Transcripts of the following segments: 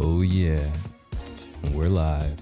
Oh yeah, we're live.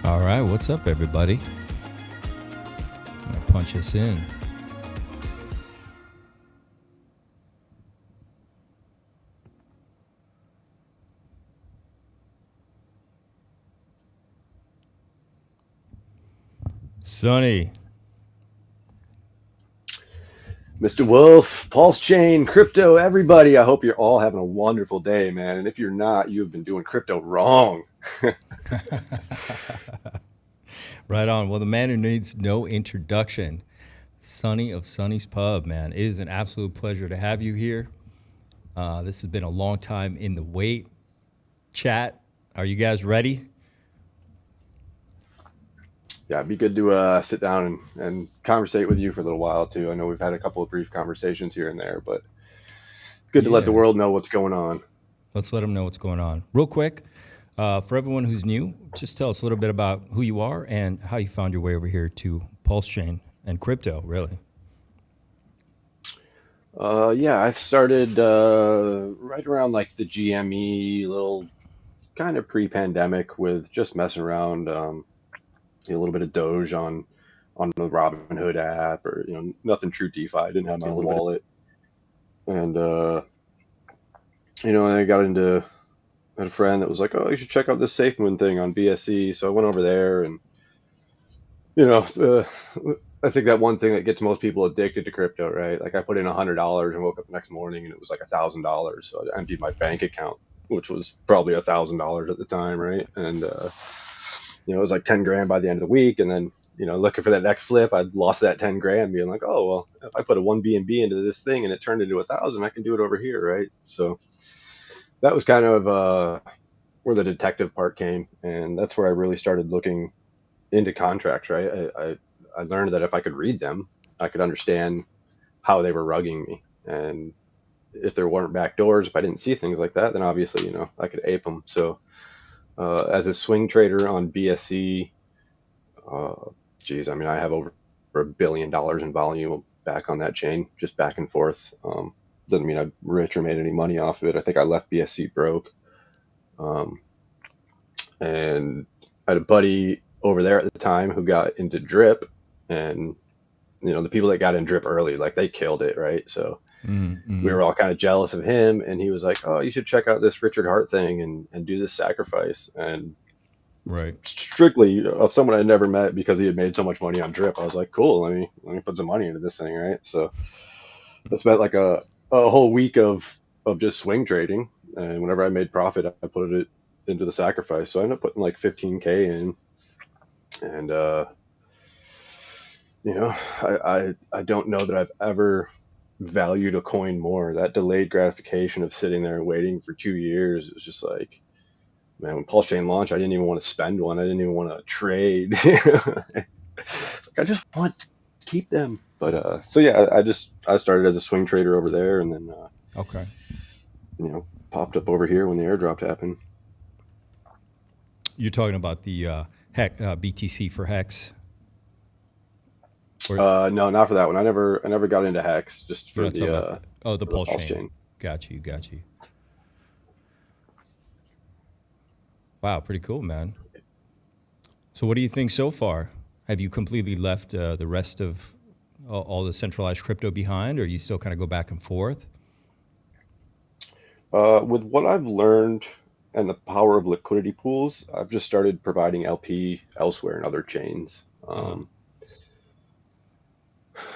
All right, what's up, everybody? I'm gonna punch us in. Sunny. Mr. Wolf, PulseChain, crypto, everybody. I hope you're all having a wonderful day, man. And if you're not, you've been doing crypto wrong. Right on. Well, the man who needs no introduction, Sunny of Sunny's Pub, man. It is an absolute pleasure to have you here. This has been a long time in the wait. Chat, are you guys ready? Yeah, it'd be good to sit down and conversate with you for a little while, too. I know we've had a couple of brief conversations here and there, but good to let the world know what's going on. Let's let them know what's going on. Real quick, for everyone who's new, just tell us a little bit about who you are and how you found your way over here to PulseChain and crypto, really. Yeah, I started right around like the GME, little kind of pre-pandemic with just messing around, a little bit of Doge on the Robinhood app, or nothing true DeFi. I didn't have my own wallet, and I got into. I had a friend that was like, "Oh, you should check out this SafeMoon thing on BSC." So I went over there, and I think that one thing that gets most people addicted to crypto, right? Like I put in $100 and woke up the next morning and it was like $1,000. So I emptied my bank account, which was probably $1,000 at the time, right? And it was like 10 grand by the end of the week, and then looking for that next flip, I'd lost that 10 grand, being like, oh well, if I put a one BNB into this thing and it turned into 1,000, I can do it over here, right? So that was kind of where the detective part came, and that's where I really started looking into contracts, right? I learned that if I could read them, I could understand how they were rugging me, and if there weren't back doors, if I didn't see things like that, then obviously I could ape them. So as a swing trader on BSC, I have over $1 billion in volume back on that chain, just back and forth. Doesn't mean I'm rich or made any money off of it. I think I left BSC broke. And I had a buddy over there at the time who got into drip, and the people that got in drip early, like they killed it, right? So we were all kind of jealous of him, and he was like, oh, you should check out this Richard Hart thing and do this sacrifice. And right, strictly of someone I never met, because he had made so much money on drip, I was like, cool, let me put some money into this thing, right? So I spent like a whole week of just swing trading, and whenever I made profit, I put it into the sacrifice. So I ended up putting like 15K in, and you know, I don't know that I've ever valued a coin more. That delayed gratification of sitting there and waiting for 2 years, it was just like, man, when PulseChain launched, I didn't even want to spend one. I didn't even want to trade. Like, I just want to keep them. But so yeah, I started as a swing trader over there, and then Okay. popped up over here when the airdrop happened. You're talking about the BTC for Hex? Or No, not for that one. I never got into Hex, just you're for not talking about the the Pulse Pulse chain. chain. Got you. Wow, pretty cool, man. So what do you think so far? Have you completely left the rest of all the centralized crypto behind, or you still kind of go back and forth? With what I've learned and the power of liquidity pools, I've just started providing LP elsewhere in other chains. Uh-huh.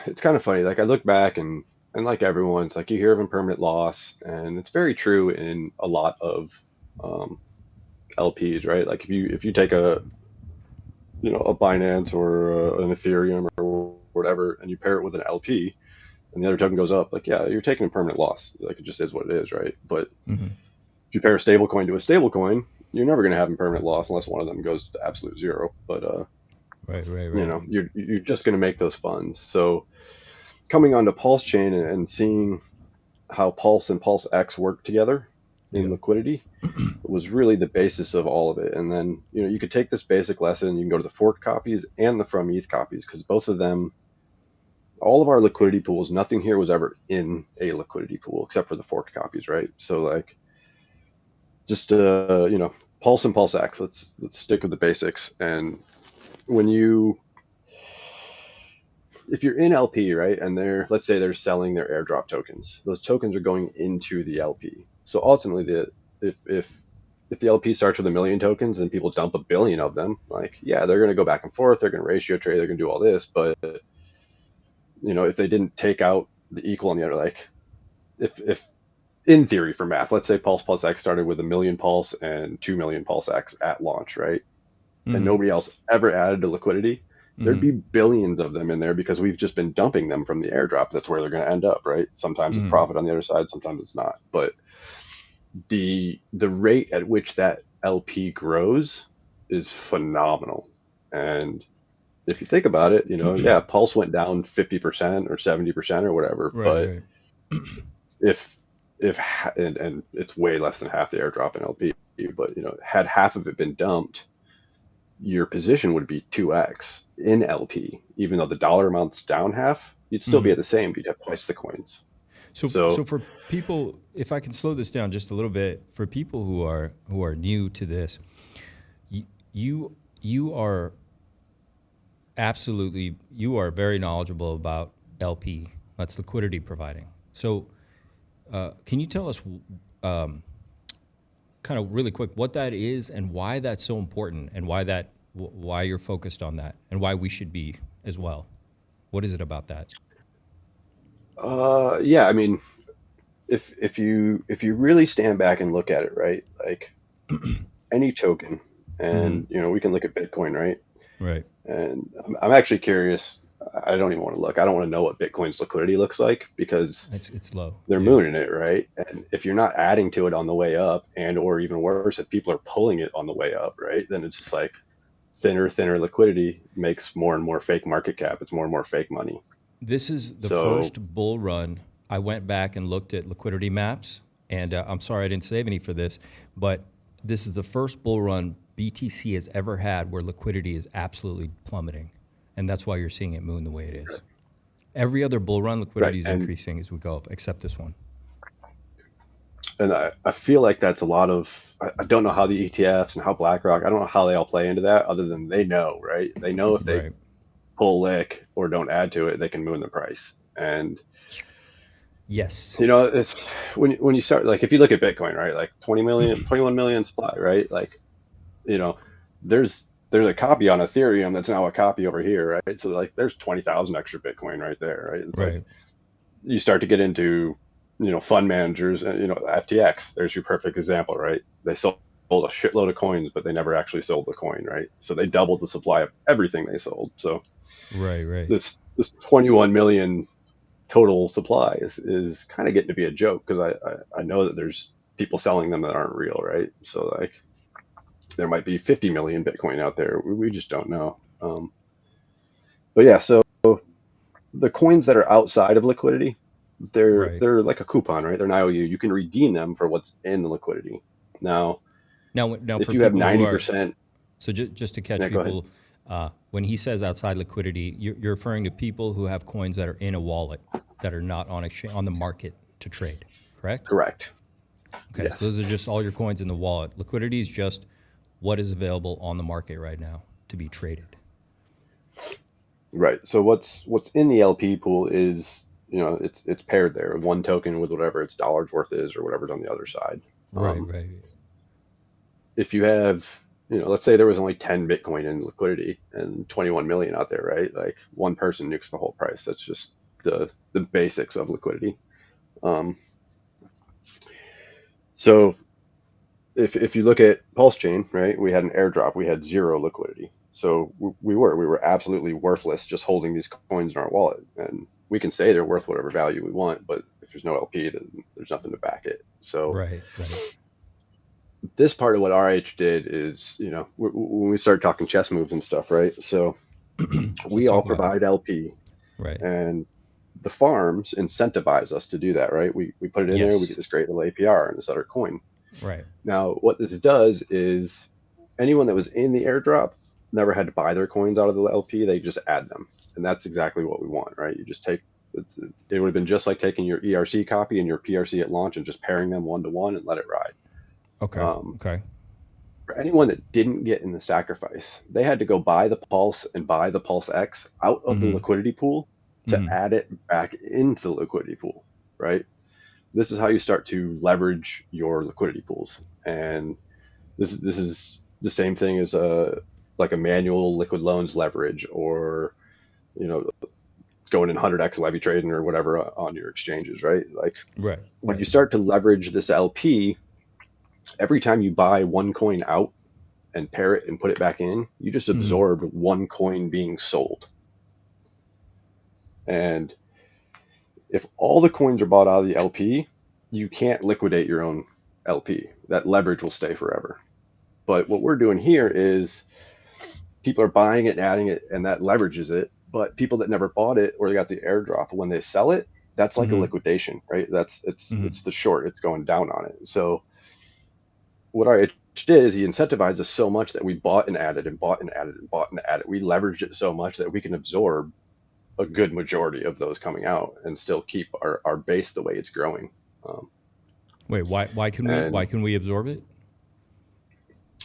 It's kind of funny. Like, I look back, and like everyone, it's like you hear of impermanent loss, and it's very true in a lot of um, LPs, right? Like, if you take a Binance or an Ethereum or whatever, and you pair it with an LP, and the other token goes up, like, yeah, you're taking a permanent loss. Like, it just is what it is, right? But Mm-hmm. if you pair a stablecoin to a stablecoin, you're never going to have impermanent loss unless one of them goes to absolute zero. But Right. you're just going to make those funds. So coming onto Pulse Chain and seeing how Pulse and Pulse X work together in Yeah. liquidity was really the basis of all of it. And then you could take this basic lesson and you can go to the forked copies and the from ETH copies, because both of them, all of our liquidity pools, nothing here was ever in a liquidity pool except for the forked copies, right? So like, just Pulse and Pulse X. Let's stick with the basics. And when if you're in LP, right, and let's say they're selling their airdrop tokens, those tokens are going into the LP. So ultimately, if the LP starts with 1 million tokens and people dump 1 billion of them, like, yeah, they're going to go back and forth, they're going to ratio trade, they're going to do all this. But if they didn't take out the equal on the other, like, if in theory, for math, let's say Pulse Plus X started with 1 million Pulse and 2 million Pulse X at launch, right? And Mm-hmm. nobody else ever added to liquidity, there'd Mm-hmm. be billions of them in there because we've just been dumping them from the airdrop. That's where they're going to end up, right? Sometimes it's Mm-hmm. profit on the other side, sometimes it's not. But the rate at which that LP grows is phenomenal. And if you think about it, yeah, Pulse went down 50% or 70% or whatever, but Right. if if and it's way less than half the airdrop in LP, but had half of it been dumped, your position would be 2x in LP. Even though the dollar amount's down half, you'd still be Mm-hmm. at the same. You'd have twice the coins. So So for people, if I can slow this down just a little bit, for people who are new to this, you are very knowledgeable about LP. That's liquidity providing. So can you tell us kind of really quick what that is and why that's so important, and why you're focused on that, and why we should be as well? What is it about that? yeah, I mean, if you really stand back and look at it, right, like any token, Mm-hmm. and we can look at Bitcoin, right? Right. And I'm actually curious. I don't even want to look. I don't want to know what Bitcoin's liquidity looks like, because It's low. they're Yeah. mooning it, right? And if you're not adding to it on the way up, and or even worse, if people are pulling it on the way up, right, then it's just like thinner liquidity makes more and more fake market cap. It's more and more fake money. This is the So first bull run. I went back and looked at liquidity maps, and I'm sorry I didn't save any for this, but this is the first bull run BTC has ever had where liquidity is absolutely plummeting, and that's why you're seeing it moon the way it is. Every other bull run, right, liquidity is and increasing as we go up, except this one. I feel like that's a lot of, I don't know how the ETFs and how BlackRock, I don't know how they all play into that, other than they know, right? They know if they Right. pull lick or don't add to it, they can moon the price. And Yes. it's when you start, like, if you look at Bitcoin, right, like 20 million, 21 million supply, right? Like, you know, there's a copy on Ethereum that's now a copy over here, right? So like there's 20,000 extra Bitcoin right there, right? It's like Right. you start to get into fund managers, and FTX. There's your perfect example, right? They sold a shitload of coins, but they never actually sold the coin, right? So they doubled the supply of everything they sold. So Right. this 21 million total supply is kind of getting to be a joke, because I know that there's people selling them that aren't real, right? So like there might be 50 million Bitcoin out there. We just don't know. But yeah, so the coins that are outside of liquidity, Right. they're like a coupon, right? They're an IOU. You can redeem them for what's in the liquidity. Now, Now if for you have people who are 90%, so just to catch yeah, go ahead. people, when he says outside liquidity, you're referring to people who have coins that are in a wallet that are not on exchange on the market to trade, correct? Correct. Okay, so Yes. those are just all your coins in the wallet. Liquidity is just what is available on the market right now to be traded. Right. So what's in the LP pool is, it's paired there, one token with whatever its dollars worth is, or whatever's on the other side. Right. If you have, let's say there was only 10 Bitcoin in liquidity and 21 million out there, right? Like one person nukes the whole price. That's just the basics of liquidity. So if you look at PulseChain, right, we had an airdrop, we had zero liquidity. So we were absolutely worthless just holding these coins in our wallet. And we can say they're worth whatever value we want, but if there's no LP, then there's nothing to back it. So Right. this part of what RH did is, when we start talking chess moves and stuff, right? So we all provide LP, Right. and the farms incentivize us to do that, right? We put it in there, we get this great little APR and this other coin. Right. Now, what this does is anyone that was in the airdrop never had to buy their coins out of the LP. They just add them. And that's exactly what we want, right? You just take, it would have been just like taking your ERC copy and your PRC at launch and just pairing them 1-to-1 and let it ride. Okay. For anyone that didn't get in the sacrifice, they had to go buy the Pulse and buy the Pulse X out of the liquidity pool to add it back into the liquidity pool, right? This is how you start to leverage your liquidity pools. And this is the same thing as like a manual liquid loans leverage, or going in 100x levy trading or whatever on your exchanges, right? Like when you start to leverage this LP, every time you buy one coin out and pair it and put it back in, you just absorb one coin being sold. And if all the coins are bought out of the LP, you can't liquidate your own LP. That leverage will stay forever. But what we're doing here is people are buying it and adding it, and that leverages it. But people that never bought it or they got the airdrop, when they sell it, that's like a liquidation, right? It's the short, it's going down on it. So what I did is he incentivized us so much that we bought and added and bought and added and bought and added. We leveraged it so much that we can absorb a good majority of those coming out and still keep our base the way it's growing. Wait, why can we absorb it?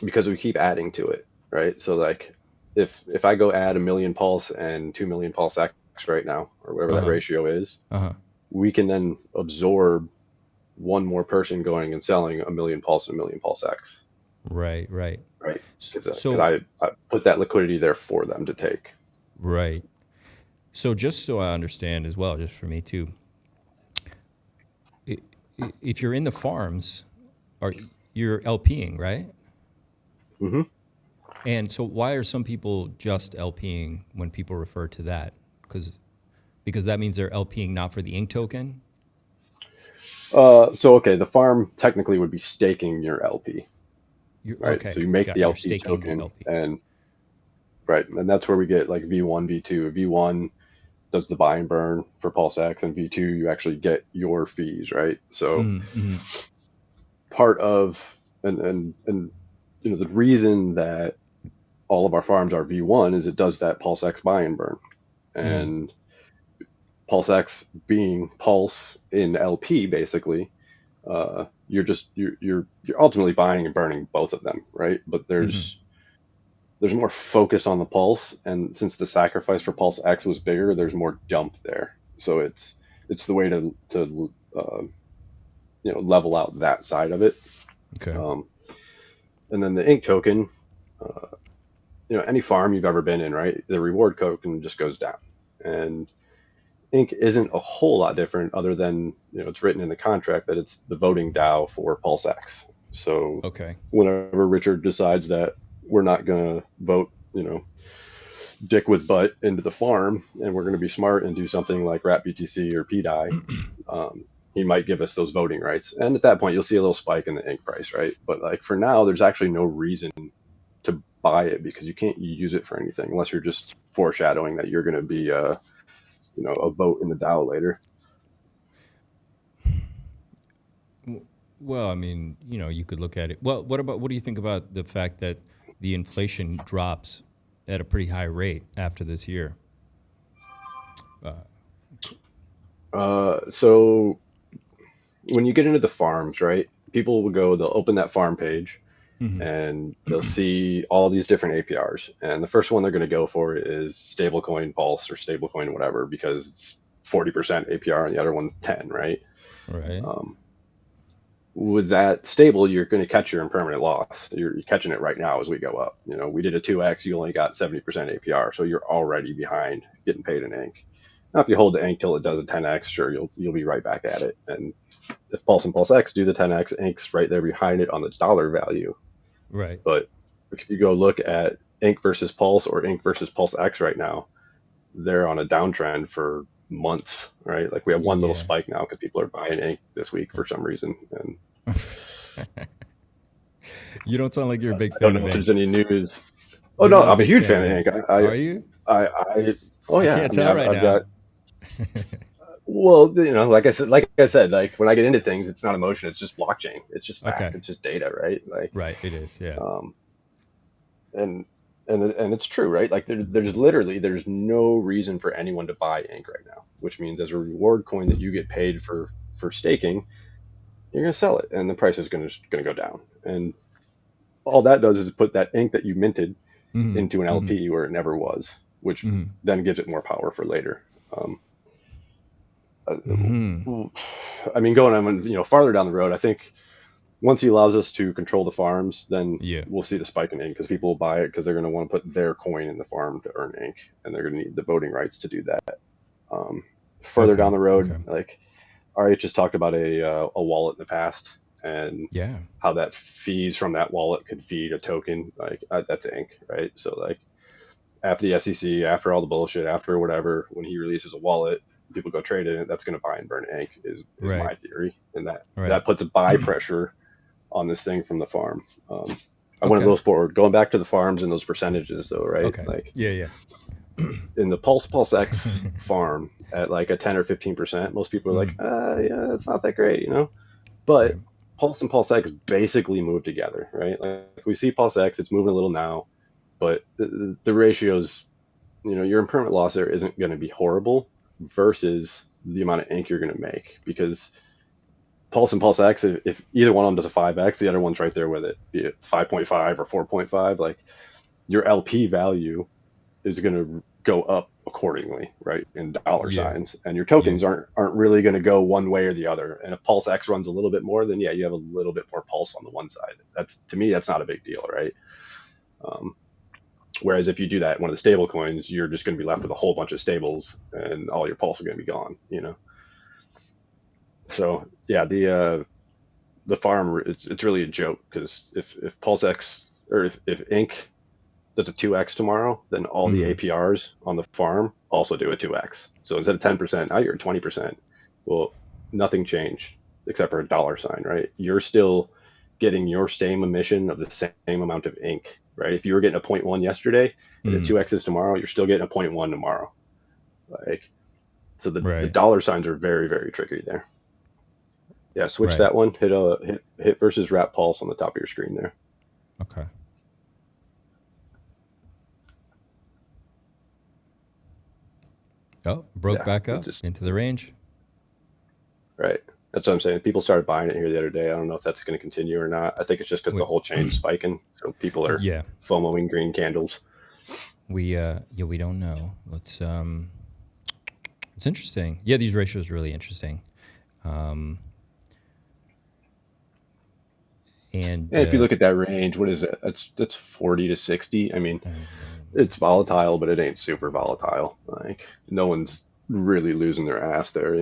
Because we keep adding to it, right? So like if I go add 1 million Pulse and 2 million Pulse X right now, or whatever that ratio is, we can then absorb one more person going and selling 1 million Pulse and 1 million Pulse X. Right. Because I put that liquidity there for them to take. Right. So just so I understand as well, just for me too, if you're in the farms, you're LPing, right? Mm-hmm. And so why are some people just LPing when people refer to that? Because that means they're LPing not for the ink token? Okay, the farm technically would be staking your LP. Right. Okay, so you make the LP token, and that's where we get like V1, V2. V1 does the buy and burn for Pulse X, and V2 you actually get your fees, right? So part of and the reason that all of our farms are V1 is it does that Pulse X buy and burn, and Pulse X being Pulse in LP basically, you're ultimately buying and burning both of them, right? But there's more focus on the Pulse, and since the sacrifice for Pulse X was bigger, there's more dump there. So it's the way to level out that side of it. Okay. And then the ink token, any farm you've ever been in, right? The reward token just goes down, and ink isn't a whole lot different, other than it's written in the contract that it's the voting DAO for Pulse X. So Okay. whenever Richard decides that we're not going to vote, dick with butt into the farm, and we're going to be smart and do something like wrap BTC or pDAI, he might give us those voting rights. And at that point, you'll see a little spike in the ink price, right? But like for now, there's actually no reason to buy it because you can't use it for anything unless you're just foreshadowing that you're going to be, a vote in the DAO later. Well, I mean, you could look at it. Well, what do you think about the fact that the inflation drops at a pretty high rate after this year? So when you get into the farms, right, people will go, they'll open that farm page and they'll see all these different APRs. And the first one they're going to go for is Stablecoin, Pulse, or Stablecoin, whatever, because it's 40% APR and the other one's 10, right? Right. With that stable, you're going to catch your impermanent loss. You're catching it right now as we go up. We did a 2x, you only got 70% APR, so you're already behind getting paid in ink. Now, if you hold the ink till it does a 10x, sure, you'll be right back at it. And if Pulse and Pulse X do the 10x, ink's right there behind it on the dollar value. Right. But if you go look at ink versus Pulse or ink versus Pulse X right now, they're on a downtrend for months, right? Like we have one little spike now because people are buying ink this week for some reason. And you don't sound like you're a big fan. I don't know if there's any news. Oh no, I'm a huge fan of ink. Are you? Oh yeah. I can't tell right now. Well, like I said, like when I get into things, it's not emotion, it's just blockchain. It's just fact. It's just data, right? Like right, it is, yeah. And it's true, right? Like there's no reason for anyone to buy ink right now, which means as a reward coin that you get paid for staking, you're going to sell it and the price is going to go down. And all that does is put that ink that you minted into an LP where it never was, which then gives it more power for later. I mean, going on, farther down the road, I think once he allows us to control the farms, then we'll see the spike in ink because people will buy it because they're going to want to put their coin in the farm to earn ink, and they're going to need the voting rights to do that. Further down the road, like RH has talked about a wallet in the past and how that fees from that wallet could feed a token. Like that's ink, right? So like after the SEC, after all the bullshit, after whatever, when he releases a wallet, people go trade it, that's going to buy and burn ink is my theory. And that puts a buy pressure on this thing from the farm. I want to go forward, going back to the farms and those percentages though, right? Okay. Like in the Pulse X farm at like a 10 or 15%, most people are like, that's not that great, but Pulse and Pulse X basically move together, right? Like we see Pulse X, it's moving a little now, but the ratios, your impermanent loss there isn't going to be horrible versus the amount of ink you're going to make, because Pulse and Pulse X, if either one of them does a 5x, the other one's right there with it, be it 5.5 or 4.5, like your LP value is going to go up accordingly, right, in dollar signs, and your tokens aren't really going to go one way or the other. And if Pulse X runs a little bit more, then you have a little bit more pulse on the one side. To me, that's not a big deal, right? Whereas if you do that in one of the stable coins, you're just going to be left with a whole bunch of stables and all your pulse are going to be gone, So yeah, the farm, it's really a joke, because if Pulse X or if ink does a 2x tomorrow, then all the APRs on the farm also do a 2x. So instead of 10%, now you're at 20%. Well, nothing changed except for a dollar sign, right? You're still getting your same emission of the same amount of ink, right? If you were getting a 0.1 yesterday and the 2x is tomorrow, you're still getting a 0.1 tomorrow. Like, so the dollar signs are very, very tricky there. Yeah, switch that one. Hit versus wrap Pulse on the top of your screen there. Okay. Oh, broke back up into the range. Right. That's what I'm saying. People started buying it here the other day. I don't know if that's going to continue or not. I think it's just because the whole chain's spiking. So people are FOMOing green candles. We don't know. It's interesting. Yeah, these ratios are really interesting. And if you look at that range, what is it? That's 40 to 60. I mean, it's volatile, but it ain't super volatile. Like no one's really losing their ass there,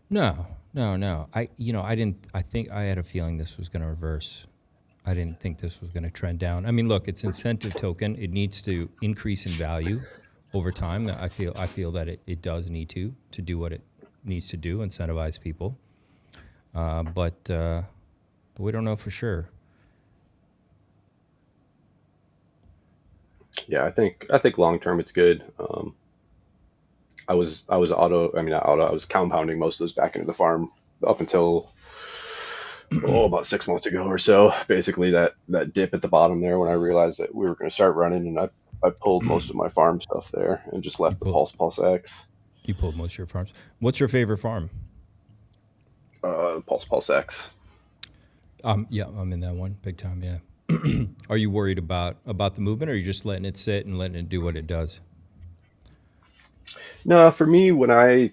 No, No. I think I had a feeling this was going to reverse. I didn't think this was going to trend down. I mean, look, it's incentive token. It needs to increase in value over time. I feel that it does need to do what it needs to do, incentivize people. But we don't know for sure. Yeah, I think long term it's good. I was I was compounding most of those back into the farm up until about 6 months ago or so. Basically, that dip at the bottom there when I realized that we were going to start running, and I pulled most of my farm stuff there and just You left the pull Pulse X, you pulled most of your farms. What's your favorite farm? Pulse X. Yeah, I'm in that one big time. Yeah. Are you worried about the movement, or are you just letting it sit and letting it do what it does? No, for me, when I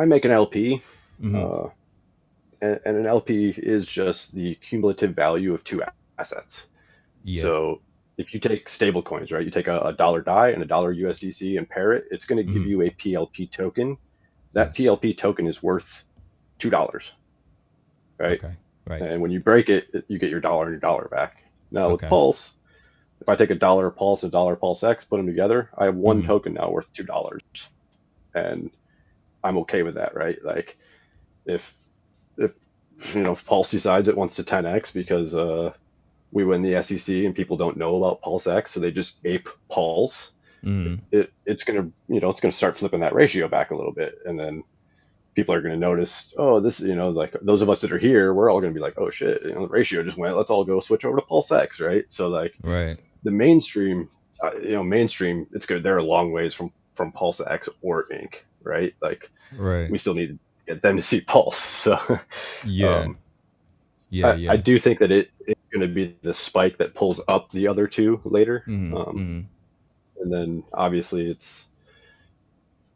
make an LP, Mm-hmm. uh, and an LP is just the cumulative value of two assets. Yeah. So if you take stable coins, right, you take a dollar DAI and a dollar USDC and pair it, it's going to give Mm-hmm. you a PLP token. That Yes. PLP token is worth $2, right? Okay. Right. And when you break it, you get your dollar and your dollar back. Now with Okay. Pulse, if I take a dollar Pulse and a dollar Pulse X, put them together, I have one Mm-hmm. token now worth $2, and I'm okay with that, right? Like if if if Pulse decides it wants to 10x because we win the SEC and people don't know about Pulse X, so they just ape Pulse. Mm-hmm. It's gonna it's gonna start flipping that ratio back a little bit, and then people are gonna notice, oh, this like those of us that are here, we're all gonna be like, oh shit, the ratio just went. Let's all go switch over to Pulse X, right? So like Right. the mainstream, mainstream, it's good. They're a long ways from Pulse X or Inc, right? Like Right. we still need to get them to see Pulse. So Yeah. um, Yeah. I Yeah. do think that it's going to be the spike that pulls up the other two later. Mm-hmm. Mm-hmm. And then obviously it's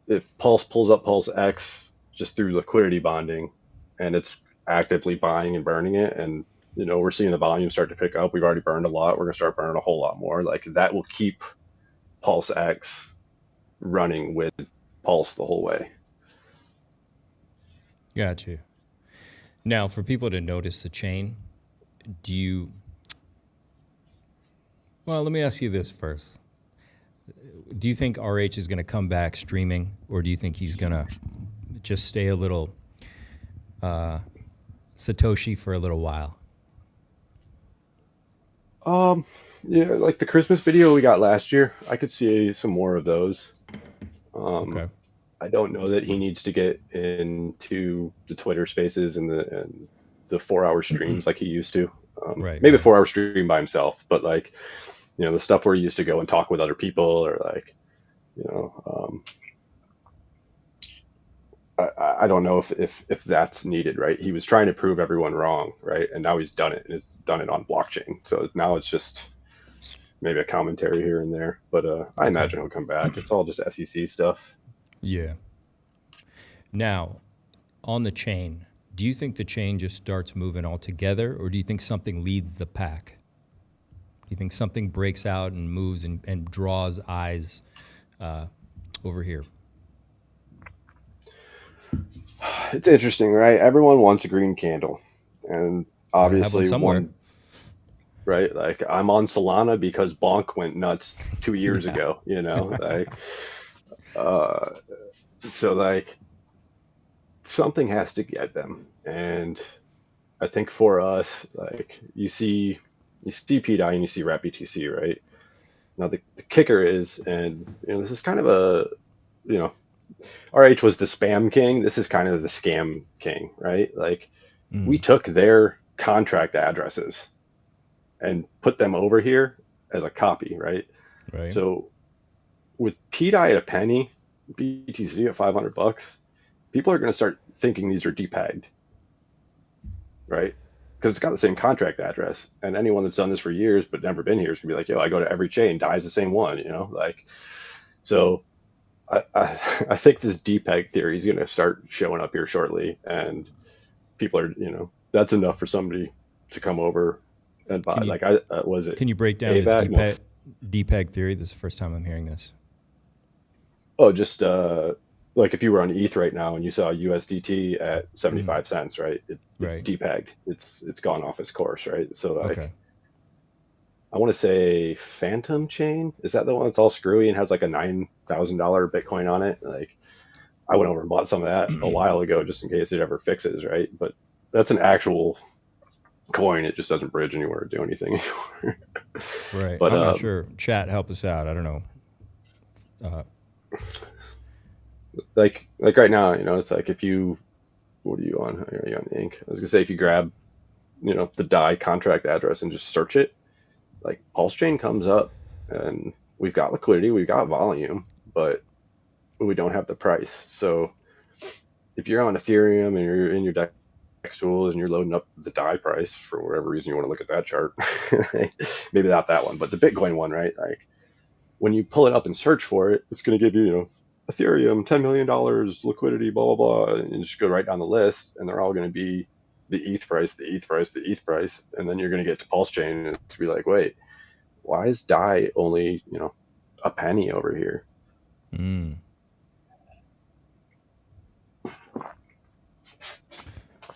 if Pulse pulls up Pulse X just through liquidity bonding and it's actively buying and burning it, and we're seeing the volume start to pick up. We've already burned a lot. We're going to start burning a whole lot more. Like that will keep Pulse X running with Pulse the whole way. Got you. Now, for people to notice the chain, do you? Well, let me ask you this first. Do you think RH is going to come back streaming, or do you think he's going to just stay a little Satoshi for a little while? Yeah, like the Christmas video we got last year, I could see some more of those. Okay. I don't know that he needs to get into the Twitter Spaces and the 4 hour streams like he used to. Right. Maybe a Right. 4 hour stream by himself, but like the stuff where he used to go and talk with other people, or like you know, um, I don't know if that's needed, right? He was trying to prove everyone wrong, right? And now he's done it, and it's done it on blockchain. So now it's just maybe a commentary here and there, but I Okay. imagine he'll come back. It's all just SEC stuff. Yeah. Now, on the chain, do you think the chain just starts moving altogether, or do you think something leads the pack? Do you think something breaks out and moves and draws eyes over here? It's interesting, right? Everyone wants a green candle, and Got to have one obviously somewhere. one, right? Like I'm on Solana because Bonk went nuts 2 years Yeah. ago, like uh, so like something has to get them, and I think for us, like you see pDAI and you see Rat BTC, right? Now the kicker is, and this is kind of you know RH was the spam king. This is kind of the scam king, right? Like we Mm, took their contract addresses and put them over here as a copy, right? right. So with pDAI at a penny, BTC at $500, people are going to start thinking these are depegged, right? Because it's got the same contract address, and anyone that's done this for years but never been here is gonna be like, yo, I go to every chain, DAI's the same one, like so. I think this depeg theory is going to start showing up here shortly, and people are, that's enough for somebody to come over and buy. Can you Like, was it can you break down this AVAC? No, DPEG theory? This is the first time I'm hearing this. oh, just like if you were on ETH right now and you saw USDT at 75 cents, right? It's Right. depegged. It's gone off its course, right? So like Okay. I want to say Phantom Chain. Is that the one that's all screwy and has like a $9,000 Bitcoin on it? Like I went over and bought some of that a while ago just in case it ever fixes, right? But that's an actual coin. It just doesn't bridge anywhere or do anything anymore. Right. But I'm not sure. Chat, help us out. I don't know. like right now, you know, it's like if you, what are you on? Are you on Ink? I was gonna say if you grab, you know, the DAI contract address and just search it, like PulseChain comes up, and we've got liquidity, we've got volume, but we don't have the price. So if you're on Ethereum and you're in your DEX tools and you're loading up the DAI price for whatever reason you want to look at that chart, maybe not that one, but the Bitcoin one, right? Like when you pull it up and search for it, it's going to give you, you know, Ethereum, $10 million liquidity, blah, blah, blah, and just go right down the list, and they're all going to be the ETH price, the ETH price, the ETH price, and then you're going to get to PulseChain and it's be like, wait, why is DAI only, you know, a penny over here? Mm.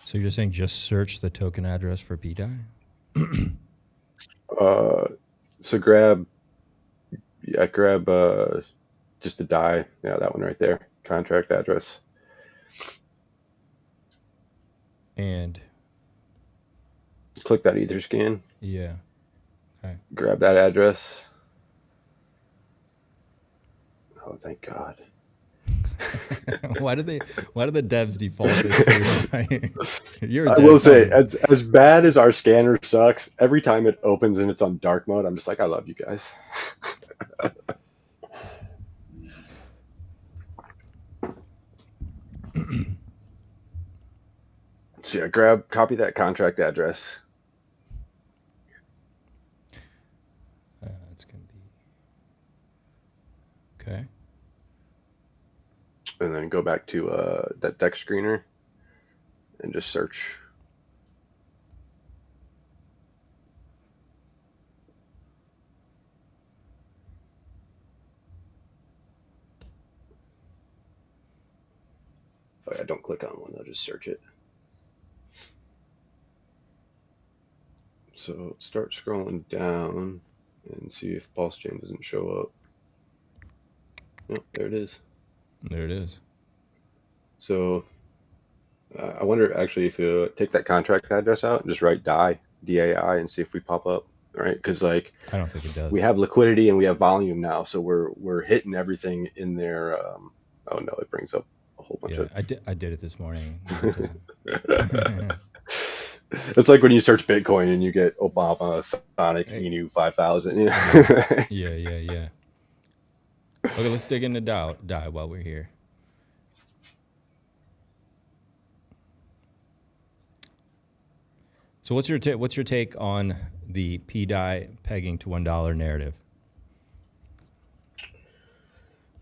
So you're saying just search the token address for pDAI? So grab just the DAI, yeah, that one right there, contract address. And Click that Ether scan, yeah. Okay. grab that address. Oh, thank God. Why do the devs default it to? You're a I dev, will say, huh? as bad as our scanner sucks, every time it opens and it's on dark mode, I'm just like, I love you guys. So yeah, copy that contract address. It's gonna be okay. And then go back to that deck screener and just search. Oh yeah, don't click on one, though, just search it. So start scrolling down and see if PulseChain doesn't show up. Yep, there it is. There it is. So I wonder actually if you take that contract address out and just write DAI, DAI, and see if we pop up. All right, because like I don't think it does. we have liquidity and we have volume now, so we're hitting everything in there. Oh no, it brings up a whole bunch of. I did it this morning. It's like when you search Bitcoin and you get Obama, Sonic, Inu 5000. You know? Yeah. Okay, let's dig into DAI while we're here. So what's your take on the pDAI pegging to $1 narrative?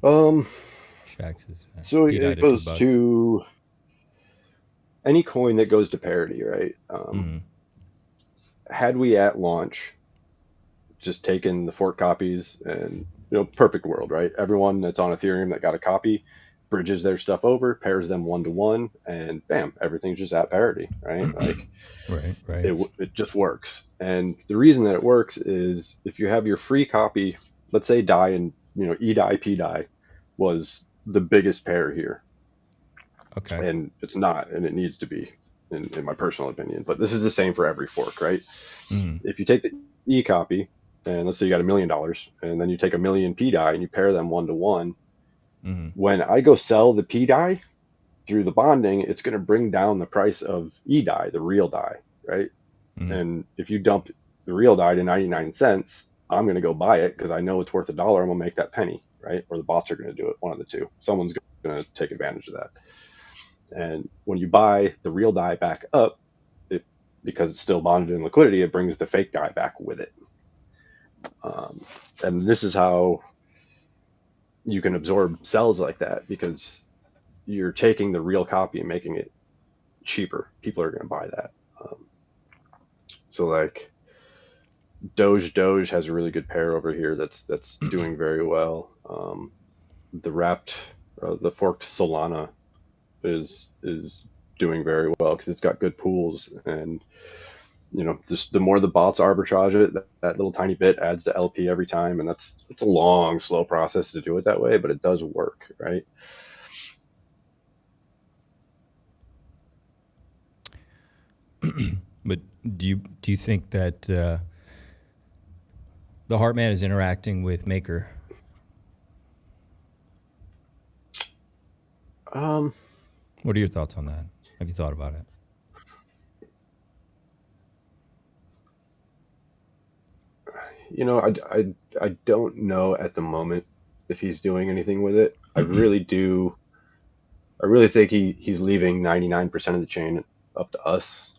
Shax is, So pDAI it goes $2. to any coin that goes to parity, right? Had we at launch just taken the fork copies and, you know, perfect world, right? Everyone that's on Ethereum that got a copy bridges their stuff over, pairs them 1-to-1, and bam, everything's just at parity, right? Like, right. It just works. And the reason that it works is if you have your free copy, let's say DAI and, you know, eDAI, pDAI was the biggest pair here. Okay. And it's not, and it needs to be, in my personal opinion. But this is the same for every fork, right? If you take the e copy, and let's say you got $1 million, and then you take 1 million pDAI and you pair them 1-to-1, when I go sell the pDAI through the bonding, it's going to bring down the price of eDAI, the real DAI, right? And if you dump the real DAI to 99 cents, I'm going to go buy it because I know it's worth $1. I'm going to make that penny, right? Or the bots are going to do it, one of the two. Someone's going to take advantage of that. And when you buy the real DAI back up, because it's still bonded in liquidity, it brings the fake DAI back with it. And this is how you can absorb sells like that, because you're taking the real copy and making it cheaper. People are going to buy that. So like Doge has a really good pair over here that's doing very well. The wrapped The forked Solana is doing very well because it's got good pools, and just the more the bots arbitrage it, that little tiny bit adds to LP every time, and it's a long, slow process to do it that way, but it does work, right? But do you think that the Heartman is interacting with Maker? What are your thoughts on that? Have you thought about it? I don't know at the moment if he's doing anything with it. I really think he's leaving 99% of the chain up to us,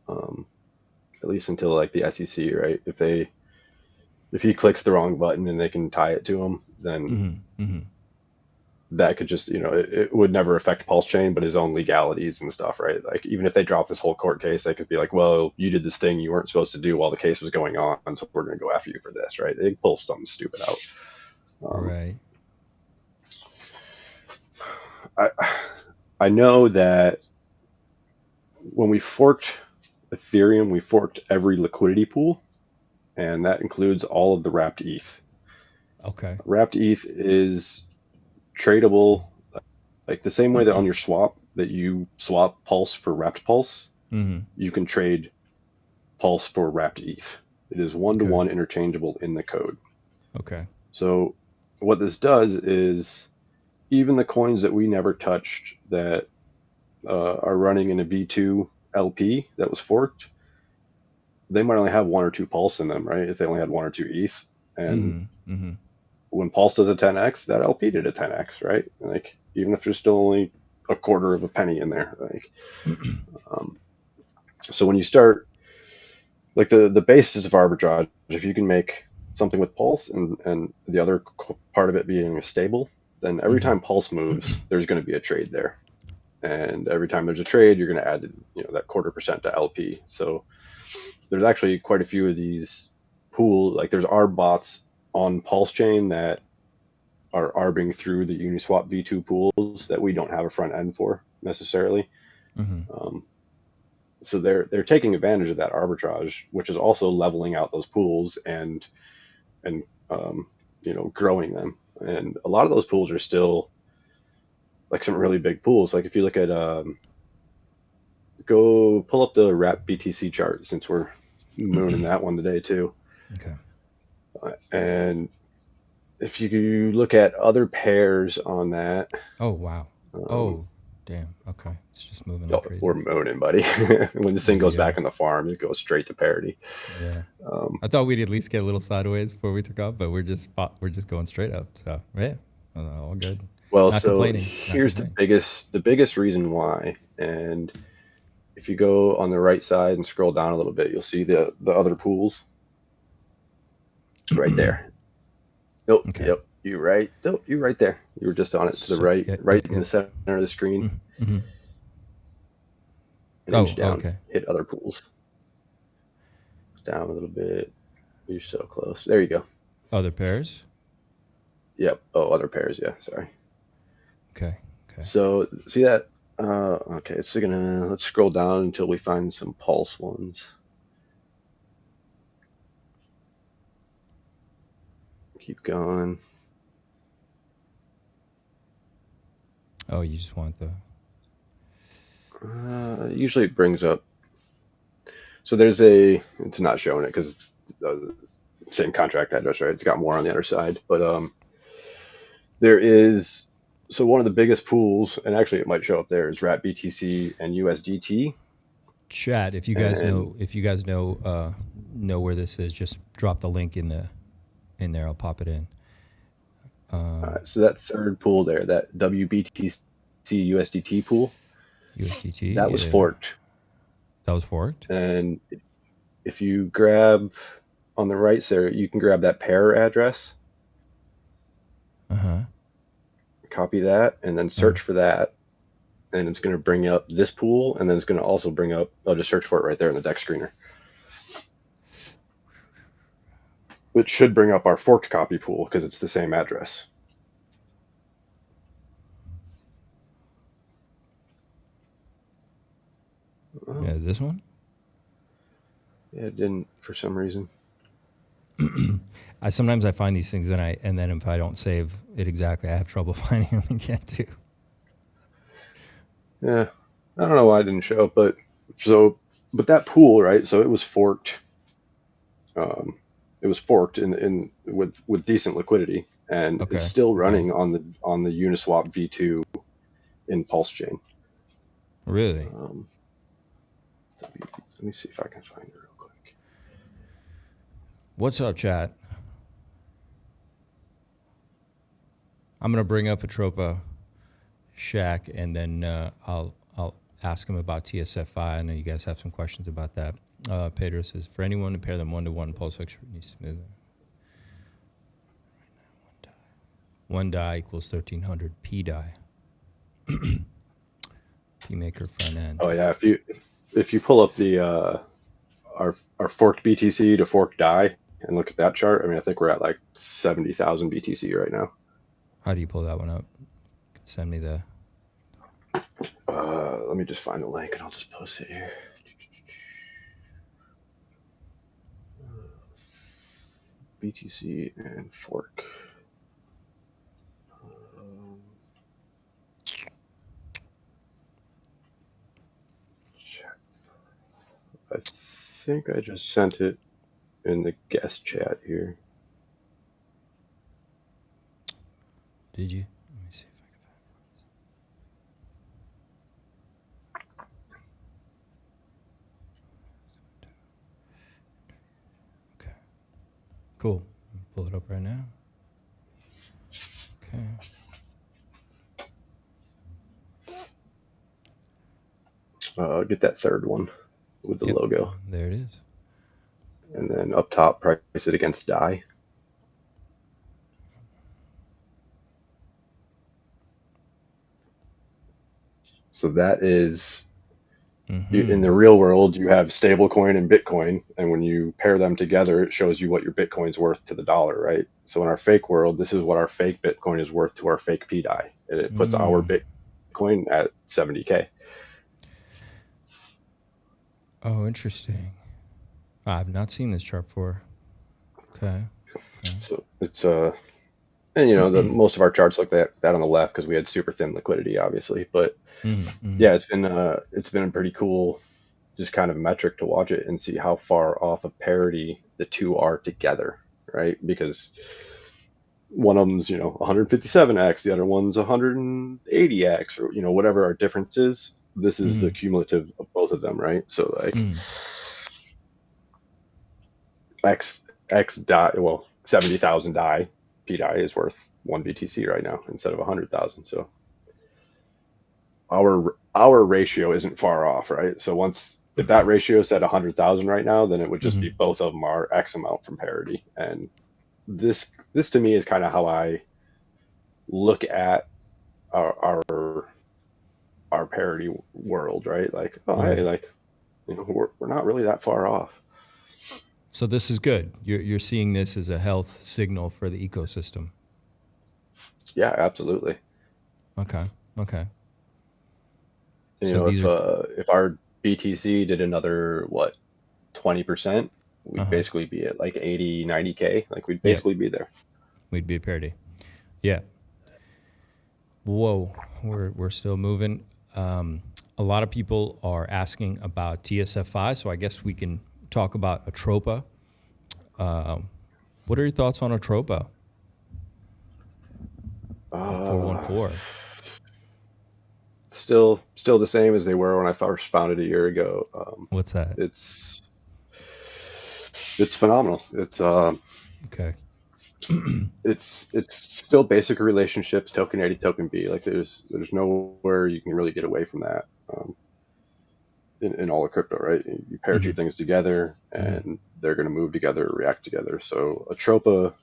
at least until like the SEC, right? If he clicks the wrong button and they can tie it to him, then that could just, it would never affect PulseChain, but his own legalities and stuff, right? Like even if they drop this whole court case, they could be like, well, you did this thing you weren't supposed to do while the case was going on, so we're going to go after you for this, right? They pull something stupid out. Right. I know that when we forked Ethereum, we forked every liquidity pool, and that includes all of the wrapped ETH. Okay. Wrapped ETH is tradable, like the same way that on your swap that you swap Pulse for wrapped Pulse, you can trade Pulse for wrapped ETH. It is one-to-one interchangeable in the code. Okay. So what this does is even the coins that we never touched that are running in a V2 LP that was forked, they might only have 1 or 2 Pulse in them, right? If they only had 1 or 2 ETH. And when Pulse does a 10x, that LP did a 10x, right? Like even if there's still only a quarter of a penny in there, like so when you start, like the basis of arbitrage, if you can make something with Pulse and the other part of it being a stable, then every time Pulse moves, there's going to be a trade there, and every time there's a trade, you're going to add that 0.25% to LP. So there's actually quite a few of these pools, like there's arb bots on PulseChain that are arbing through the Uniswap V2 pools that we don't have a front end for necessarily. So they're taking advantage of that arbitrage, which is also leveling out those pools and growing them. And a lot of those pools are still like some really big pools. Like if you look at go pull up the wrap BTC chart, since we're mooning that one today too. Okay. And if you look at other pairs on that. Oh wow. Damn. Okay. It's just moving like crazy. We're mooning, buddy. When this thing goes back on the farm, it goes straight to parity. Yeah. I thought we'd at least get a little sideways before we took off, but we're just going straight up. So yeah, all good. Well, so here's the biggest reason why. And if you go on the right side and scroll down a little bit, you'll see the other pools right there. Nope. Okay. Yep. You're right there. You were just on it to the right, in the center of the screen. An inch down. Okay. Hit other pools. Down a little bit. You're so close. There you go. Other pairs? Yep. Oh, other pairs. Yeah. Sorry. Okay. So see that? Okay. Let's scroll down until we find some Pulse ones. Keep going. Oh, you just want the... Usually it brings up... So there's it's not showing it because it's the same contract address, right? It's got more on the other side. But there is... So one of the biggest pools, and actually it might show up there, is wrap BTC and USDT. Chat, if you guys know where this is, just drop the link in there. I'll pop it in. So that third pool there, that WBTC USDT pool, USDT, that was forked. That was forked. And if you grab on the right there, you can grab that pair address. Copy that and then search for that, and it's going to bring up this pool, and then it's going to also bring up. I'll just search for it right there in the deck screener. It should bring up our forked copy pool because it's the same address. Yeah, this one. Yeah, it didn't for some reason. Sometimes I find these things and then if I don't save it exactly, I have trouble finding them again too. Yeah, I don't know why it didn't show up, but that pool, right? So it was forked. It was forked in with decent liquidity and is Okay. still running on the Uniswap V2 in PulseChain. Really? Let me see if I can find it real quick. What's up, chat? I'm gonna bring up Atropa Shack, and then I'll ask him about TSFI. I know you guys have some questions about that. Pedro says, for anyone to pair them 1-to-1, Pulse X needs to move them. One die equals 1300 pDAI. P-maker front end. Oh yeah, if you pull up the our forked BTC to forked DAI and look at that chart, I mean, I think we're at like 70,000 BTC right now. How do you pull that one up? Send me the. Let me just find the link and I'll just post it here. BTC and fork. I think I just sent it in the guest chat here. Did you? Let me see if I can find it. Okay. Cool. Pull it up right now. Okay. Get that third one with the logo. There it is. And then up top, price it against DAI. So that is, in the real world, you have stablecoin and Bitcoin. And when you pair them together, it shows you what your Bitcoin's worth to the dollar, right? So in our fake world, this is what our fake Bitcoin is worth to our fake pDAI. And it puts our Bitcoin at 70K. Oh, interesting. I've not seen this chart before. Okay. So it's and you know, most of our charts look that on the left because we had super thin liquidity, obviously. But yeah, it's been a pretty cool, just kind of metric to watch it and see how far off of parity the two are together, right? Because one of them's 157x, the other one's 180x, or whatever our difference is. This is the cumulative of both of them, right? So like x DAI, well, 70,000 DAI pDAI is worth 1 BTC right now instead of 100,000. So our ratio isn't far off, right? So if that ratio is at 100,000 right now, then it would just be both of them are X amount from parity. And this to me is kind of how I look at our parity world, right? Like, hey, like, we're not really that far off. So this is good. You're seeing this as a health signal for the ecosystem. Yeah, absolutely. Okay. If our BTC did another 20%, we'd basically be at like 80, 90K. Like we'd basically be there. We'd be at parity. Yeah. Whoa, we're still moving. A lot of people are asking about TSFI, so I guess we can talk about Atropa. What are your thoughts on Atropa? 414. Still the same as they were when I first found it a year ago. What's that? It's phenomenal. It's okay. It's still basic relationships, token A to token B. Like there's nowhere you can really get away from that. In all of crypto, right? You pair two things together and they're going to move together, react together. So Atropa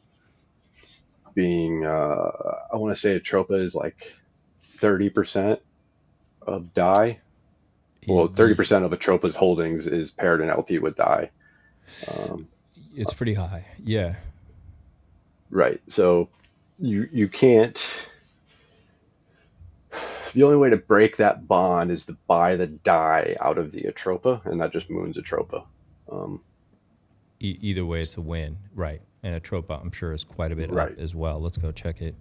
being, I want to say Atropa is like 30% of DAI. Well, 30% of Atropa's holdings is paired in LP with DAI. It's pretty high. Yeah. Right. So you can't, The only way to break that bond is to buy the DAI out of the Atropa, and that just moons Atropa. Either way, it's a win, right? And Atropa, I'm sure, is quite a bit up Right. as well. Let's go check it.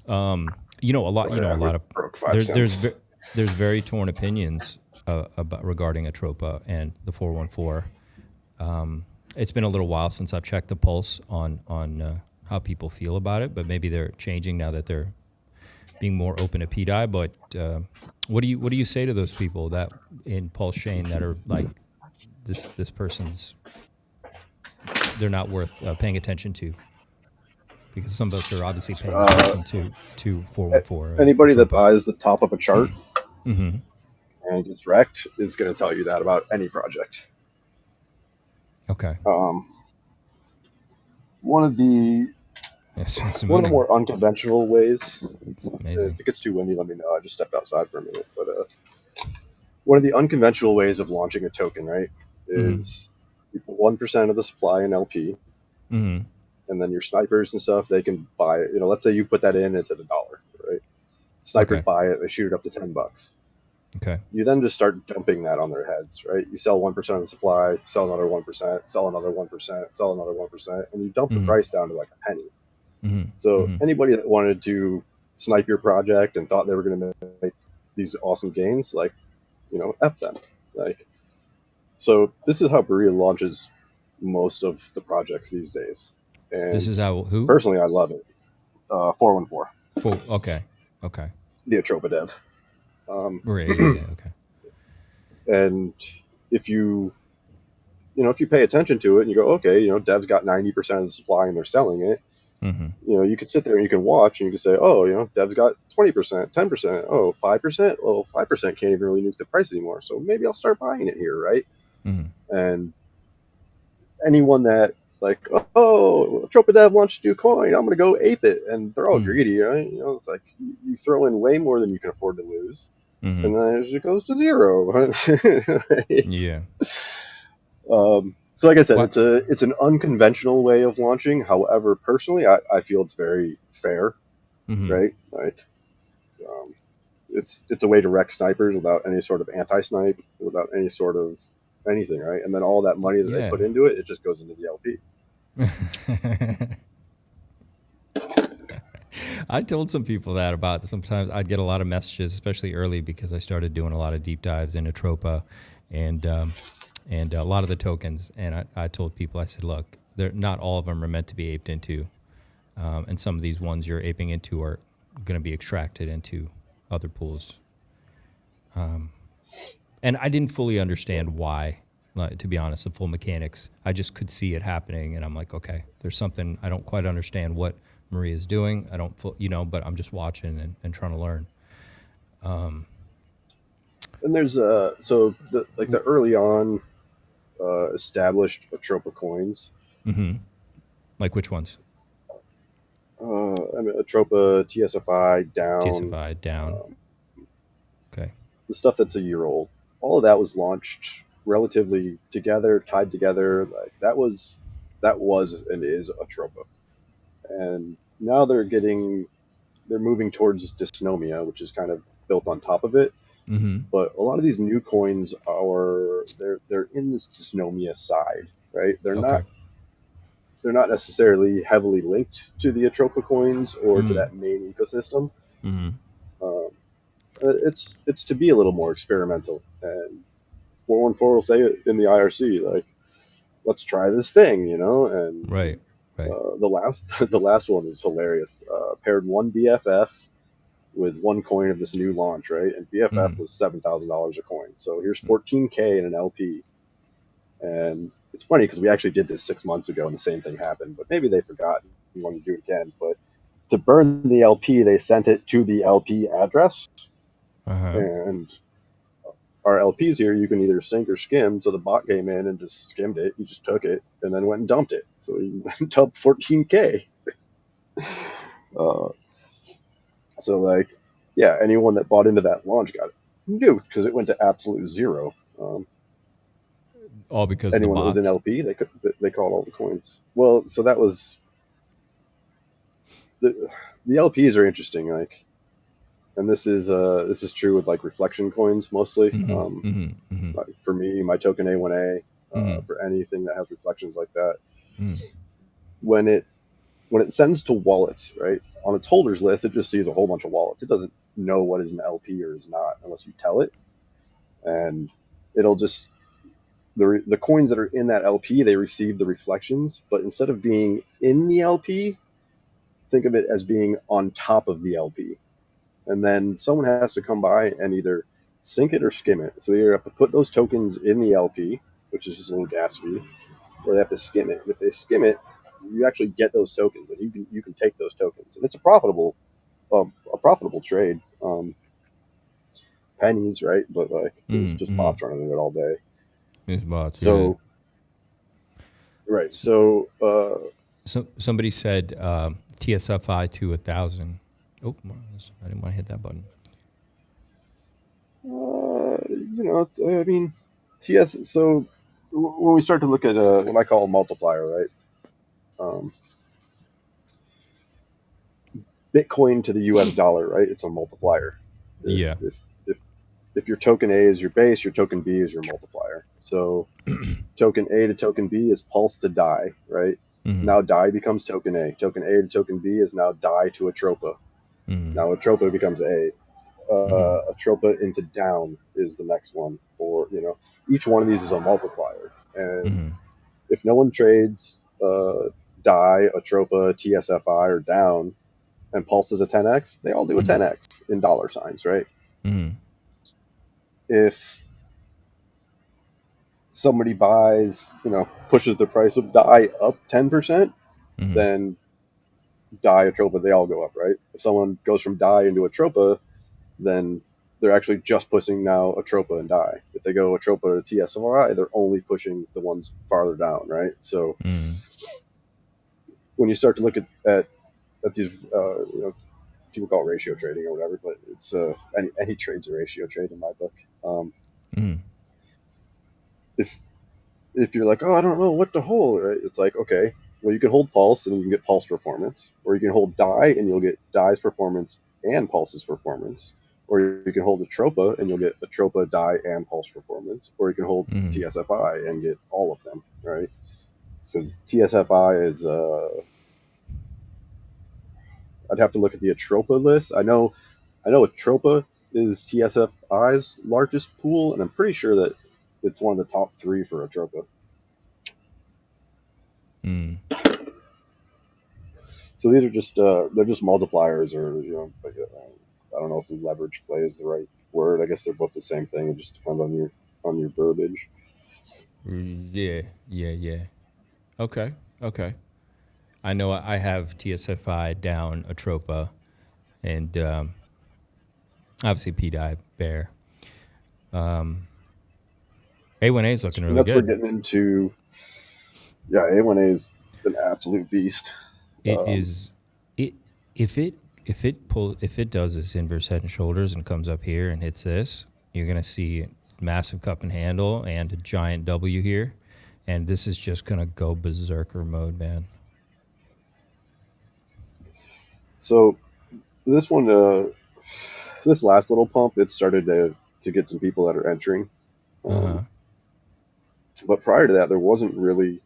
You know, a lot. You know, a we lot of broke 5 cents. there's very torn opinions about regarding Atropa and the 414. It's been a little while since I've checked the pulse on how people feel about it, but maybe they're changing now that they're being more open to pDAI. But what do you say to those people that in PulseChain that are like this person's, they're not worth paying attention to? Because some of us are obviously paying attention to 414. Anybody that buys the top of a chart Mm-hmm. and gets wrecked is going to tell you that about any project. Okay. One of the more unconventional ways. If it gets too windy, let me know. I just stepped outside for a minute. But one of the unconventional ways of launching a token, right, is you put 1% of the supply in LP, and then your snipers and stuff, they can buy it. You know, let's say you put that in, it's at $1, right? Snipers buy it, they shoot it up to $10. Okay. You then just start dumping that on their heads, right? You sell 1% of the supply, sell another 1%, sell another 1%, sell another 1%, and you dump the price down to like a penny. So anybody that wanted to snipe your project and thought they were going to make these awesome gains, like, you know, F them. Like, so this is how Parity launches most of the projects these days. And this is how who? Personally, I love it. 414. Okay. The Atropa dev. Okay. And if you pay attention to it and you go, okay, you know, dev's got 90% of the supply and they're selling it. You know, you could sit there and you can watch and you can say, oh, you know, dev's got 20%, 10%, oh, 5%. Oh, 5% can't even really nuke the price anymore. So maybe I'll start buying it here, right? And anyone that like, oh, Atropa dev launched a new coin, I'm going to go ape it. And they're all greedy, right? You know, it's like you throw in way more than you can afford to lose. And then it goes to zero. Yeah. So like I said, it's an unconventional way of launching. However, personally, I feel it's very fair, right? Like, it's a way to wreck snipers without any sort of anti-snipe, without any sort of anything, right? And then all that money that they put into it, it just goes into the LP. I told some people that about sometimes I'd get a lot of messages, especially early because I started doing a lot of deep dives in Atropa and a lot of the tokens. And I told people, I said, look, they're not all of them are meant to be aped into. And some of these ones you're aping into are going to be extracted into other pools. And I didn't fully understand why, to be honest, the full mechanics. I just could see it happening. And I'm like, okay, there's something, I don't quite understand what Maria's doing. I don't, but I'm just watching and trying to learn. And there's the early on established Atropa coins. Like which ones? I mean, Atropa, TSFI, down. TSFI, down. Okay. The stuff that's a year old. All of that was launched relatively together, tied together. Like that was and is Atropa. And now they're moving towards dysnomia, which is kind of built on top of it. But a lot of these new coins they're in this dysnomia side, right? They're not necessarily heavily linked to the Atropa coins or to that main ecosystem. It's to be a little more experimental. And 414 will say it in the IRC, like, let's try this thing, you know? And right. The last one is hilarious. Paired one BFF with one coin of this new launch, right? And BFF was $7,000 a coin. So here's 14K in an LP. And it's funny because we actually did this 6 months ago and the same thing happened, but maybe they forgot and wanted to do it again. But to burn the LP, they sent it to the LP address. And our LPs here, you can either sink or skim. So the bot came in and just skimmed it. He just took it and then went and dumped it. So he went and dumped 14K. So like, yeah, anyone that bought into that launch got it nuked because it went to absolute zero. All because anyone that was in LP, they called all the coins. Well, so that was the LPs are interesting. Like and this is true with like reflection coins mostly. Mm-hmm. Like for me, my token A1A, Mm-hmm. for anything that has reflections like that, Mm-hmm. when it sends to wallets, right, on its holders list, it just sees a whole bunch of wallets. It doesn't know what is an LP or is not unless you tell it, and it'll just the coins that are in that LP, they receive the reflections, but instead of being in the LP, think of it as being on top of the LP. And then someone has to come by and either sync it or skim it. So they either have to put those tokens in the LP, which is just a little gas fee, or they have to skim it. If they skim it, you actually get those tokens, and you can take those tokens, and it's a profitable trade. Pennies, right? But like there's just Mm-hmm. bots running it all day. It's bots, yeah. So right, so So somebody said TSFI to 1,000. Oh, I didn't want to hit that button. I mean, TS. So when we start to look at what I call a multiplier, right? Bitcoin to the U.S. dollar, right? It's a multiplier. If Yeah. if if if your token A is your base, your token B is your multiplier. So token A to token B is pulse to DAI, right? Mm-hmm. Now DAI becomes token A. Token A to token B is now DAI to Atropa. Mm-hmm. Now Atropa becomes A. Mm-hmm. Atropa into down is the next one. Or each one of these is a multiplier. And Mm-hmm. if no one trades DAI, Atropa, TSFI, or down, and Pulse is a 10x, they all do a 10x in dollar signs, right? Mm-hmm. If somebody buys, pushes the price of DAI up 10%, Mm-hmm. then DAI, Atropa, they all go up, right? If someone goes from DAI into Atropa, then they're actually just pushing now Atropa and DAI. If they go Atropa to TSFI, they're only pushing the ones farther down, right? So Mm-hmm. when you start to look at these, people call it ratio trading or whatever, but it's any trade's a ratio trade in my book. Mm-hmm. If if you're like, oh, I don't know what to hold, right? It's like, okay, well, you can hold Pulse and you can get Pulse performance, or you can hold DAI and you'll get DAI's performance and Pulse's performance, or you can hold Atropa and you'll get Atropa, DAI, and Pulse performance, or you can hold Mm-hmm. TSFI and get all of them, right? So TSFI is, I'd have to look at the Atropa list. I know Atropa is TSFI's largest pool, and I'm pretty sure that it's one of the top three for Atropa. Mm-hmm. So these are just they're just multipliers, or like, I don't know if leverage play is the right word. I guess they're both the same thing. It just depends on your verbiage. Yeah. Okay. I know I have TSFI down Atropa, and obviously pDAI bear. A1A is looking And really that's for good. getting into, yeah, A1A is an absolute beast. It is it if it does this inverse head and shoulders and comes up here and hits this, you're gonna see massive cup and handle and a giant W here, and this is just gonna go berserker mode, man. So this one, this last little pump, it started to get some people that are entering. Uh-huh. But prior to that, there wasn't really.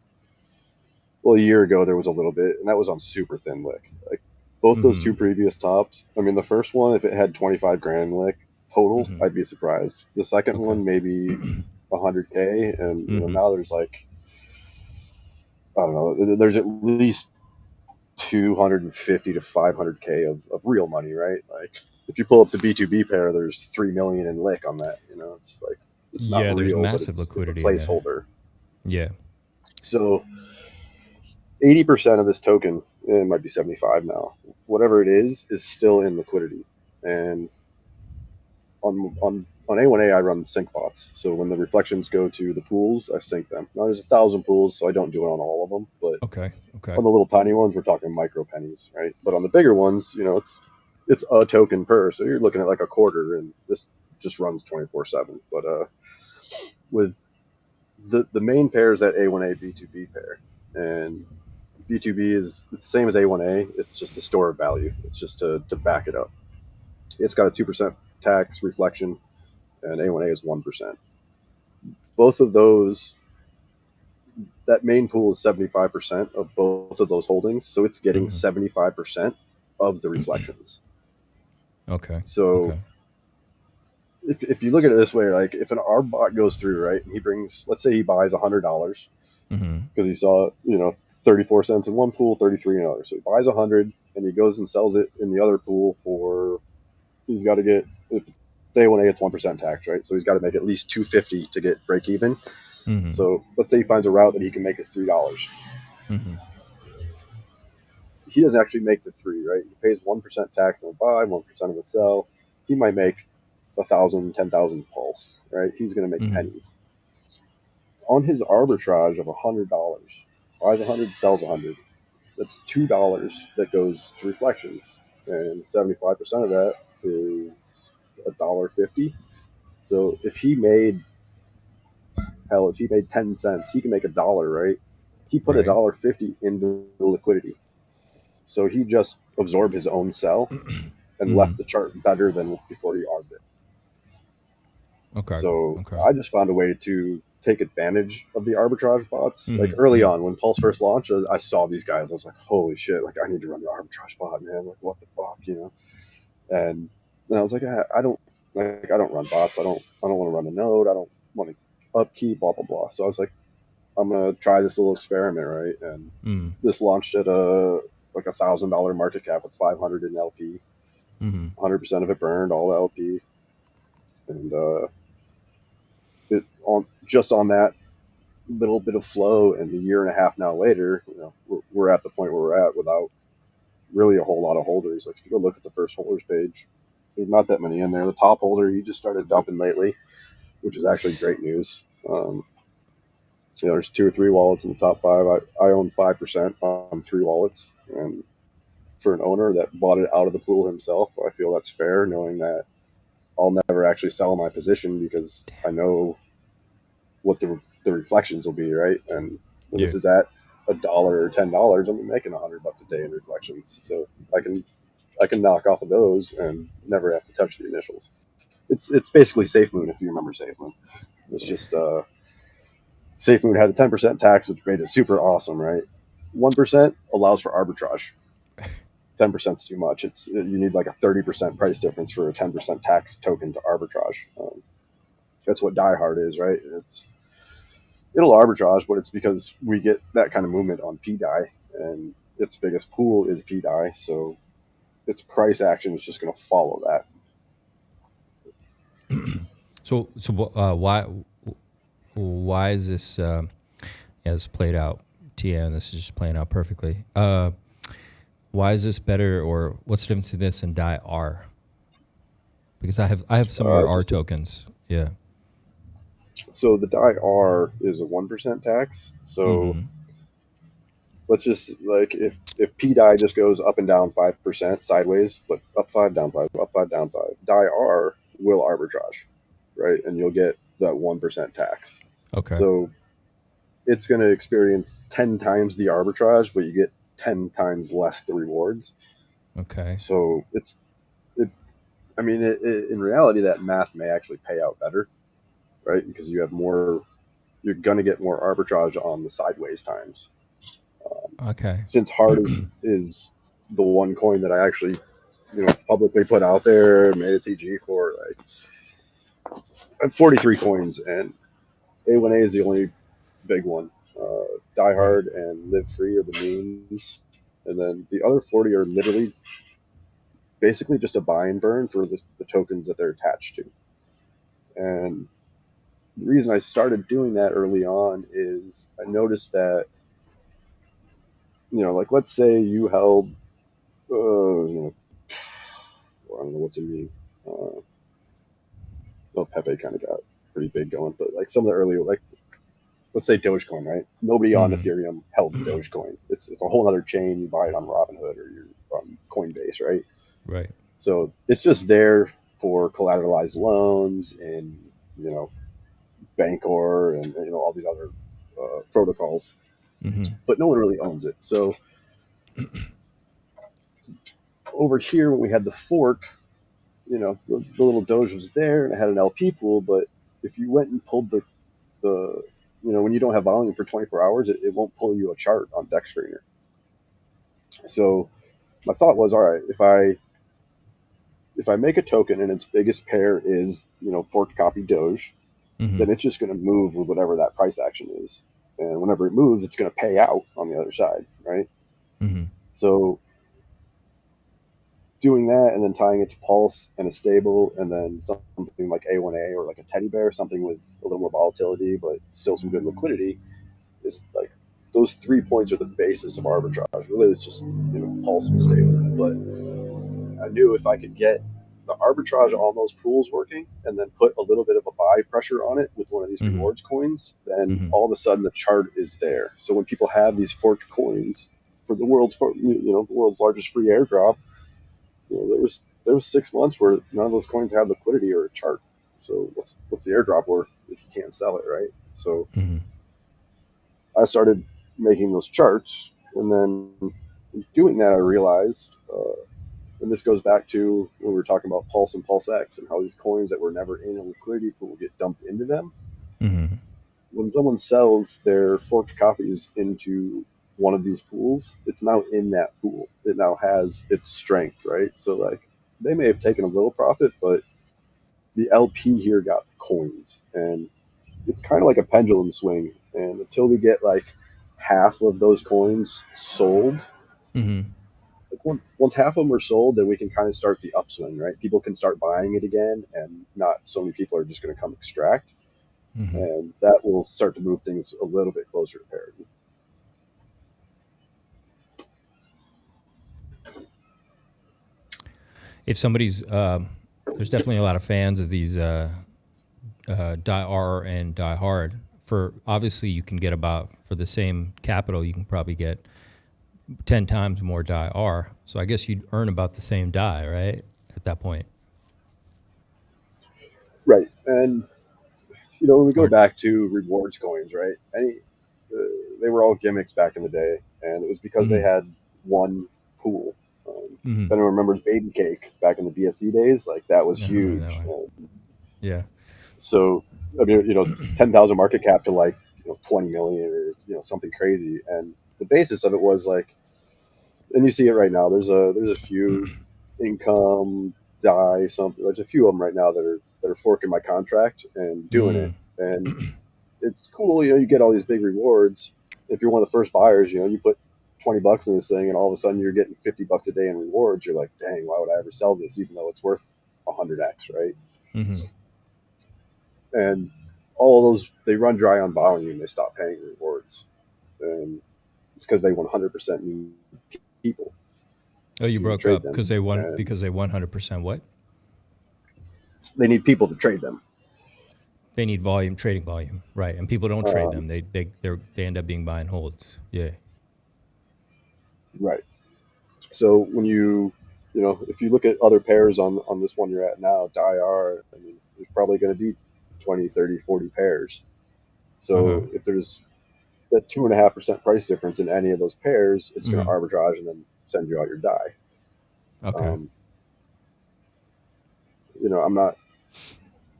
Well, a year ago there was a little bit, and that was on super thin lick. Like both those two previous tops. I mean, the first one, if it had 25 grand lick total, I'd be surprised. The second Okay. one, maybe 100K, and now there's like, I don't know, there's at least 250 to 500K of real money, right? Like if you pull up the B2B pair, there's 3 million in lick on that. It's like it's not Yeah, there's real, but massive it's a liquidity in there. placeholder. Yeah. So 80% of this token, it might be 75 now, whatever it is still in liquidity. And on A1A, I run sync bots. So when the reflections go to the pools, I sync them. Now there's 1,000 pools, so I don't do it on all of them. But Okay. on the little tiny ones, we're talking micro pennies, right? But on the bigger ones, it's a token per. So you're looking at like a quarter, and this just runs 24/7. But with the main pair is that A1A B2B pair, and B2B is the same as A1A. It's just a store of value. It's just to back it up. It's got a 2% tax reflection, and A1A is 1%. Both of those, that main pool is 75% of both of those holdings, so it's getting 75% of the reflections. Okay. So Okay. if you look at it this way, like if an ARB bot goes through, right, and he brings, let's say he buys $100 because he saw, 34 cents in one pool, 33 in another. So he buys 100 and he goes and sells it in the other pool for, he's got to get, if say when it's 1% tax, right? So he's got to make at least 250 to get break even. So let's say he finds a route that he can make his $3. He doesn't actually make the three, right? He pays 1% tax on the buy, 1% on the sell. He might make 1,000, 10,000 pulse, right? He's going to make pennies. On his arbitrage of $100, buys 100, sells 100. That's $2 that goes to reflections, and 75% of that is $1.50. So if he made 10 cents, he can make $1, right? He put Right. $1.50 into the liquidity. So he just absorbed his own sell and left the chart better than before he arbed it. Okay. So Okay. I just found a way to take advantage of the arbitrage bots. Like early on when Pulse first launched, I saw these guys. I was like, holy shit, like I need to run the arbitrage bot, man. Like what the fuck, And then I was like, I don't run bots. I don't want to run a node. I don't want to upkeep, blah blah blah. So I was like, I'm gonna try this little experiment, right? And this launched at like $1,000 market cap with 500 in LP. 100% of it burned, all LP, and just on that little bit of flow, and a year and a half now later, we're at the point where we're at without really a whole lot of holders. Like if you go look at the first holders page, there's not that many in there. The top holder, he just started dumping lately, which is actually great news. There's 2 or 3 wallets in the top 5. I own 5% on 3 wallets, and for an owner that bought it out of the pool himself, I feel that's fair, knowing that I'll never actually sell my position because I know what the reflections will be, right? And when this is at $1 or $10, I'm making $100 a day in reflections, so I can knock off of those and never have to touch the initials. It's basically SafeMoon, if you remember SafeMoon. It's just SafeMoon had a 10% tax, which made it super awesome, right? 1% allows for arbitrage. 10% is too much. You need like a 30% price difference for a 10% tax token to arbitrage. That's what Die Hard is, right? It'll arbitrage, but it's because we get that kind of movement on pDAI, and its biggest pool is pDAI, so its price action is just going to follow that. So why is this? It's played out, and this is just playing out perfectly. Why is this better, or what's the difference to this and DAI R? Because I have some of your R tokens. Yeah. So the DAI R is a 1% tax. So let's just like if pDAI just goes up and down 5% sideways, but up 5, down 5, up 5, down 5, DAI R will arbitrage, right? And you'll get that 1% tax. Okay. So it's going to experience 10 times the arbitrage, but you get 10 times less the rewards. Okay. So in reality, that math may actually pay out better, right? Because you're going to get more arbitrage on the sideways times. Okay. Since hard is the one coin that I actually, publicly put out there, made a TG for, like, I have 43 coins, and A1A is the only big one. Die Hard and Live Free are the memes, and then the other 40 are literally basically just a buy and burn for the tokens that they're attached to. And the reason I started doing that early on is I noticed that, like let's say you held, I don't know what's a meme. Well, Pepe kind of got pretty big going, but like some of the early, like let's say Dogecoin, right? Nobody on Ethereum held Dogecoin. It's a whole other chain. You buy it on Robinhood or you're on Coinbase, right? Right. So it's just there for collateralized loans and, Bancor and, all these other protocols. But no one really owns it. So over here, when we had the fork, the little Doge was there and it had an LP pool, but if you went and pulled the when you don't have volume for 24 hours, it won't pull you a chart on Deck Screener. So my thought was, all right, if I make a token and its biggest pair is forked copy Doge, then it's just going to move with whatever that price action is, and whenever it moves, it's going to pay out on the other side, right? So doing that and then tying it to Pulse and a stable and then something like A1A or like a teddy bear, something with a little more volatility but still some good liquidity, is like those 3 points are the basis of arbitrage. Really, it's just Pulse and stable. But I knew if I could get the arbitrage on those pools working and then put a little bit of a buy pressure on it with one of these rewards coins, then all of a sudden the chart is there. So when people have these forked coins for the world's largest free airdrop, there was 6 months where none of those coins had liquidity or a chart. So what's the airdrop worth if you can't sell it, right? So I started making those charts, and then doing that, I realized, and this goes back to when we were talking about Pulse and PulseX and how these coins that were never in a liquidity pool get dumped into them. When someone sells their forked copies into one of these pools, it's now in that pool. It now has its strength, right? So like they may have taken a little profit, but the LP here got the coins, and it's kind of like a pendulum swing. And until we get like half of those coins sold, like once half of them are sold, then we can kind of start the upswing, right? People can start buying it again, and not so many people are just going to come extract. And that will start to move things a little bit closer to parity. If somebody's, there's definitely a lot of fans of these die R and die hard. For obviously, you can get about, for the same capital, you can probably get 10 times more die R. So I guess you'd earn about the same die, right? At that point. Right. And when we go back to rewards coins, right? They were all gimmicks back in the day, and it was because they had one pool. If anyone remembers Baby Cake back in the BSC days, like that was huge. Yeah. So I mean, 10,000 market cap to like 20 million or something crazy, and the basis of it was like, and you see it right now. There's a few income die something. There's a few of them right now that are forking my contract and doing it, and it's cool. You get all these big rewards. If you're one of the first buyers, you put $20 in this thing, and all of a sudden you're getting $50 a day in rewards. You're like, dang, why would I ever sell this, even though it's worth 100x, right? And all of those, they run dry on volume. They stop paying rewards, and it's because they 100% need people. Oh, you broke up because they 100% what? They need people to trade them. They need volume, trading volume, right? And people don't trade them. They end up being buy and holds. Yeah. Right. So when if you look at other pairs on this one you're at now, DIR, I mean, there's probably going to be 20, 30, 40 pairs. So if there's that 2.5% price difference in any of those pairs, it's going to arbitrage and then send you out your die. Okay.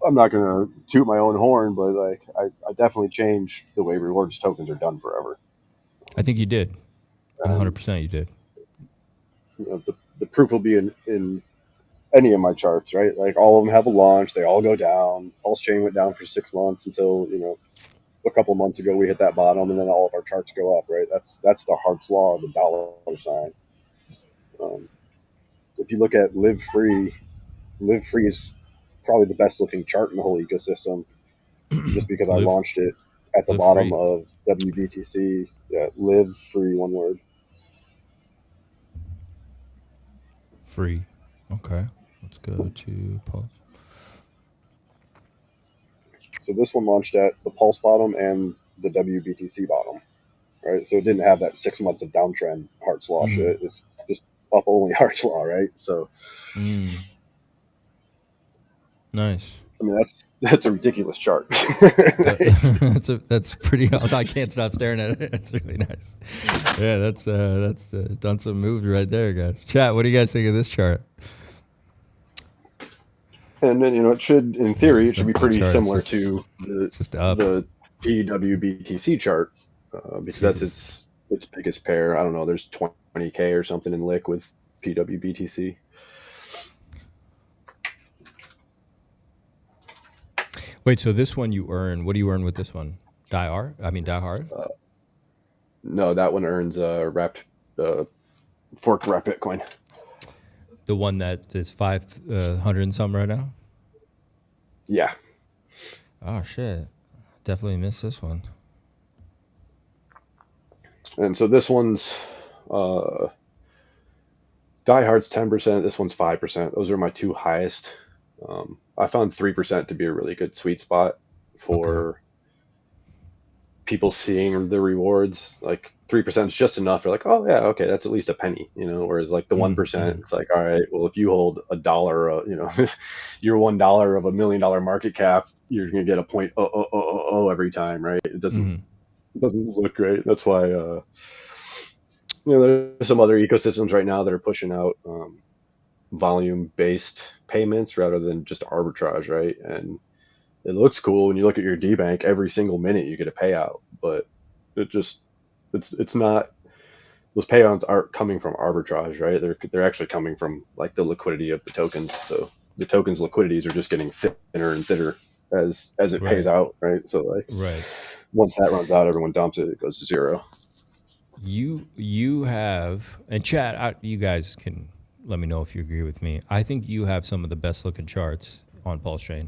I'm not going to toot my own horn, but like I definitely changed the way rewards tokens are done forever. I think you did. 100% you did. The proof will be in any of my charts, right? Like all of them have a launch. They all go down. PulseChain went down for 6 months until, a couple of months ago we hit that bottom, and then all of our charts go up, right? That's the Hart's law of the dollar sign. If you look at Live Free is probably the best looking chart in the whole ecosystem, just because I launched it at the bottom of WBTC. Yeah, Live Free, one word. Free. Okay. Let's go to Pulse. So this one launched at the Pulse bottom and the WBTC bottom, right? So it didn't have that 6 months of downtrend Hart's law shit. It's just up only Hart's law, right? So nice. I mean, that's a ridiculous chart. That's pretty. I can't stop staring at it. It's really nice. Yeah, that's done some moves right there, guys. Chat, what do you guys think of this chart? And then, it should, in theory, it should be The pretty chart is similar just, to it's just up. the PWBTC chart, because that's Jeez. its biggest pair. I don't know. There's 20K or something in Lick with PWBTC. Wait, so this one you earn, what do you earn with this one? Die hard? I mean, die hard? No, that one earns forked wrapped Bitcoin. The one that is 500 and some right now? Yeah. Oh, shit. Definitely missed this one. And so this one's Die Hard's 10%. This one's 5%. Those are my two highest. I found 3% to be a really good sweet spot for people seeing the rewards. Like 3% is just enough. They're like, oh yeah, okay, that's at least a penny, Whereas like the 1%, it's like, all right, well, if you hold $1, you're $1 of $1 million market cap, you're gonna get a point every time, right? It doesn't look great. That's why there's some other ecosystems right now that are pushing out volume-based payments rather than just arbitrage, right? And it looks cool when you look at your DBank. Every single minute you get a payout, but it's not. Those payouts aren't coming from arbitrage, right? They're actually coming from like the liquidity of the tokens. So the tokens' liquidities are just getting thinner and thinner as it pays out, right? So like, once that runs out, everyone dumps it. It goes to zero. You have, and chat, you guys can let me know if you agree with me. I think you have some of the best looking charts on PulseChain.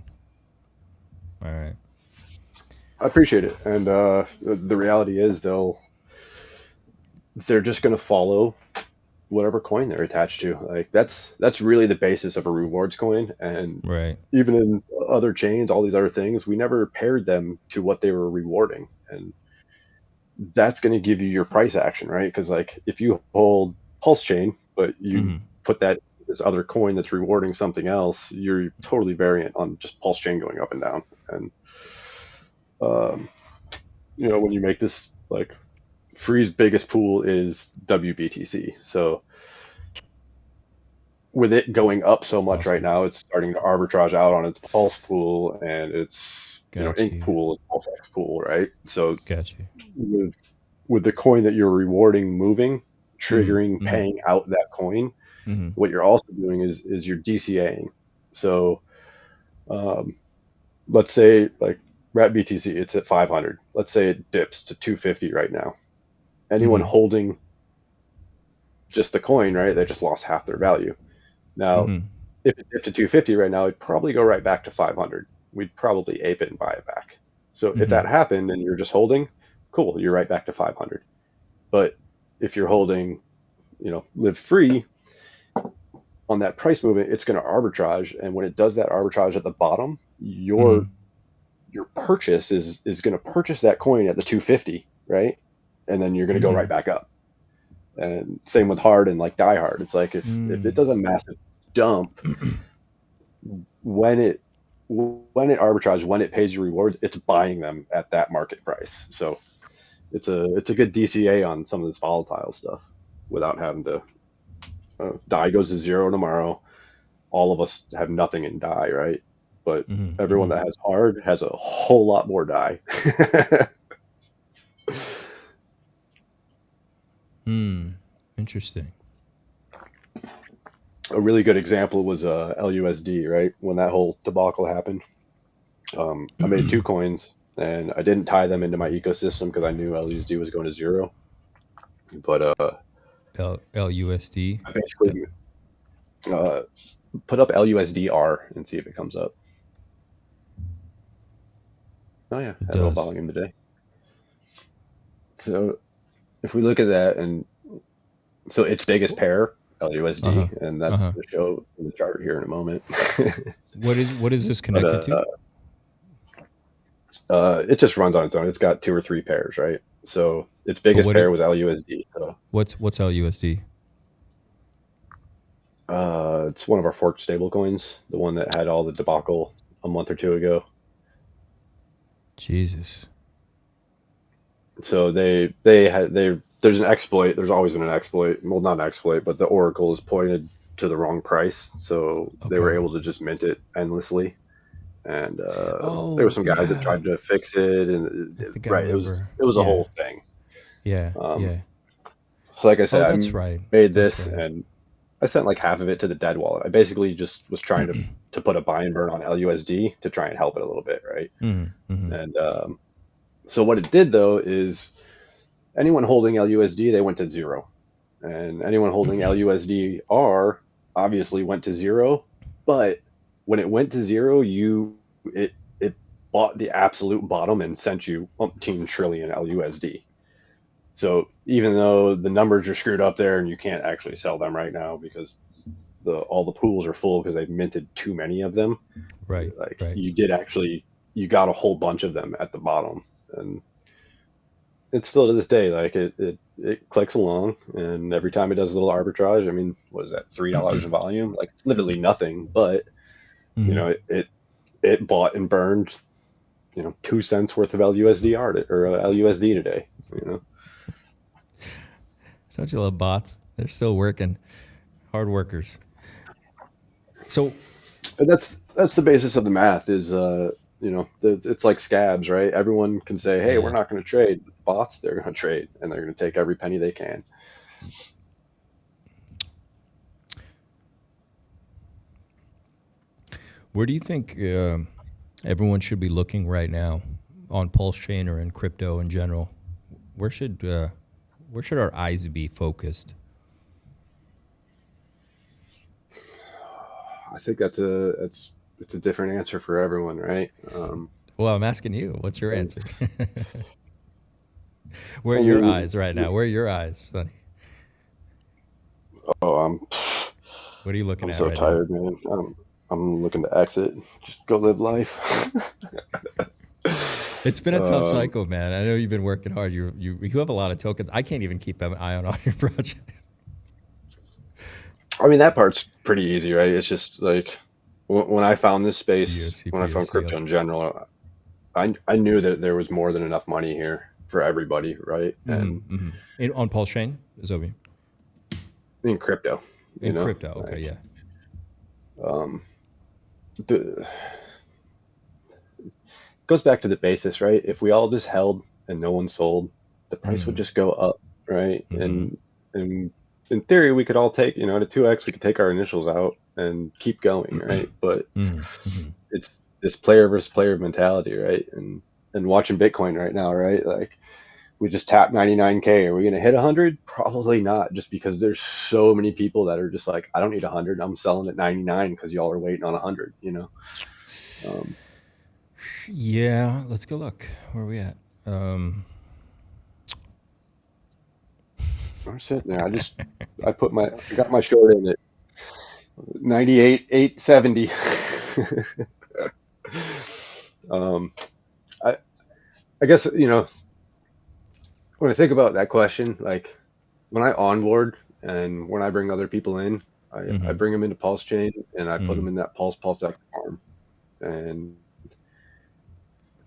All right. I appreciate it. And the reality is they're just going to follow whatever coin they're attached to. Like that's really the basis of a rewards coin. And even in other chains, all these other things, we never paired them to what they were rewarding. And that's going to give you your price action, right? Because like if you hold PulseChain, but you put that this other coin that's rewarding something else, you're totally variant on just PulseChain going up and down. And when you make this, like, Free's biggest pool is WBTC. So with it going up so much right now, it's starting to arbitrage out on its Pulse pool and its Ink pool and PulseX pool, right? So with the coin that you're rewarding moving, triggering paying out that coin, what you're also doing is you're DCAing. So let's say like Rat BTC, it's at 500. Let's say it dips to 250 right now. Anyone holding just the coin, right? They just lost half their value. Now, if it dipped to 250 right now, it'd probably go right back to 500. We'd probably ape it and buy it back. So if that happened and you're just holding, cool, you're right back to 500. But if you're holding, Live Free, on that price movement, it's going to arbitrage. And when it does that arbitrage at the bottom, your purchase is going to purchase that coin at the 250, right? And then you're going to go right back up. And same with hard and like Die Hard. It's like if it does a massive dump, when it arbitrages, when it pays your rewards, it's buying them at that market price. So it's a good DCA on some of this volatile stuff without having to. DAI goes to zero tomorrow. All of us have nothing in DAI, right? But everyone that has hard has a whole lot more DAI. Interesting. A really good example was LUSD, right? When that whole debacle happened, I made 2 coins and I didn't tie them into my ecosystem because I knew LUSD was going to zero. But LUSD. I basically put up LUSDR and see if it comes up. Oh yeah, had no volume today. So if we look at that, and so its biggest pair, LUSD, and that's the show in the chart here in a moment. What is this connected to? It just runs on its own. It's got 2 or 3 pairs, right? So its biggest pair was LUSD. So what's LUSD? It's one of our forked stablecoins, the one that had all the debacle a month or 2 ago. Jesus. So there's an exploit. There's always been an exploit. Well, not an exploit, but the Oracle has pointed to the wrong price, so they were Okay. able to just mint it endlessly. And there were Oh some guys that yeah, tried to fix it, and I think I right, remember. it was a Yeah, whole thing. yeah, Um, yeah. so like I Oh, said, that's I right. made That's this, right. and I sent like half of it to the dead wallet. I basically just was trying to put a buy and burn on LUSD to try and help it a little bit, right? Mm-hmm. And so what it did though is anyone holding LUSD, they went to zero, and anyone holding LUSDR obviously went to zero. But when it went to zero, it bought the absolute bottom and sent you umpteen trillion LUSD. So even though the numbers are screwed up there and you can't actually sell them right now because all the pools are full because they've minted too many of them, Right, like right. you got a whole bunch of them at the bottom, and it's still to this day like it clicks along, and every time it does a little arbitrage, I mean, what is that, $3 in volume? Like it's literally nothing, but you Mm-hmm. know it bought and burned 2 cents worth of LUSD art or LUSD today. You know, Don't you love bots? They're still working, hard workers. So and that's the basis of the math is it's like scabs, right? Everyone can say, hey, we're yeah, not going to trade. But the bots, they're going to trade, and they're going to take every penny they can. where do you think everyone should be looking right now on PulseChain or in crypto in general? Where should our eyes be focused? I think it's a different answer for everyone, right? Well, I'm asking you. What's your And, answer? Where are I your mean, eyes right now? Where are your eyes, Sonny? oh, What are you looking I'm at so right now? tired, man. I'm looking to exit, just go live life. It's been a tough um, cycle, man. I know you've been working hard. You have a lot of tokens. I can't even keep an eye on all your projects. I mean, that part's pretty easy, right? It's just like when I found this space, when I found USC, crypto okay. in general, I knew that there was more than enough money here for everybody, right? And Mm-hmm, mm-hmm. On PulseChain, is over in crypto, in crypto. Okay, like yeah. um, the, goes back to the basis, right? If we all just held and no one sold, the price would Mm-hmm, just go up, right? mm-hmm, And in theory, we could all take, at a 2x, we could take our initials out and keep going, right? But mm-hmm. it's this player versus player mentality, right? And watching Bitcoin right now, right? Like we just tapped 99K. Are we going to hit 100? Probably not, just because there's so many people that are just like, I don't need 100. I'm selling at 99 because y'all are waiting on 100, Um, Yeah, let's go look. Where are we at? I'm sitting there. I got my short in at 98, 870. um, I, I guess, when I think about that question, like when I onboard and when I bring other people in, I Mm-hmm, bring them into Pulse Chain and I put mm-hmm. them in that Pulse X farm. And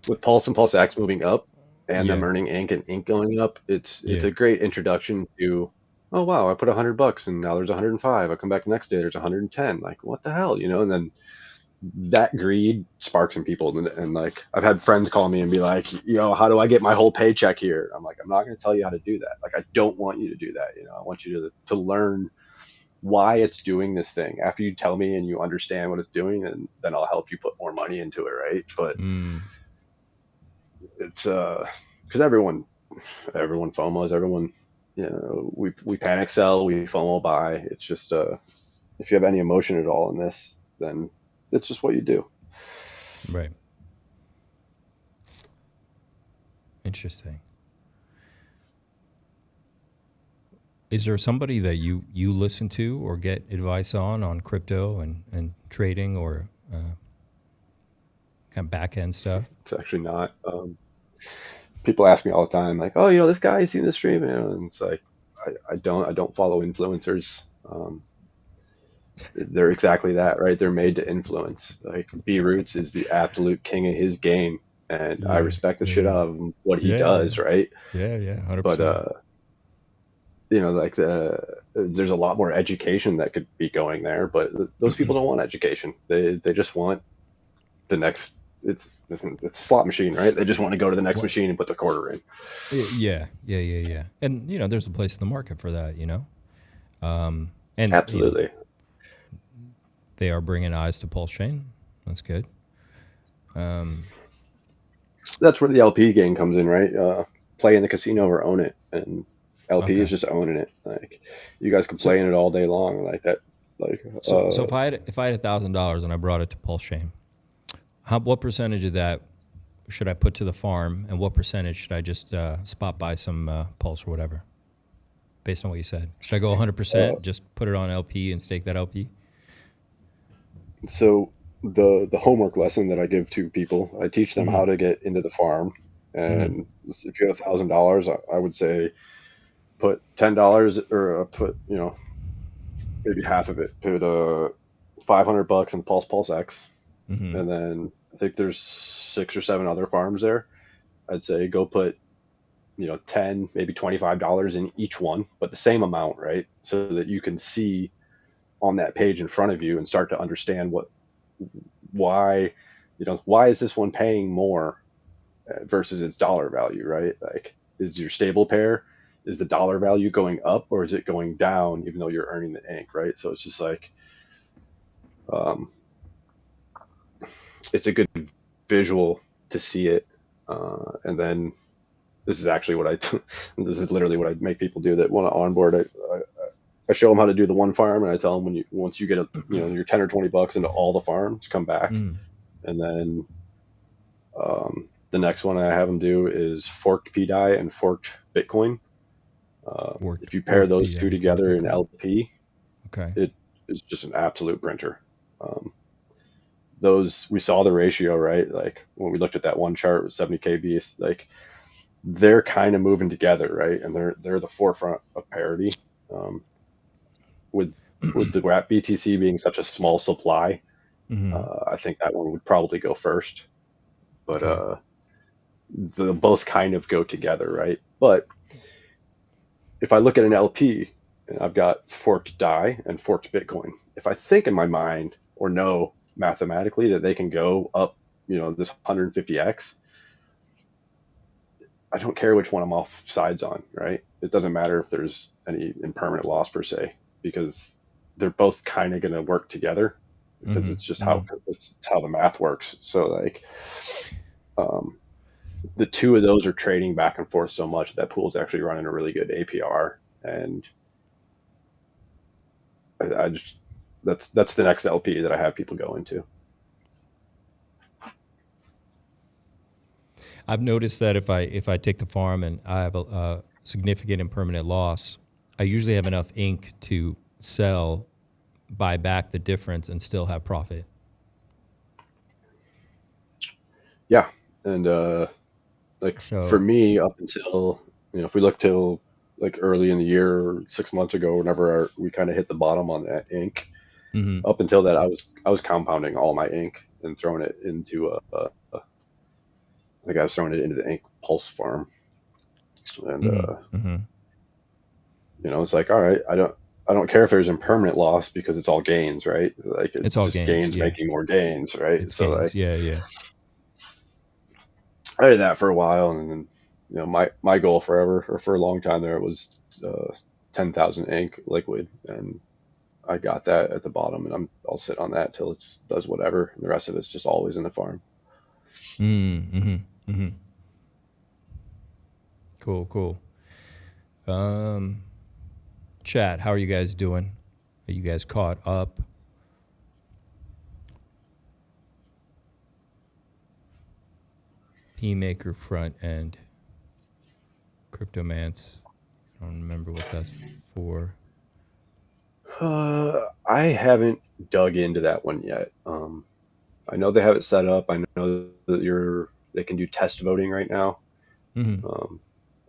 with Pulse and Pulse X moving up and them Yeah, earning ink and ink going up, it's yeah. a great introduction to, oh wow, I put $100 and now there's 105. I come back the next day, there's 110. Like what the hell, And then that greed sparks in people, and like I've had friends call me and be like, how do I get my whole paycheck here? I'm like, I'm not going to tell you how to do that. Like I don't want you to do that. I want you to learn why it's doing this thing. After you tell me and you understand what it's doing, and then I'll help you put more money into it, right? But Mm. it's because everyone FOMOs, everyone, we panic sell, we FOMO buy. It's just if you have any emotion at all in this, then it's just what you do. Right. Interesting. Is there somebody that you listen to or get advice on crypto and trading or kind of back end stuff? It's actually not. People ask me all the time, like, "Oh, this guy, you seen the stream?" And it's like, I don't follow influencers. They're exactly that, right? They're made to influence. Like B Roots is the absolute king of his game, and I Yeah, respect the shit yeah, out of him, what he yeah, yeah, does, right? yeah, yeah, But 100%. like there's a lot more education that could be going there, but those people don't want education. They just want the next. It's a slot machine, right? They just want to go to the next What? machine and put the quarter in. Yeah. And there's a place in the market for that. And Absolutely. they are bringing eyes to PulseChain. That's good. That's where the LP game comes in, right? Play in the casino or own it, and LP Okay. is just owning it. Like you guys can So play in it all day long, like that. Like so if I had $1,000 and I brought it to PulseChain, what percentage of that should I put to the farm, and what percentage should I just spot buy some Pulse or whatever? Based on what you said, should I go 100%? Just put it on LP and stake that LP? so the homework lesson that I give to people, I teach them how Mm-hmm. to get into the farm. Mm-hmm. And if you have $1,000, I would say put $10 or put maybe half of it. Put $500 in Pulse X, Mm-hmm. and then I think there's 6 or 7 other farms there. I'd say go put 10, maybe $25 in each one, but the same amount, right? So that you can see on that page in front of you and start to understand why why is this one paying more versus its dollar value, right? Like, is your stable pair, is the dollar value going up or is it going down even though you're earning the ink, right? So it's just like um, it's a good visual to see it, and then this is actually what this is literally what I make people do that want to onboard. I show them how to do the one farm, and I tell them once you get your 10 or $20 into all the farms, come back, Mm. and then the next one I have them do is forked pDAI and forked Bitcoin. If you pair those two together in LP, Okay. it is just an absolute printer. Those, we saw the ratio, right? Like when we looked at that one chart with 70 KB, like they're kind of moving together, right? And they're the forefront of parity. With the Wrap BTC being such a small supply, Mm-hmm. I think that one would probably go first. But Okay. they both kind of go together, right? But if I look at an LP and I've got forked DAI and forked Bitcoin, if I think in my mind or know mathematically that they can go up, this 150x, I don't care which one I'm off sides on, right? It doesn't matter if there's any impermanent loss per se, because they're both kind of going to work together because Mm-hmm. it's just Mm-hmm. it's how the math works. So like the two of those are trading back and forth so much that pool's actually running a really good APR, and I just that's the next LP that I have people go into. I've noticed that if I take the farm and I have a significant impermanent loss, I usually have enough ink to sell, buy back the difference, and still have profit. Yeah, and like So, for me, up until if we look till like early in the year, or 6 months ago, whenever we kind of hit the bottom on that ink, mm-hmm. up until that, I was compounding all my ink and throwing it into I think I was throwing it into the ink pulse farm, and Mm-hmm. Mm-hmm. it's like, all right, I don't care if there's impermanent loss because it's all gains, right? Like It's it's all just gains. gains Yeah. making more gains, right? It's So gains. like Yeah. I did that for a while, and then my goal forever or for a long time there was 10,000 ink liquid, and I got that at the bottom, and I'll sit on that till it does whatever, and the rest of it's just always in the farm. Mm-hmm. Mm-hmm. Cool. Chat, how are you guys doing? Are you guys caught up? P-Maker front end. Cryptomance. I don't remember what that's for. I haven't dug into that one yet. I know they have it set up. I know that they can do test voting right now. Mm-hmm.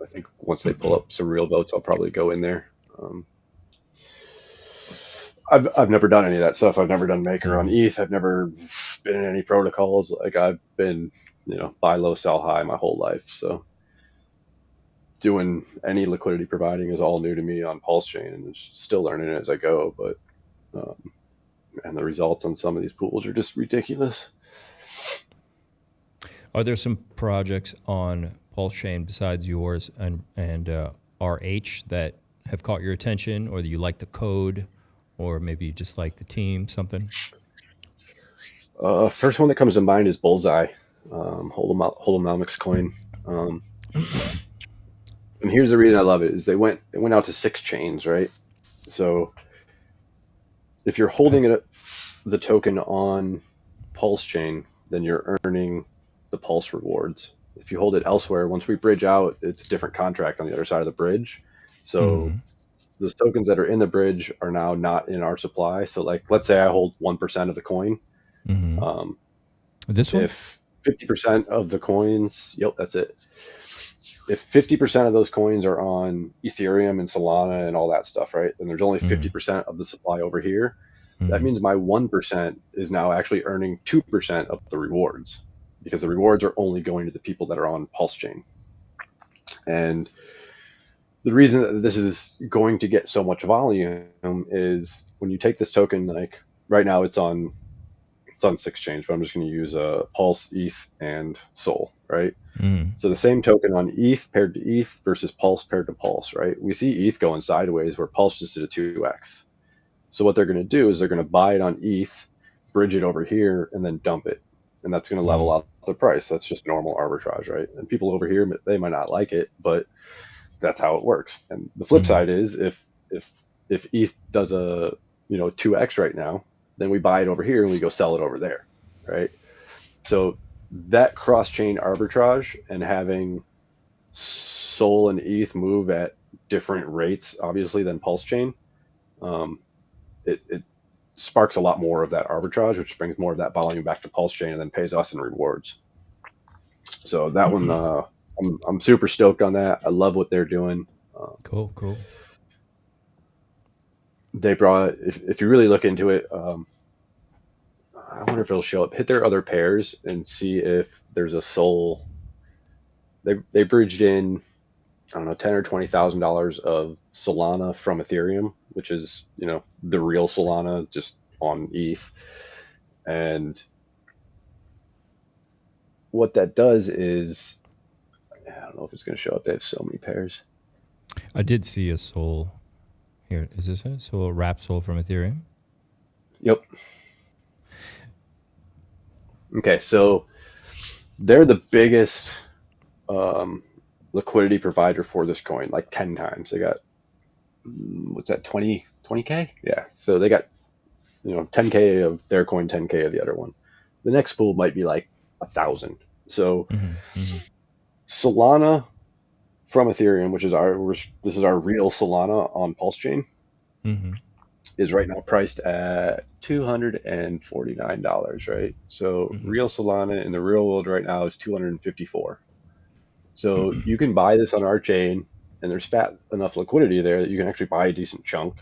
I think once they pull up some real votes, I'll probably go in there. I've never done any of that stuff. I've never done Maker on ETH. I've never been in any protocols. Like I've been, buy low, sell high my whole life. So doing any liquidity providing is all new to me on PulseChain, and still learning it as I go. But and the results on some of these pools are just ridiculous. Are there some projects on PulseChain besides yours and RH that have caught your attention, or that you like the code, or maybe you just like the team, something? First one that comes to mind is Bullseye, Holonomics coin. And here's the reason I love it is they went out to 6 chains, right? So if you're holding the token on PulseChain, then you're earning the Pulse rewards. If you hold it elsewhere, once we bridge out, it's a different contract on the other side of the bridge. So those tokens that are in the bridge are now not in our supply. So like, let's say I hold 1% of the coin. This one? If 50% of the coins, yep, that's it. If 50% of those coins are on Ethereum and Solana and all that stuff, right? Then there's only 50% of the supply over here. That means my 1% is now actually earning 2% of the rewards, because the rewards are only going to the people that are on PulseChain. And the reason that this is going to get so much volume is when you take this token, like right now it's on 6 chains, but I'm just going to use Pulse, ETH, and Sol, right? So the same token on ETH paired to ETH versus Pulse paired to Pulse, right? We see ETH going sideways where Pulse just did a 2x. So what they're going to do is they're going to buy it on ETH, bridge it over here, and then dump it. And that's going to level out the price. That's just normal arbitrage, right? And people over here, they might not like it, but that's how it works. And the flip side is if ETH does a 2x right now, then we buy it over here and we go sell it over there, right? So that cross-chain arbitrage and having Sol and ETH move at different rates, obviously, than PulseChain, it sparks a lot more of that arbitrage, which brings more of that volume back to PulseChain and then pays us in rewards. So that one, I'm super stoked on that. I love what they're doing. Cool. They brought, if you really look into it, I wonder if it'll show up. Hit their other pairs and see if there's a Sol. They bridged in, I don't know, $10,000 or $20,000 of Solana from Ethereum, which is the real Solana just on ETH. And what that does is, I don't know if it's going to show up. They have so many pairs. I did see a Sol here. Is this it? So a wrap Sol from Ethereum? Yep. Okay, so they're the biggest liquidity provider for this coin, like 10 times. They got, what's that, 20K? Yeah, so they got 10K of their coin, 10K of the other one. The next pool might be like 1,000. So Solana from Ethereum, which is this is our real Solana on PulseChain, is right now priced at $249, right? So real Solana in the real world right now is $254. So you can buy this on our chain, and there's fat enough liquidity there that you can actually buy a decent chunk,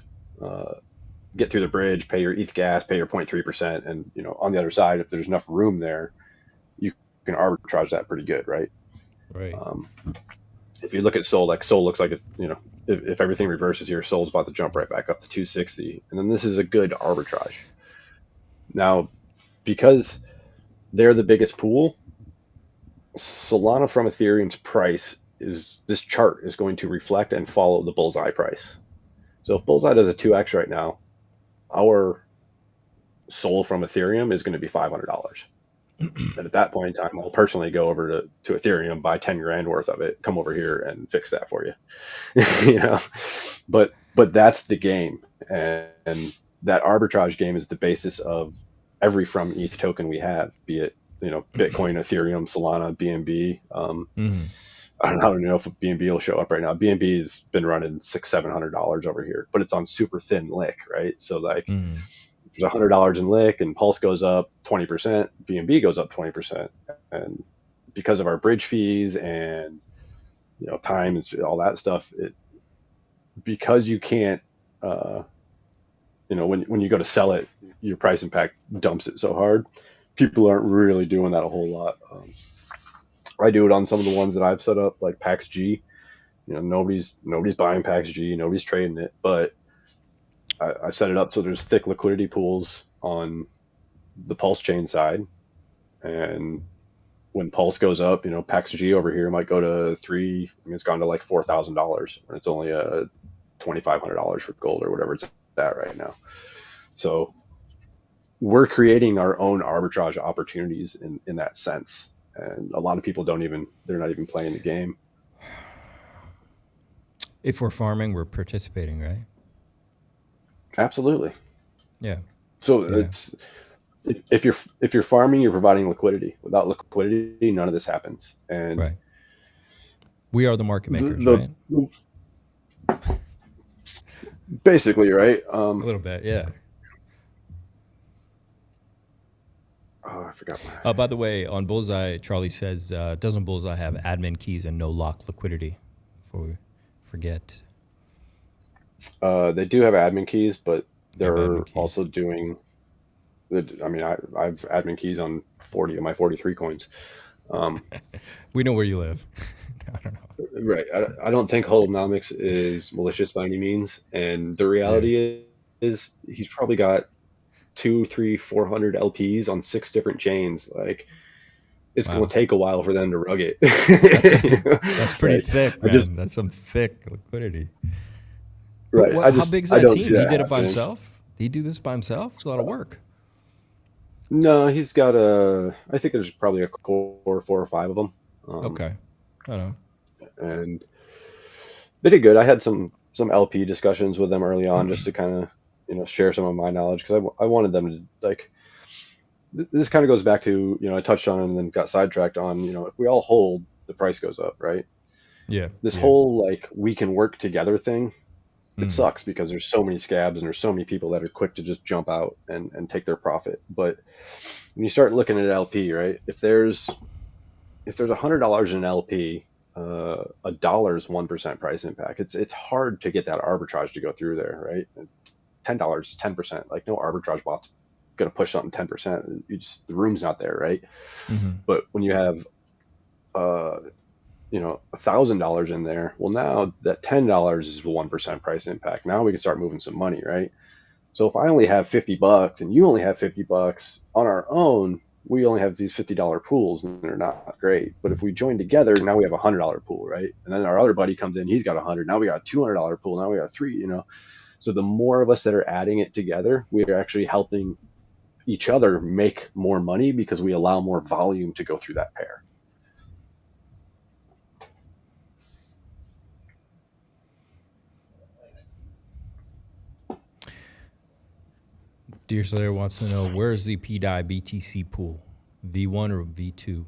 get through the bridge, pay your ETH gas, pay your 0.3%, and on the other side, if there's enough room there, you can arbitrage that pretty good, right? Right. If you look at Sol, like Sol looks like it's, if everything reverses here, Sol's about to jump right back up to 260. And then this is a good arbitrage. Now, because they're the biggest pool, Solana from Ethereum's price this chart is going to reflect and follow the Bullseye price. So if Bullseye does a 2x right now, our Sol from Ethereum is going to be $500. And at that point in time, I'll personally go over to Ethereum, buy 10 grand worth of it, come over here and fix that for you. But that's the game. And that arbitrage game is the basis of every from ETH token we have, be it, Bitcoin, Ethereum, Solana, BNB. I don't know if BNB will show up right now. BNB has been running $600-700 over here, but it's on super thin lick, right? So like, there's $100 in lick, and Pulse goes up 20%, BNB goes up 20%, and because of our bridge fees and time and all that stuff, because you can't, when you go to sell it, your price impact dumps it so hard. People aren't really doing that a whole lot. I do it on some of the ones that I've set up, like PAX G. nobody's buying package G, nobody's trading it, but I set it up so there's thick liquidity pools on the PulseChain side, and when Pulse goes up, package G over here might go to it's gone to like $4,000, and it's only $2,500 for gold or whatever it's at right now. So we're creating our own arbitrage opportunities in that sense. And a lot of people they're not even playing the game. If we're farming, we're participating, right? Absolutely. Yeah. So it's, if you're farming, you're providing liquidity. Without liquidity, none of this happens. And right. We are the market makers, right? Basically, right? A little bit, yeah. Oh, I forgot. By the way, on Bullseye, Charlie says, doesn't Bullseye have admin keys and no lock liquidity? Before we forget. They do have admin keys, but they're also doing. I have admin keys on 40 of my 43 coins. We know where you live. I don't know. Right. I don't think Holonomics is malicious by any means, and the reality is he's probably got 200, 300, 400 LPs on 6 different chains. Like, it's going to take a while for them to rug it. That's pretty thick, man. That's some thick liquidity. Right. How big is that team? He did it by himself? Did he do this by himself? It's a lot of work. No, he's got I think there's probably a core 4 or 5 of them. Okay. I don't know. And they did good. I had some LP discussions with them early on just to kind of, share some of my knowledge, because I wanted them to, like, this kind of goes back to, I touched on it and then got sidetracked on, if we all hold, the price goes up, right? Yeah. This whole, like, we can work together thing, it sucks because there's so many scabs and there's so many people that are quick to just jump out and take their profit. But when you start looking at LP, right, if there's $100 in LP, $1 is 1% price impact. It's hard to get that arbitrage to go through there, right? $10 is 10%. Like, no arbitrage bot's going to push something 10%. The room's not there, right? But when you have $1,000 in there, well, now that $10 is 1% price impact. Now we can start moving some money, right? So if I only have $50 and you only have $50 on our own, we only have these $50 pools and they're not great. But if we join together, now we have a $100 pool, right? And then our other buddy comes in, he's got $100. Now we got a $200 pool. Now we got 3, So the more of us that are adding it together, we are actually helping each other make more money because we allow more volume to go through that pair. Dear Slayer wants to know, where's the pDAI BTC pool? V1 or V2?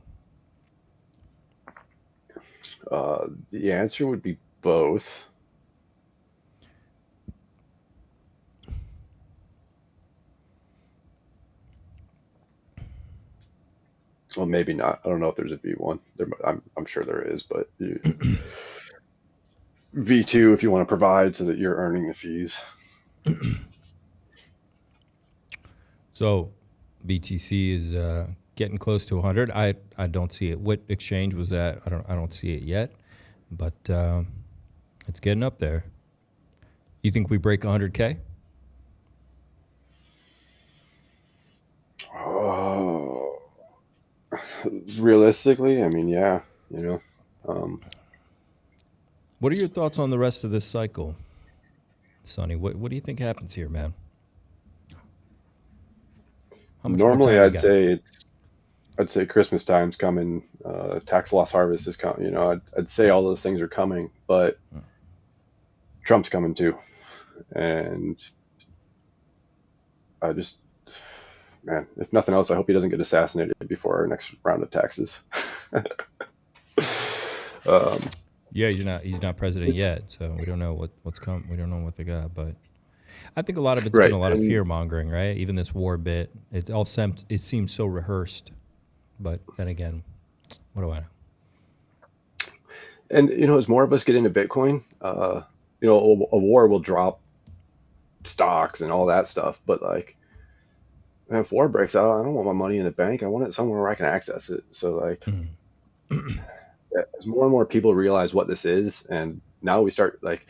The answer would be both. Well, maybe not. I don't know if there's a V1. I'm sure there is, but V2 if you want to provide so that you're earning the fees. So BTC is getting close to 100. I don't see it. What exchange was that? I don't see it yet, but it's getting up there. You think we break 100K? Oh, realistically, I mean, yeah, What are your thoughts on the rest of this cycle, Sonny? What do you think happens here, man? Normally, I'd say Christmas time's coming, tax loss harvest is coming. I'd say all those things are coming, but Trump's coming too, and man, if nothing else, I hope he doesn't get assassinated before our next round of taxes. Yeah, he's not president yet, so we don't know what's coming. We don't know what they got, but I think a lot of it's been a lot of fear mongering, right? Even this war bit, it seems so rehearsed, but then again, what do I know? And as more of us get into Bitcoin, a war will drop stocks and all that stuff, but like, if war breaks out, I don't want my money in the bank. I want it somewhere where I can access it. So like, as more and more people realize what this is and now we start like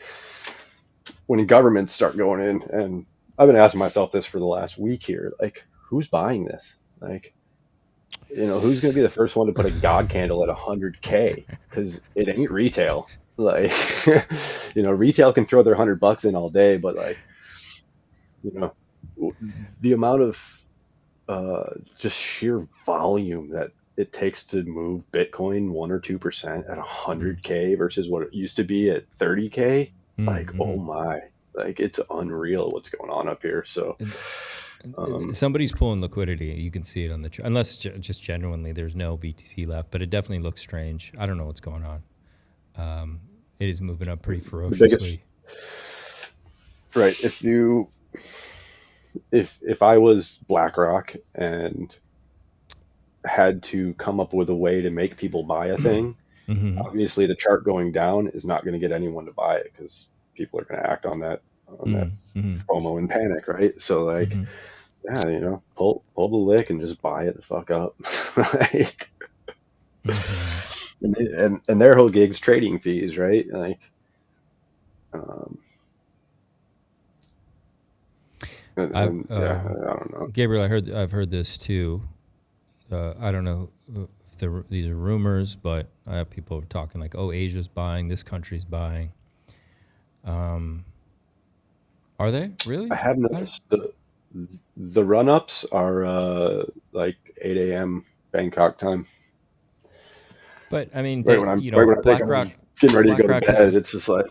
when governments start going in, and I've been asking myself this for the last week here, like who's buying this? Like, who's going to be the first one to put a God candle at 100K? Because it ain't retail. Like, retail can throw their $100 in all day, but like, the amount of just sheer volume that it takes to move Bitcoin 1 or 2% at 100K versus what it used to be at 30K. Like, oh my, like it's unreal what's going on up here. So somebody's pulling liquidity. You can see it on the chart, unless just genuinely there's no BTC left, but it definitely looks strange. I don't know what's going on. It is moving up pretty ferociously. Right. If I was BlackRock and had to come up with a way to make people buy a thing, obviously the chart going down is not going to get anyone to buy it because people are going to act on that FOMO and panic, right? So like, yeah, pull the lick and just buy it the fuck up. Like, and their whole gig's trading fees, right? Like, I don't know. Gabriel, I've heard this too. I don't know if these are rumors, but I have people talking like, "Oh, Asia's buying, this country's buying." Are they really? I have noticed the run-ups are like 8 a.m. Bangkok time. But I mean, when I BlackRock getting ready to go to bed, it's just like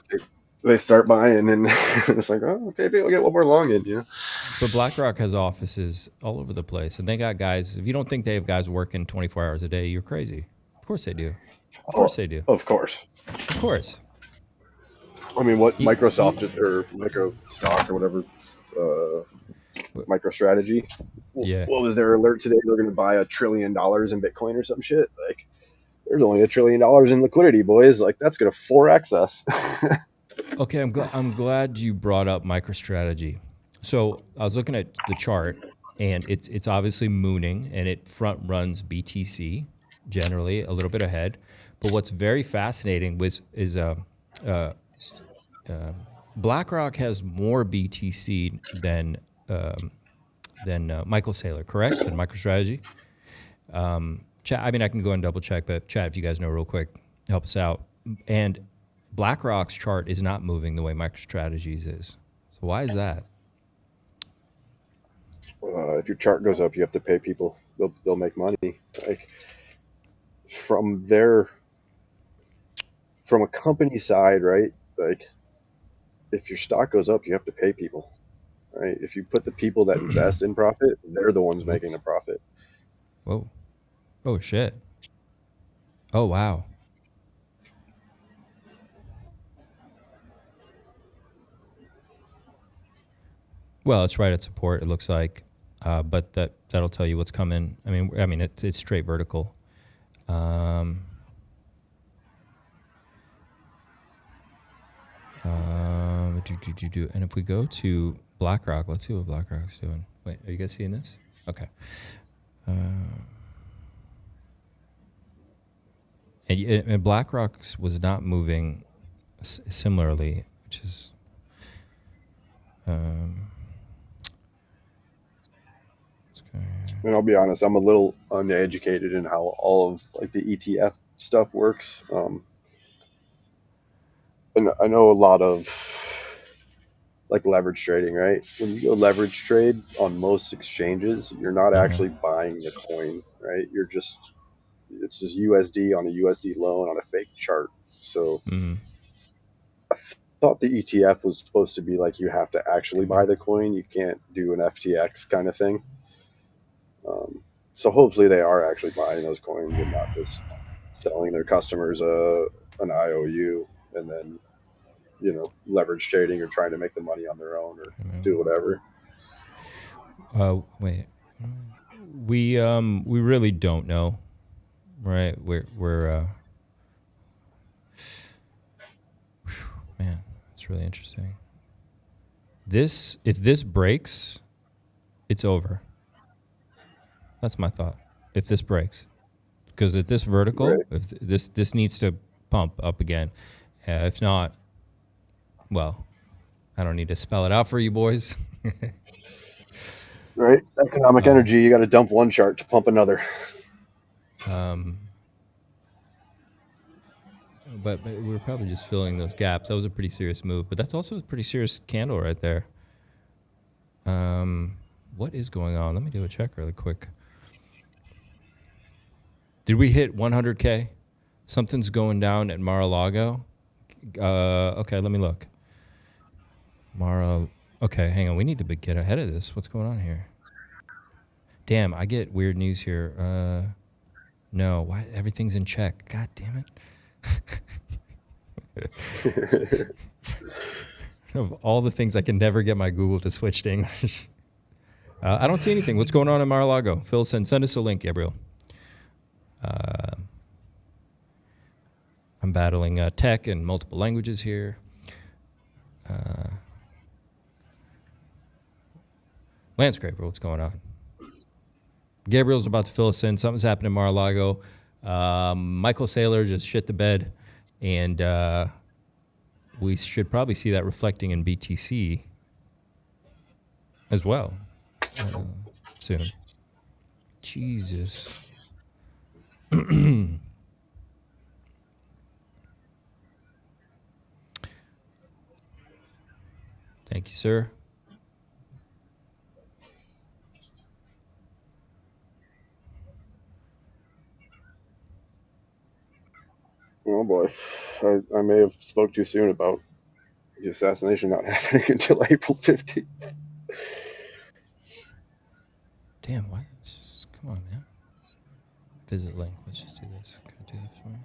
they start buying, and it's like, oh, okay, maybe I'll get one more long in, But BlackRock has offices all over the place, and they got guys. If you don't think they have guys working 24 hours a day, you're crazy. Of course they do. Of course they do. Of course. Of course. I mean, what Microsoft or MicroStock or whatever, MicroStrategy. Yeah. What was their alert today? They're going to buy $1 trillion in Bitcoin or some shit. Like, there's only $1 trillion in liquidity, boys. Like, that's going to 4x us. Okay, I'm glad you brought up MicroStrategy. So I was looking at the chart, and it's obviously mooning, and it front runs BTC generally a little bit ahead. But what's very fascinating is BlackRock has more BTC than Michael Saylor, correct? Than MicroStrategy. Chad, I mean, I can go and double check, but Chad, if you guys know real quick, help us out. And BlackRock's chart is not moving the way MicroStrategy's is. So why is that? If your chart goes up, you have to pay people. They'll make money. Like from a company side, right? Like if your stock goes up, you have to pay people, right? If you put the people that invest in profit, they're the ones making the profit. Whoa. Oh, shit. Oh, wow. Well, it's right at support, it looks like, but that'll tell you what's coming. I mean, it's straight vertical. And if we go to BlackRock, let's see what BlackRock's doing. Wait, are you guys seeing this? Okay. And BlackRock's was not moving similarly, which is. And I'll be honest, I'm a little uneducated in how all of like the ETF stuff works. And I know a lot of like leverage trading, right? When you go leverage trade on most exchanges, you're not actually buying the coin, right? It's just USD on a USD loan on a fake chart. So I thought the ETF was supposed to be like you have to actually buy the coin. You can't do an FTX kind of thing. So hopefully they are actually buying those coins and not just selling their customers an IOU and then, leverage trading or trying to make the money on their own or do whatever. Wait, we really don't know, right? We're man, it's really interesting. If this breaks, it's over. That's my thought. If this breaks, because at this vertical, right. if this needs to pump up again. If not, Well, I don't need to spell it out for you boys. Right? Economic energy, you got to dump one chart to pump another. But we're probably just filling those gaps. That was a pretty serious move, but that's also a pretty serious candle right there. What is going on? Let me do a check really quick. Did we hit 100K? Something's going down at Mar-a-Lago. Okay, let me look. Okay, hang on. We need to get ahead of this. What's going on here? Damn, I get weird news here. No, why everything's in check? God damn it. Of all the things, I can never get my Google to switch to English. I don't see anything. What's going on in Mar-a-Lago? Phil, send us a link, Gabriel. I'm battling tech and multiple languages here. Landscraper, what's going on? Gabriel's about to fill us in. Something's happening in Mar-a-Lago. Michael Saylor just shit the bed, and we should probably see that reflecting in BTC as well soon. Jesus. Thank you, sir. Oh boy, I may have spoke too soon about the assassination not happening until April 15th. Damn, what? Come on, man. Visit link. Let's just do this. Can I do this for me?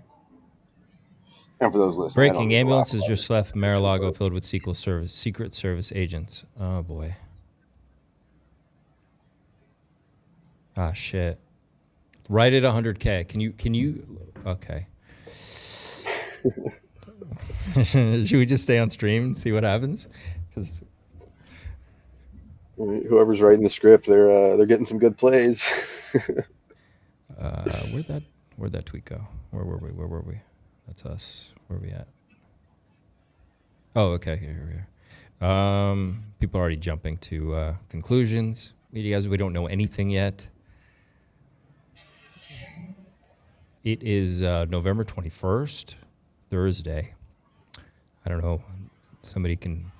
And for those listening, Breaking: ambulances just left Mar-a-Lago filled with Secret Service agents. Oh boy. Ah shit. Right at 100K. Can you? Okay. Should we just stay on stream and see what happens? Because whoever's writing the script, they're getting some good plays. Where'd that tweet go? Where were we? That's us. Where are we at? Oh, okay. Here we are. People are already jumping to conclusions. You guys, we don't know anything yet. It is November 21st, Thursday. I don't know. Somebody can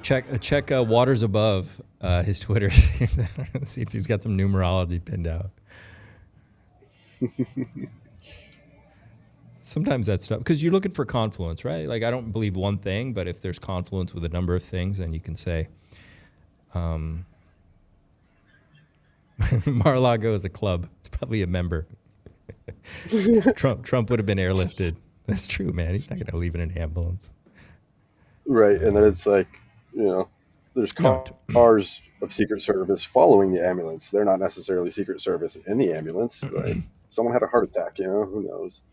check Waters Above his Twitter. See if he's got some numerology pinned out. Sometimes that's tough because you're looking for confluence, right? Like I don't believe one thing, but if there's confluence with a number of things, then you can say Mar-a-Lago is a club. It's probably a member. Trump would have been airlifted. That's true, man. He's not going to leave in an ambulance. Right, and then it's like, there's cars of Secret Service following the ambulance. They're not necessarily Secret Service in the ambulance. Right? Someone had a heart attack, who knows?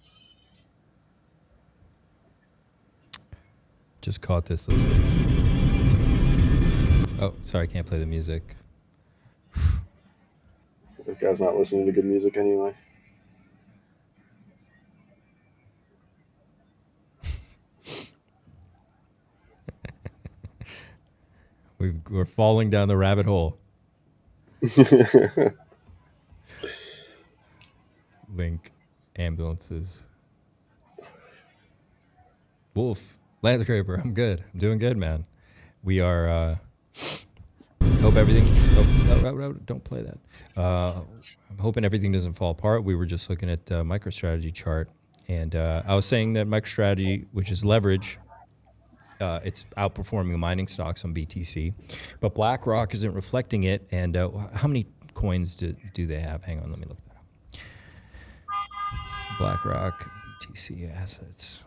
Just caught this. Oh, sorry, I can't play the music. That guy's not listening to good music anyway. We're falling down the rabbit hole. Link, ambulances. Wolf, Landscraper, I'm good. I'm doing good, man. We are, hope everything, don't play that. I'm hoping everything doesn't fall apart. We were just looking at MicroStrategy chart, and I was saying that MicroStrategy, which is leverage, it's outperforming mining stocks on BTC, but BlackRock isn't reflecting it. And how many coins do they have? Hang on, let me look that up. BlackRock BTC assets.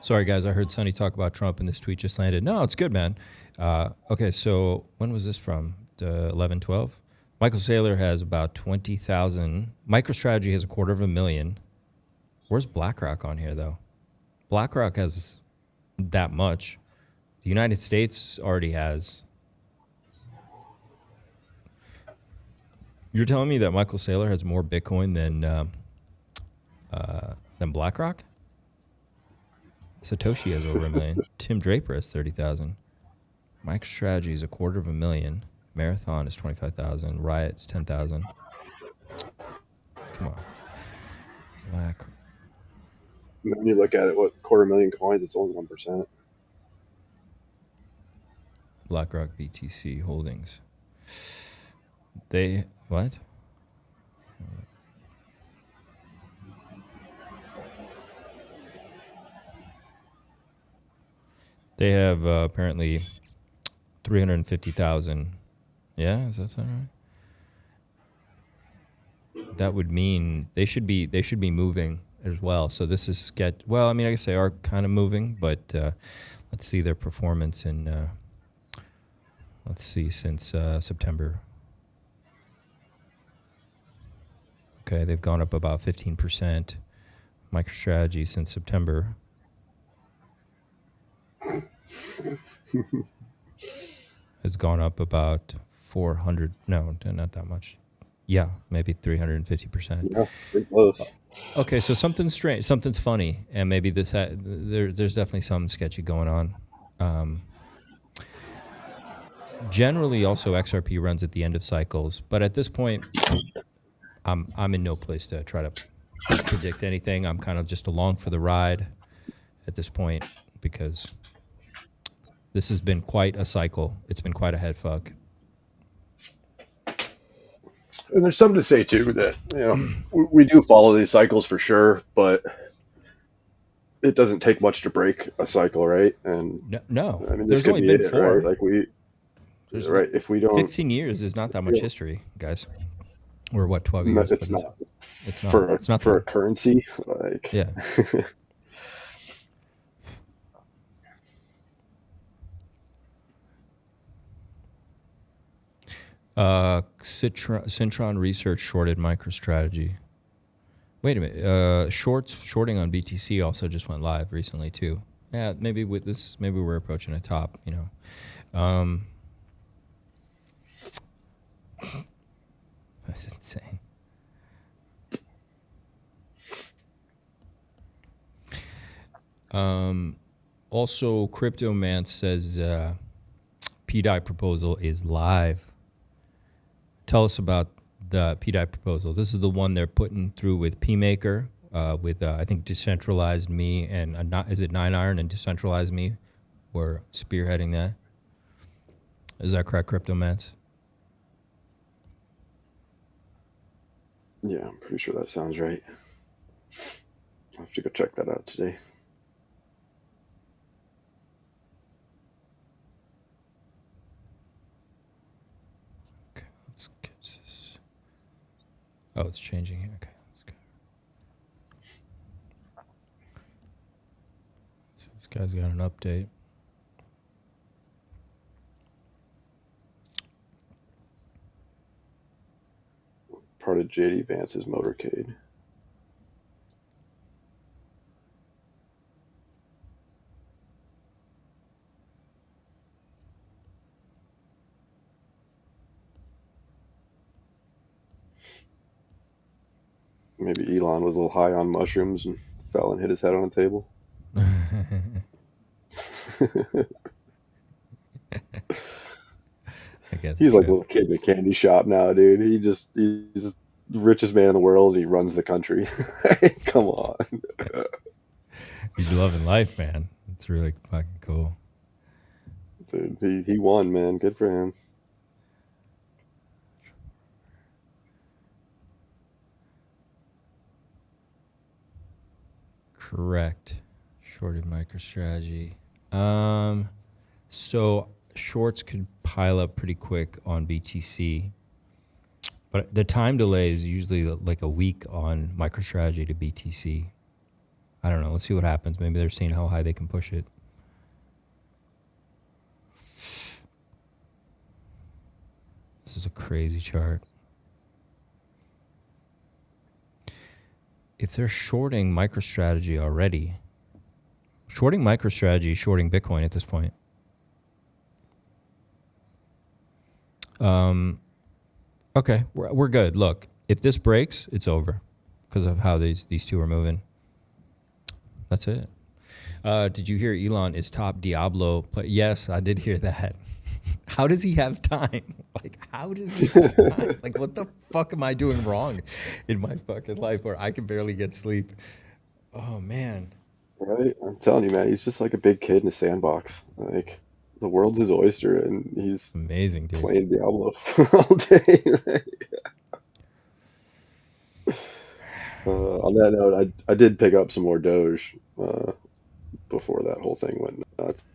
Sorry, guys, I heard Sunny talk about Trump, and this tweet just landed. No, it's good, man. Okay, so when was this from? 11, 12? Michael Saylor has about 20,000. MicroStrategy has 250,000. Where's BlackRock on here, though? BlackRock has that much. The United States already has You're telling me that Michael Saylor has more Bitcoin than BlackRock? Satoshi has over 1 million. Tim Draper has 30,000. MicroStrategy is 250,000. Marathon is 25,000. Riot's 10,000. Come on. When you look at it, what, 250,000 coins? It's only 1%. BlackRock BTC Holdings. They what? They have apparently 350,000. Yeah, does that sound right? That would mean they should be moving as well. So this is well, I mean, I guess they are kind of moving, but let's see their performance in let's see since September. Okay, they've gone up about 15%. MicroStrategy since September. Has gone up about 400. No, not that much. Yeah, maybe 350%. Yeah, pretty close. Okay, so something's strange, something's funny, and maybe there's definitely something sketchy going on. Generally, also XRP runs at the end of cycles, but at this point, I'm in no place to try to predict anything. I'm kind of just along for the ride at this point because this has been quite a cycle. It's been quite a head fuck. And there's something to say too that we do follow these cycles for sure, but it doesn't take much to break a cycle, right? And no. I mean, this there's could only be been it, 4. right? Like right? If we don't, 15 years is not that much history, guys. Or what? 12 years? It's not. It's not. For it's not for a currency, like yeah. Citron Research shorted MicroStrategy. Wait a minute. Shorting on BTC also just went live recently too. Yeah, maybe with this, maybe we're approaching a top. That's insane. Also, CryptoMance says pDAI proposal is live. Tell us about the pDAI proposal. This is the one they're putting through with PMaker, with I think Decentralized Me and is it 9iron and Decentralized Me were spearheading that. Is that correct, CryptoMance? Yeah, I'm pretty sure that sounds right. I'll have to go check that out today. Okay, let's get this. Oh, it's changing here. Okay, let's go. So this guy's got an update. Part of JD Vance's motorcade. Maybe Elon was a little high on mushrooms and fell and hit his head on a table. I guess He's like a little kid in a candy shop now, dude. He's the richest man in the world. And he runs the country. Come on. He's loving life, man. It's really fucking cool. Dude, he won, man. Good for him. Correct. Shorted MicroStrategy. So shorts could pile up pretty quick on BTC, but the time delay is usually like a week on MicroStrategy to BTC. I don't know. Let's see what happens. Maybe they're seeing how high they can push it. This is a crazy chart. If they're shorting MicroStrategy already, shorting MicroStrategy is shorting Bitcoin at this point. Okay, we're good. Look, if this breaks, it's over because of how these two are moving. That's it. Did you hear Elon is top Diablo player? Yes, I did hear that. How does he have time? Like, how does he have time? Like, what the fuck am I doing wrong in my fucking life where I can barely get sleep? Oh, man. Right? I'm telling you, man, he's just like a big kid in a sandbox. Like the world's his oyster, and he's Amazing, dude. playing Diablo all day. On that note, I did pick up some more Doge before that whole thing went nuts.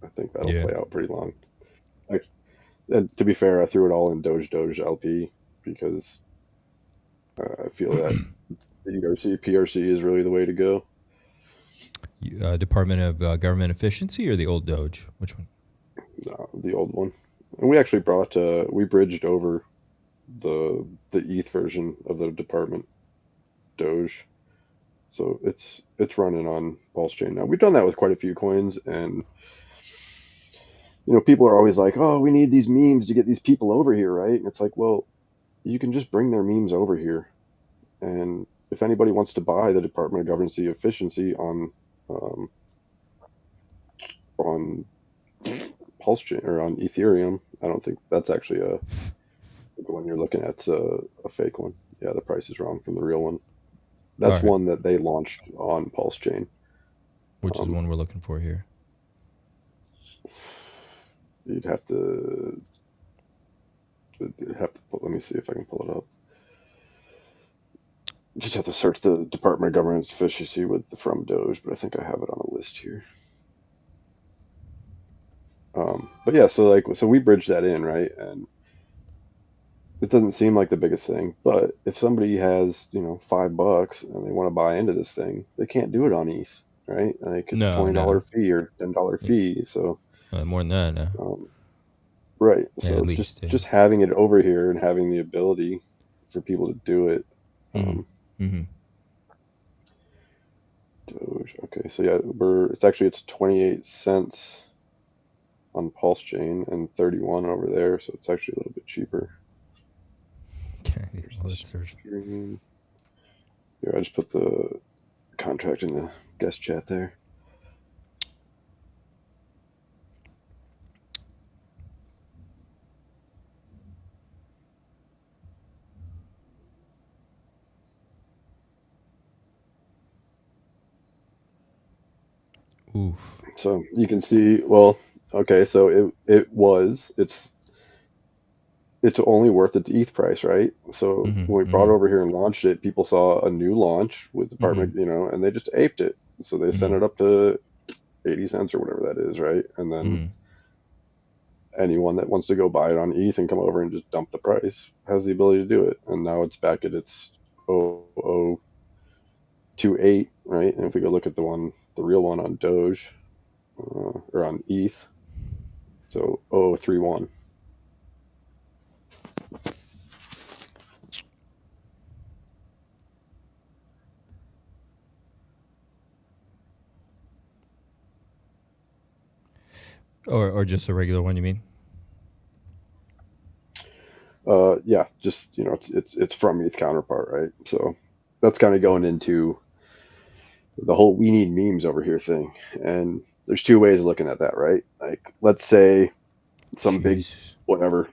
I think that'll Yeah. play out pretty long. Like, and to be fair, I threw it all in Doge LP because I feel that the PRC is really the way to go. Department of Government Efficiency or the old Doge? Which one? The old one. And we actually we bridged over the ETH version of the department Doge. So it's running on PulseChain now. We've done that with quite a few coins, and people are always like, "Oh, we need these memes to get these people over here, right?" And it's like, well, you can just bring their memes over here, and if anybody wants to buy the Department of Government Efficiency on PulseChain or on Ethereum, I don't think that's actually the one you're looking at. It's a fake one. Yeah, the price is wrong from the real one. That's one that they launched on PulseChain. Which is one we're looking for here. You'd have to let me see if I can pull it up. You just have to search the Department of Government Efficiency with the from Doge, but I think I have it on a list here. But yeah, so we bridged that in, right? And it doesn't seem like the biggest thing, but if somebody has, $5 and they want to buy into this thing, they can't do it on ETH, right? Like it's $20 fee or $10 fee. So more than that now. Right. Yeah, So at least, just having it over here and having the ability for people to do it. Doge. Okay. So yeah, it's 28 cents on PulseChain and 31 over there. So it's actually a little bit cheaper. Okay. Let's search. Here, I just put the contract in the guest chat there. Oof. So you can see, well, okay, so it's only worth its ETH price, right? So when we brought it over here and launched it, people saw a new launch with Department, and they just aped it. So they sent it up to 80 cents or whatever that is, right? And then anyone that wants to go buy it on ETH and come over and just dump the price has the ability to do it. And now it's back at its 0028, right? And if we go look at the real one on Doge or on ETH, so 0031. Or just a regular one, you mean? Yeah, just it's from ETH counterpart, right? So that's kind of going into the whole "we need memes over here" thing. And there's two ways of looking at that, right? Like, let's say some big whatever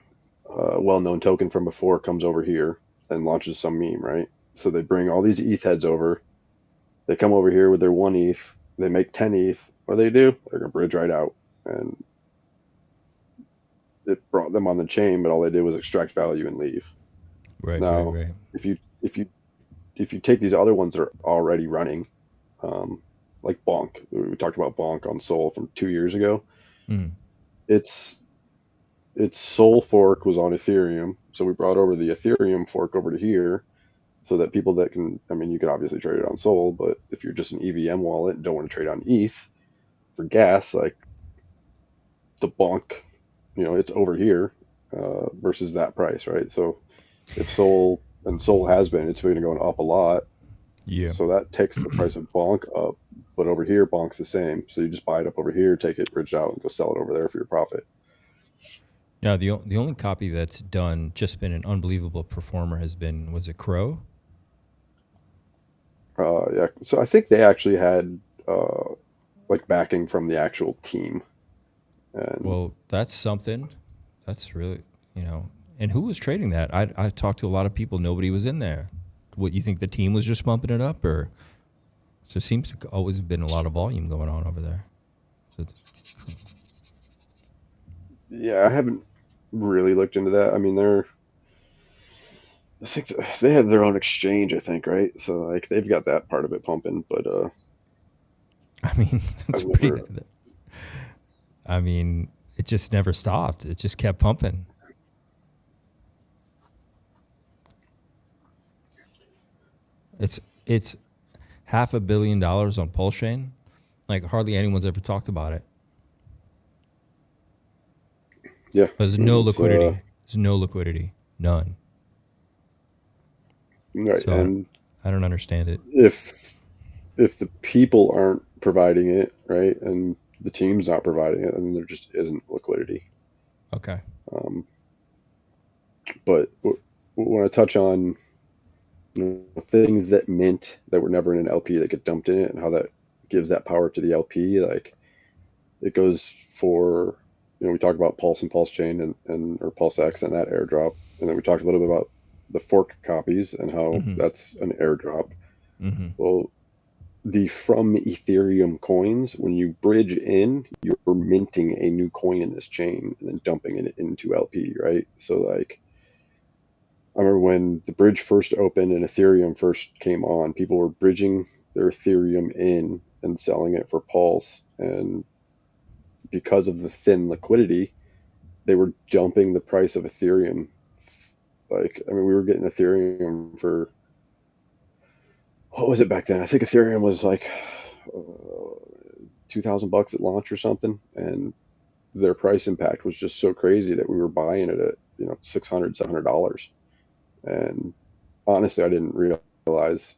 well-known token from before comes over here and launches some meme, right? So they bring all these ETH heads over. They come over here with their 1 ETH. They make 10 ETH. What do? They're gonna bridge right out, and it brought them on the chain, but all they did was extract value and leave. Right. Now, Right. if you take these other ones that are already running, like Bonk, we talked about Bonk on Sol from 2 years ago. Its Sol fork was on Ethereum, so we brought over the Ethereum fork over to here, so that people that can, you can obviously trade it on Sol, but if you're just an EVM wallet and don't want to trade on ETH for gas, like the Bonk, it's over here versus that price, right? So if Sol has been, it's been going up a lot. Yeah. So that takes the price of Bonk up, but over here Bonk's the same. So you just buy it up over here, take it, bridge out, and go sell it over there for your profit. Yeah, the only copy that's just been an unbelievable performer was it Crow? Yeah, so I think they actually had like backing from the actual team, and Well, that's something. That's really, you know. And who was trading that? I talked to a lot of people. Nobody was in there. What, you think the team was just pumping it up, or there seems to always been a lot of volume going on over there. So, yeah, I haven't really looked into that. I mean, I think they have their own exchange, I think, right? So like they've got that part of it pumping, but I mean, that's I've pretty. never. I mean, it just never stopped. It just kept pumping. It's $500 million on PulseChain. Like hardly anyone's ever talked about it. Yeah, There's I mean, no it's liquidity. There's no liquidity. None. right, So and I don't understand it. if the people aren't providing it, right, and the team's not providing it, then there just isn't liquidity. Okay. Um, but when I touch on things that mint that were never in an LP that get dumped in it, and how that gives that power to the LP, like it goes for, we talked about Pulse and Pulse Chain and or Pulse X and that airdrop, and then we talked a little bit about the fork copies and how Mm-hmm. that's an airdrop. Mm-hmm. Well, the from Ethereum coins, when you bridge in, you're minting a new coin in this chain and then dumping it into LP, right? So like, I remember when the bridge first opened and Ethereum first came on, people were bridging their Ethereum in and selling it for Pulse. And because of the thin liquidity, they were dumping the price of Ethereum. Like, I mean, we were getting Ethereum for, what was it back then? I think Ethereum was like 2,000 bucks at launch or something. And their price impact was just so crazy that we were buying it at, $600, $700. And honestly, I didn't realize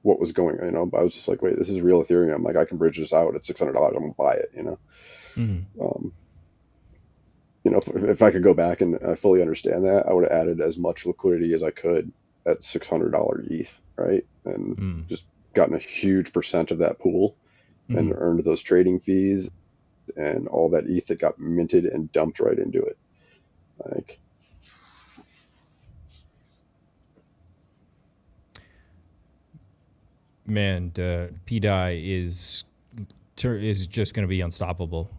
what was going on. I was just like, wait, this is real Ethereum. Like, I can bridge this out at $600. I'm gonna buy it. Mm-hmm. If I could go back and I fully understand that, I would have added as much liquidity as I could at $600 ETH, right? And Mm-hmm. just gotten a huge percent of that pool and earned those trading fees and all that ETH that got minted and dumped right into it. Like, Man, pDAI is just going to be unstoppable.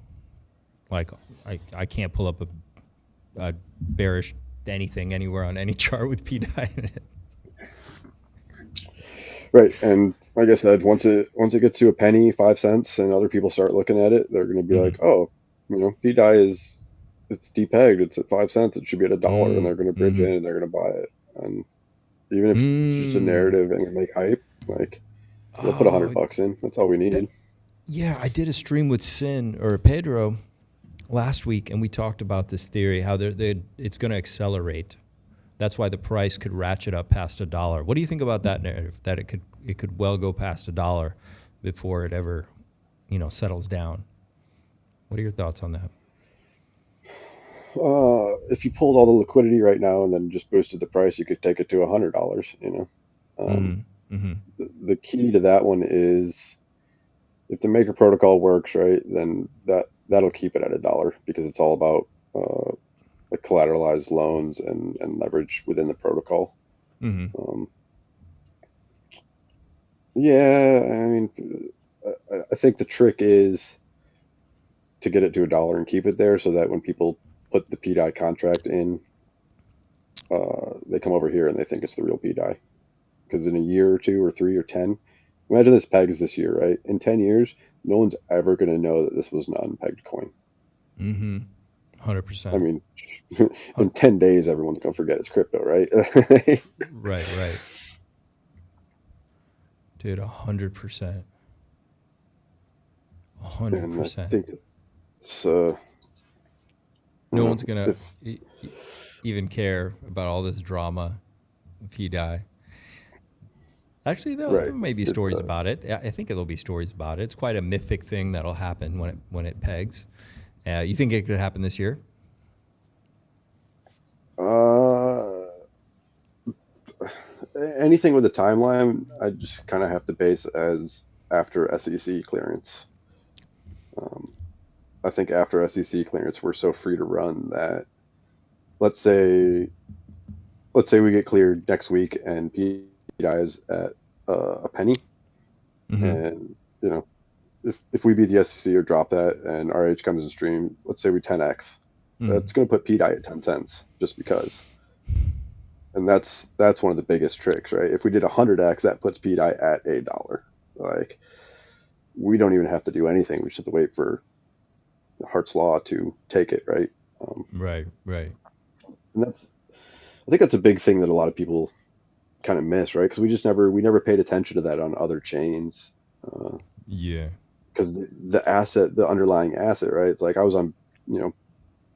Like I can't pull up a bearish anything anywhere on any chart with pDAI in it. right. And like I said, once it gets to a penny, 5 cents, and other people start looking at it, they're going to be like, oh, pDAI it's depegged. It's at 5 cents. It should be at $1, and they're going to bridge in and they're going to buy it. And even if it's just a narrative and make hype, like they'll put $100 in. That's all we need. Yeah, I did a stream with Sin or Pedro last week, and we talked about this theory, how it's going to accelerate. That's why the price could ratchet up past $1. What do you think about that narrative? That it could well go past $1 before it ever, settles down. What are your thoughts on that? If you pulled all the liquidity right now and then just boosted the price, you could take it to $100. Mm-hmm. The key to that one is if the maker protocol works right, then that'll keep it at $1 because it's all about like collateralized loans and leverage within the protocol. Mm-hmm. Yeah, I mean, I think the trick is to get it to $1 and keep it there so that when people put the pDAI contract in, they come over here and they think it's the real pDAI. Because in a year or two or 3 or 10, imagine this pegs this year, right? In 10 years, no one's ever going to know that this was an unpegged coin. Mm-hmm. 100%. I mean, in 10 days, everyone's going to forget it's crypto, right? Right. Dude, 100%. 100%. I think it's, no one's going to even care about all this drama if he die. Actually, there may be stories about it. I think there'll be stories about it. It's quite a mythic thing that'll happen when it pegs. You think it could happen this year? Uh, anything with a timeline, I just kind of have to base as after SEC clearance. Um, I think after SEC clearance, we're so free to run that let's say we get cleared next week and pDAI is at a penny, Mm-hmm. and you know if we beat the SEC or drop that and RH comes in stream, let's say we 10x, Mm. that's going to put pDAI at 10 cents just because. And that's one of the biggest tricks, right? If we did 100x, that puts pDAI at $1. Like we don't even have to do anything. We just have to wait for Hart's Law to take it, right? Right. Right. And I think that's a big thing that a lot of people kind of miss, right? Because we never paid attention to that on other chains. Yeah. Because the underlying asset, right? It's like I was on,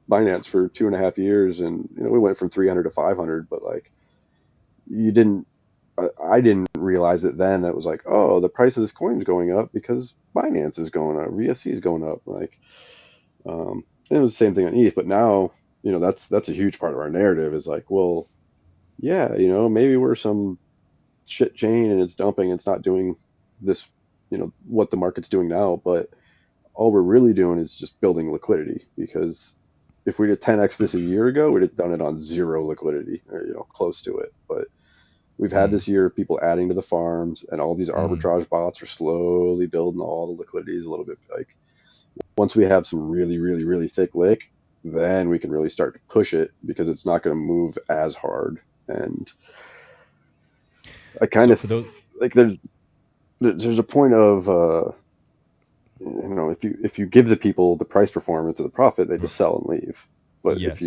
Binance for 2.5 years, and we went from 300 to 500, but like you didn't, I didn't realize it then. That was like, oh, the price of this coin is going up because Binance is going up, VSC is going up, like, it was the same thing on ETH, but now, that's a huge part of our narrative is like, well, yeah, maybe we're some shit chain and it's dumping, it's not doing this, what the market's doing now, but all we're really doing is just building liquidity, because if we did 10x this a year ago, we'd have done it on zero liquidity, or close to it. But we've had this year of people adding to the farms, and all these arbitrage bots are slowly building all the liquidities a little bit. Like once we have some really, really, really thick lick, then we can really start to push it, because it's not going to move as hard. And I kind So of for those, like there's a point of if you give the people the price performance of the profit, they just sell and leave. But yes.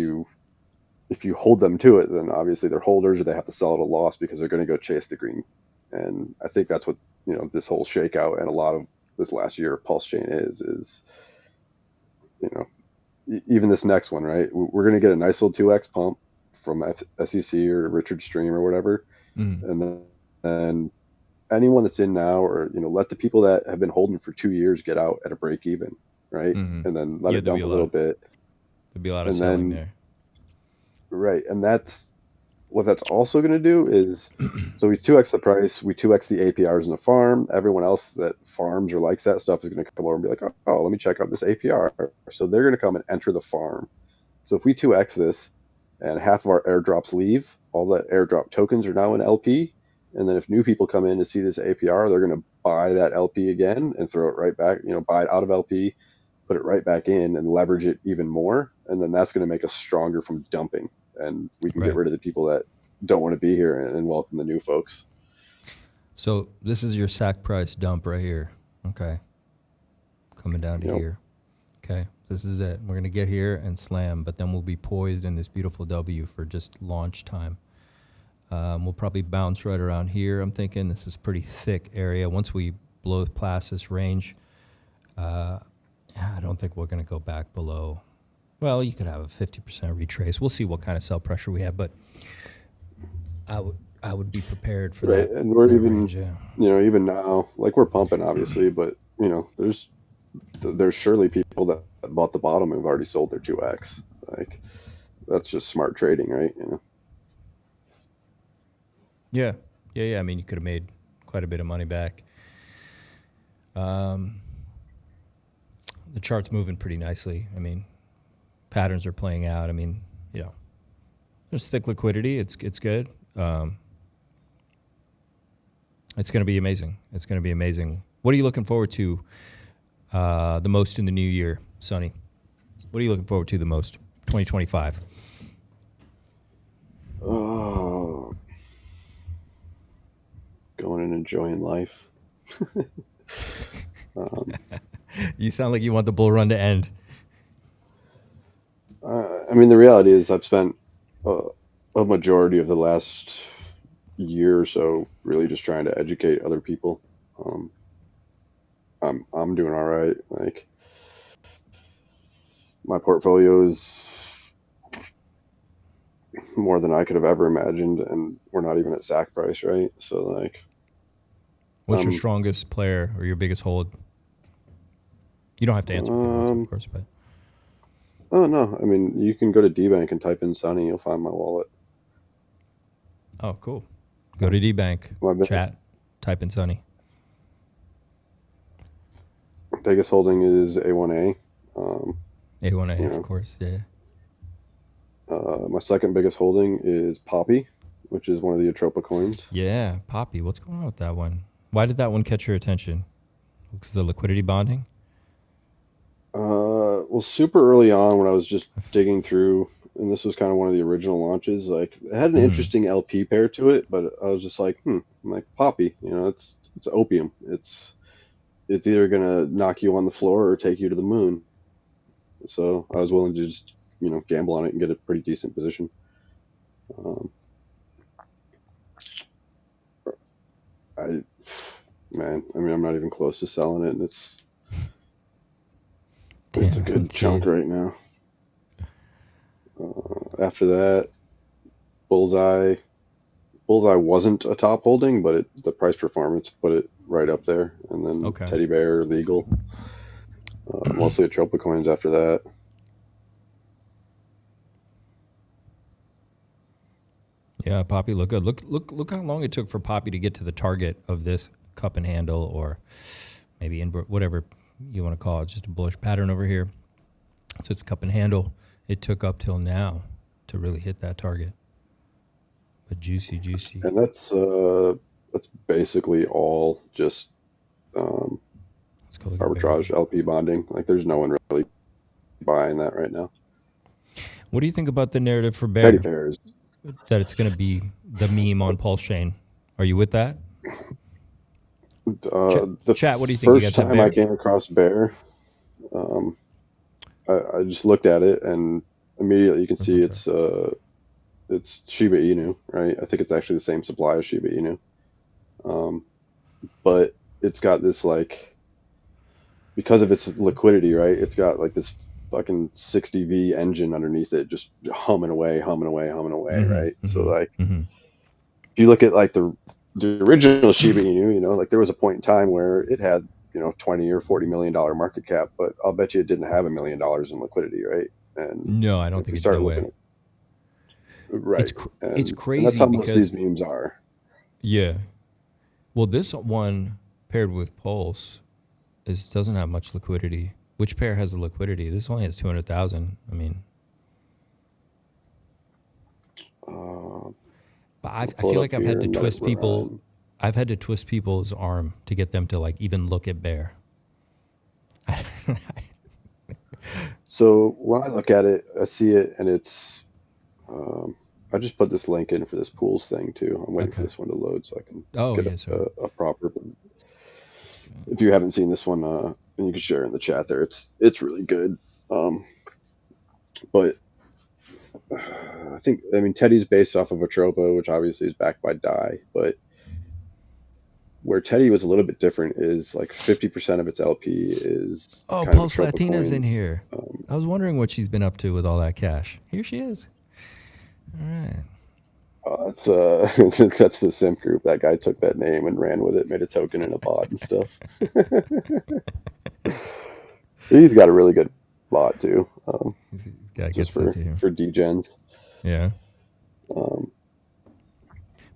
if you hold them to it, then obviously they're holders, or they have to sell at a loss because they're going to go chase the green. And I think that's what this whole shakeout and a lot of this last year of PulseChain is even this next one, right? We're going to get a nice little 2x pump from SEC or Richard Stream or whatever, Mm. and then anyone that's in now, or let the people that have been holding for 2 years get out at a break even, right? Mm-hmm. And then let Yeah, it dump a little bit, there'd be a lot of and selling then there. right, and that's what that's also going to do is, so we 2x the price, we 2x the APRs in the farm. Everyone else that farms or likes that stuff is going to come over and be like, oh, let me check out this APR. So they're going to come and enter the farm. So if we 2x this and half of our airdrops leave, all the airdrop tokens are now in LP. And then if new people come in to see this APR, they're going to buy that LP again and throw it right back, buy it out of LP, put it right back in and leverage it even more. And then that's going to make us stronger from dumping. And we can get Right. rid of the people that don't want to be here and welcome the new folks. So this is your sack price dump right here. Okay. Coming down to here. Okay. This is it. We're going to get here and slam, but then we'll be poised in this beautiful W for just launch time. We'll probably bounce right around here. I'm thinking this is pretty thick area. Once we blow past this range, I don't think we're going to go back below. Well, you could have a 50% retrace. We'll see what kind of sell pressure we have, but I would be prepared for that. And we're that even, range, yeah. Even now, like we're pumping obviously, but there's surely people that bought the bottom and have already sold their 2x. Like that's just smart trading, right? Yeah. I mean, you could have made quite a bit of money back. The chart's moving pretty nicely. I mean, patterns are playing out. I mean, there's thick liquidity. It's good. It's going to be amazing. It's going to be amazing. What are you looking forward to the most in the new year, Sunny? What are you looking forward to the most? 2025. Oh, going and enjoying life. You sound like you want the bull run to end. I mean, the reality is I've spent a majority of the last year or so really just trying to educate other people. I'm doing all right. Like my portfolio is more than I could have ever imagined, and we're not even at sack price, right? So like, What's your strongest player or your biggest hold? You don't have to answer, of course, but Oh no, I mean you can go to DBank and type in Sunny, you'll find my wallet. Oh, cool. Go to DBank, My biggest chat, type in Sunny. biggest holding is A1A. A1A, You of know, course. Yeah. my second biggest holding is Poppy, which is one of the Atropa coins. Yeah, Poppy. What's going on with that one? Why did that one catch your attention? Because the liquidity bonding? Well, super early on when I was just digging through, and this was kind of one of the original launches. Like, it had an Mm-hmm. interesting LP pair to it, but I was just like, I'm like Poppy. You know, it's opium. It's either gonna knock you on the floor or take you to the moon. So I was willing to just gamble on it and get a pretty decent position. Um, I man, I mean, I'm not even close to selling it, and it's a Damn, good chunk dude. right now. After that, Bullseye. Bullseye wasn't a top holding, but the price performance put it right up there. And then Okay. Teddy Bear, Legal, mostly Atropa coins after that. Yeah, Poppy look good. Look how long it took for Poppy to get to the target of this cup and handle, or maybe whatever you want to call it. It's just a bullish pattern over here. So it's cup and handle. It took up till now to really hit that target. But juicy. And that's basically all just Let's go look at arbitrage Parity. LP bonding. Like there's no one really buying that right now. What do you think about the narrative for Teddy Bear? Bear is That it's going to be the meme on PulseChain. Are you with that? the Chat, what do you think? You first guys have time I Bear? came across Bear. Um, I just looked at it and immediately you can Where's my see chart? it's Shiba Inu, right? I think it's actually the same supply as Shiba Inu. But it's got this like because of its liquidity, right? It's got like this fucking 60V engine underneath it, just humming away, right? So like, if you look at like the original Shiba Inu, like there was a point in time where it had 20 or $40 million market cap, but I'll bet you it didn't have $1 million in liquidity, right? And No, I don't if think we it's start no looking way. at right, It's and that's crazy how most of because these memes are. yeah. Well, this one paired with Pulse doesn't have much liquidity. Which pair has the liquidity? This only has 200,000. I mean, Uh, but I'll I pull it feel up like I've had here to and let it twist people. run. I've had to twist people's arm to get them to like even look at Bear. So when I look at it, I see it, and um, I just put this link in for this pools thing too. I'm waiting for Okay. this one to load so I can Oh get yes, sir. a proper. If you haven't seen this one, and you can share in the chat there, it's really good. But I mean Teddy's based off of Atropa, which obviously is backed by DAI, but where Teddy was a little bit different is like 50% of its LP is Oh, kind of Pulse Atropa Latina's in coins. here. I was wondering what she's been up to with all that cash. Here she is. All right. That's that's the simp group. That guy took that name and ran with it, made a token and a bot and stuff. He's got a really good bot too, He's got a good just sense of humor. for degens. Yeah. Um,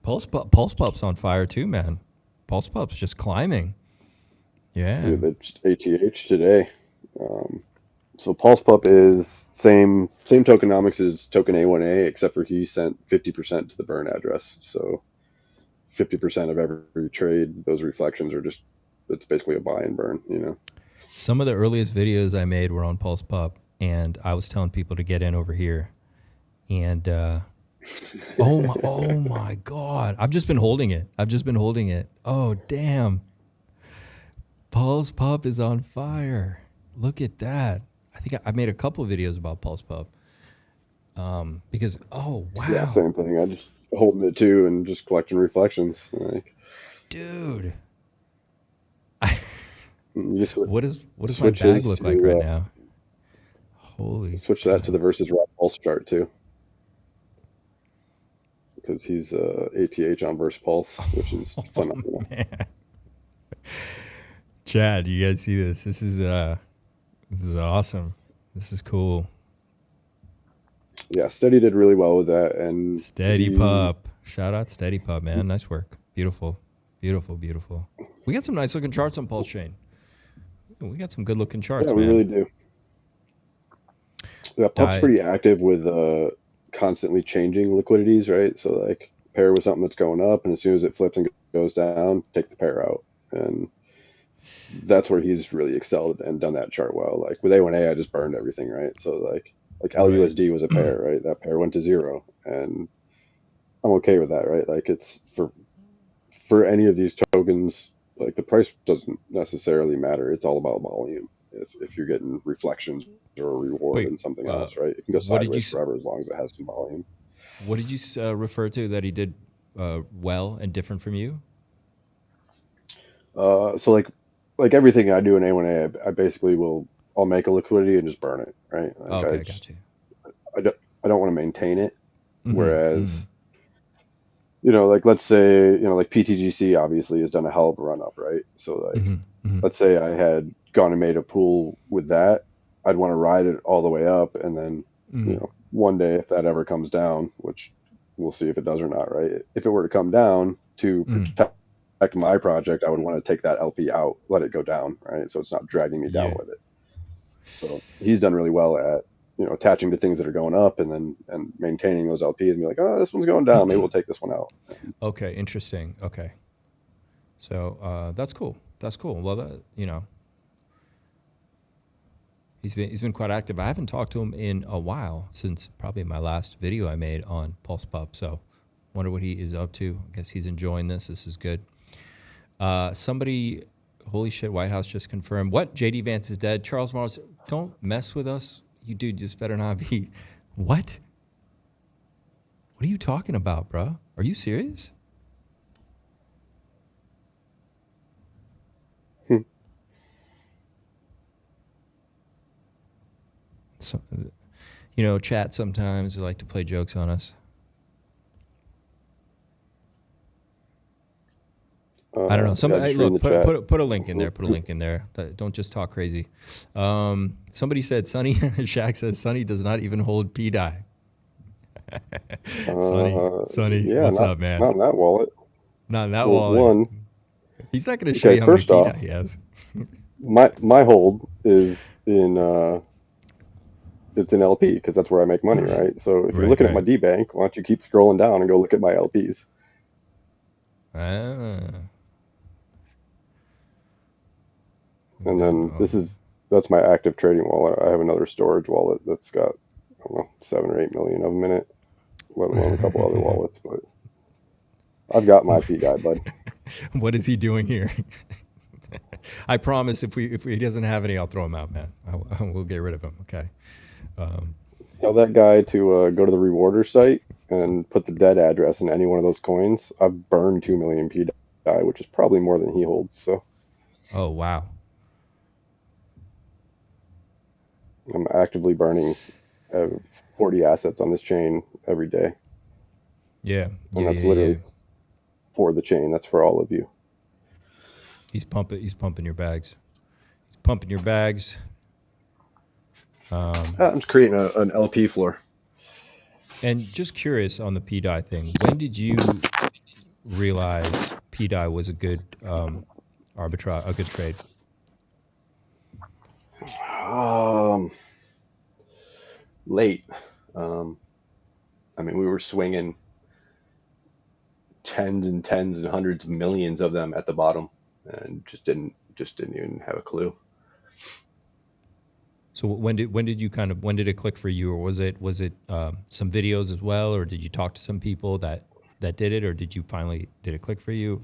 Pulse Pup's on fire too, man. Pulse Pup's just climbing. Yeah. it's ATH today. So Pulse Pup is same tokenomics as token A1A, except for he sent 50% to the burn address. So 50% of every trade, those reflections are just it's basically a buy and burn. Some of the earliest videos I made were on Pulse Pup, and I was telling people to get in over here. And oh my God. I've just been holding it. Oh, damn. Pulse Pup is on fire. Look at that. I think I made a couple of videos about Pulse Pup. Because, oh, wow. Yeah, same thing. I just holding it too and just collecting reflections. Like, dude. What does my bag look like right now? Holy switch that to the versus raw pulse chart too, because he's ATH on verse pulse, which is phenomenal. Man. Chad, you guys see this? This is awesome. This is cool. Yeah, Steady did really well with that, and Steady Pup. Shout out Steady Pup, man. Nice work. Beautiful. Beautiful, beautiful. We got some nice looking charts on PulseChain. We got some good looking charts, yeah, we man. really do. Yeah, Pup's pretty active with constantly changing liquidities, right? So like pair with something that's going up, and as soon as it flips and goes down, take the pair out, and that's where he's really excelled and done that chart well. Like with A1A, I just burned everything, right? So like LUSD was a pair, right? That pair went to zero, and I'm okay with that, right? Like it's for any of these tokens, like the price doesn't necessarily matter. It's all about volume. If you're getting reflections or a reward in something else, right? It can go sideways forever as long as it has some volume. What did you refer to that he did well and different from you? So like everything I do in A1A, I basically I'll make a liquidity and just burn it, right? Like okay, got you. I don't want to maintain it. Whereas, you know, like let's say, you know, like PTGC obviously has done a hell of a run up, right? So like, let's say I had gone and made a pool with that, I'd want to ride it all the way up, and then, you know, one day if that ever comes down, which we'll see if it does or not, right? If it were to come down to protect my project, I would want to take that LP out, let it go down, right? So it's not dragging me down with it. So he's done really well at, you know, attaching to things that are going up and maintaining those LPs and be like, oh, this one's going down. Maybe we'll take this one out. Okay, interesting. Okay, so that's cool. That's cool. Well, you know, he's been quite active. I haven't talked to him in a while, since probably my last video I made on PulsePup. So, wonder what he is up to. I guess he's enjoying this. This is good. Somebody, holy shit, White House just confirmed. What? JD Vance is dead. Charles Mars, don't mess with us. You dude just better not be. What? What are you talking about, bro? Are you serious? So, you know, chat sometimes they like to play jokes on us. I don't know. Somebody look, put a link in there. Put a link in there. Don't just talk crazy. Somebody said Sunny. Shaq says Sunny does not even hold pDAI. Sunny, yeah, what's up, man? Not in that wallet. Not in that wallet. One, he's not going to show you how many pDAI he has. my hold is in it's in LP because that's where I make money, right? So if you're looking at my D bank, why don't you keep scrolling down and go look at my LPs? And then that's my active trading wallet. I have another storage wallet that's got, I don't know, 7 or 8 million of them in it, let alone a couple other wallets. But I've got my pDAI, bud. What is he doing here? I promise if he doesn't have any, I'll throw him out, man. We'll get rid of him. Okay. Tell that guy to go to the rewarder site and put the dead address in any one of those coins. I've burned 2 million pDAI, which is probably more than he holds. So. Oh wow. I'm actively burning 40 assets on this chain every day. Yeah. And that's literally for the chain. That's for all of you. He's pumping your bags. He's pumping your bags. I'm just creating an LP floor. And just curious on the pDAI thing, when did you realize pDAI was a good arbitrage, a good trade? Late. I mean, we were swinging tens and hundreds of millions of them at the bottom, and just didn't even have a clue. So when did it click for you, or was it some videos as well, or did you talk to some people that did it, or did it click for you?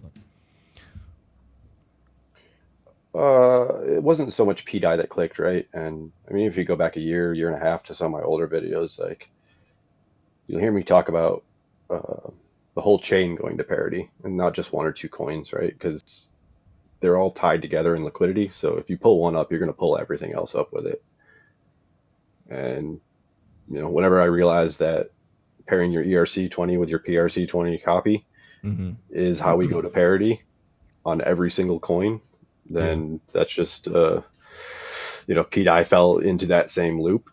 It wasn't so much pDAI that clicked, right? And I mean, if you go back a year and a half to some of my older videos, like you'll hear me talk about the whole chain going to parity and not just one or two coins, right? Because they're all tied together in liquidity. So if you pull one up, you're going to pull everything else up with it. And, you know, whenever I realized that pairing your ERC-20 with your PRC-20 copy is how we go to parity on every single coin, then that's just, you know, pDAI fell into that same loop.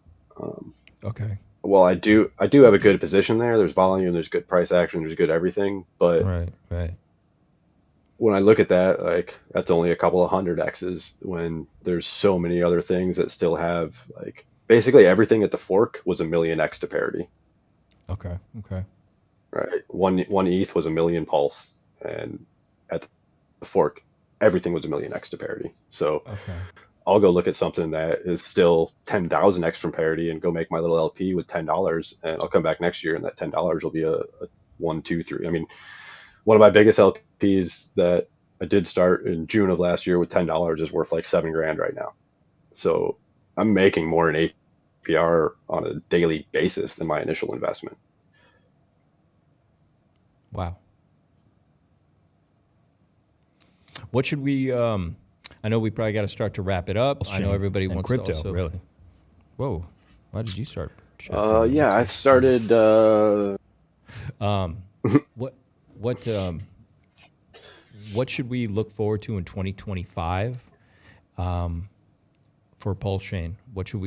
Okay. Well, I do have a good position there. There's volume, there's good price action, there's good everything. But Right, right. when I look at that, like that's only a couple of hundred X's when there's so many other things that still have like basically everything at the fork was a million X to parity, Okay, okay, right? One ETH was a million pulse, and at the fork, everything was a million X to parity. So okay. I'll go look at something that is still 10,000 X from parity and go make my little LP with $10, and I'll come back next year and that $10 will be a one, two, three. I mean, one of my biggest LPs that I did start in June of last year with $10 is worth like 7 grand right now. So I'm making more in APR on a daily basis than my initial investment. Wow. What should we? I know we probably got to start to wrap it up. I know everybody and wants crypto, to also. really. Whoa, why did you start? Yeah, I started. What what what should we look forward to in 2025 for PulseChain? What should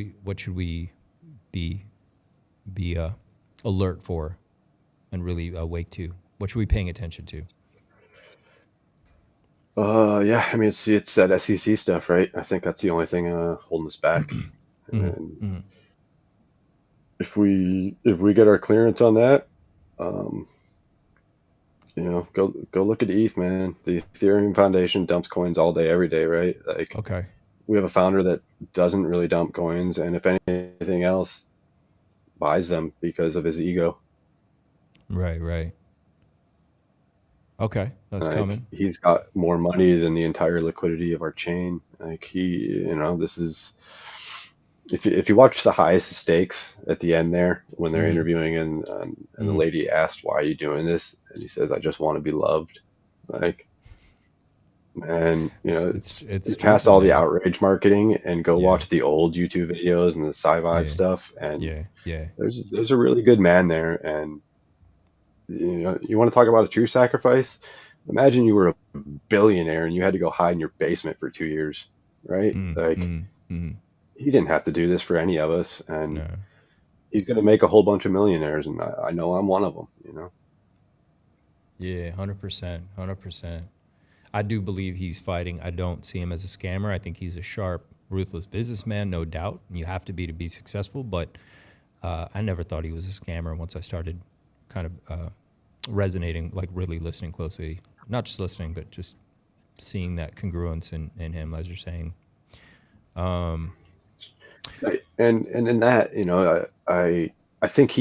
we be alert for and really awake to? What should we be paying attention to? Yeah, I mean, it's that SEC stuff, right? I think that's the only thing holding us back. Mm-hmm. And Mm-hmm. if we get our clearance on that, um, go look at ETH, man. The Ethereum Foundation dumps coins all day, every day, right? Like Okay. we have a founder that doesn't really dump coins, and if anything else, buys them because of his ego. Right. Right. Okay. That's Like coming. he's got more money than the entire liquidity of our chain. Like this is if you watch the highest stakes at the end there when they're Mm-hmm. interviewing and the Mm-hmm. lady asked, why are you doing this? And he says, I just want to be loved. Like, and It's you pass truthful, all the man. outrage marketing and go Yeah. watch the old YouTube videos and the sci-vibe Yeah. stuff. And Yeah. Yeah. there's a really good man there. And you want to talk about a true sacrifice? Imagine you were a billionaire and you had to go hide in your basement for 2 years, right? Like Mm-hmm. Mm-hmm. he didn't have to do this for any of us, and No. he's going to make a whole bunch of millionaires, and I know I'm one of them. Yeah. 100%. 100%. I do believe he's fighting. I don't see him as a scammer. I think he's a sharp, ruthless businessman, no doubt. You have to be successful. But I never thought he was a scammer once I started kind of resonating, like really listening closely. Not just listening, but just seeing that congruence in him, as you're saying. And in that, I think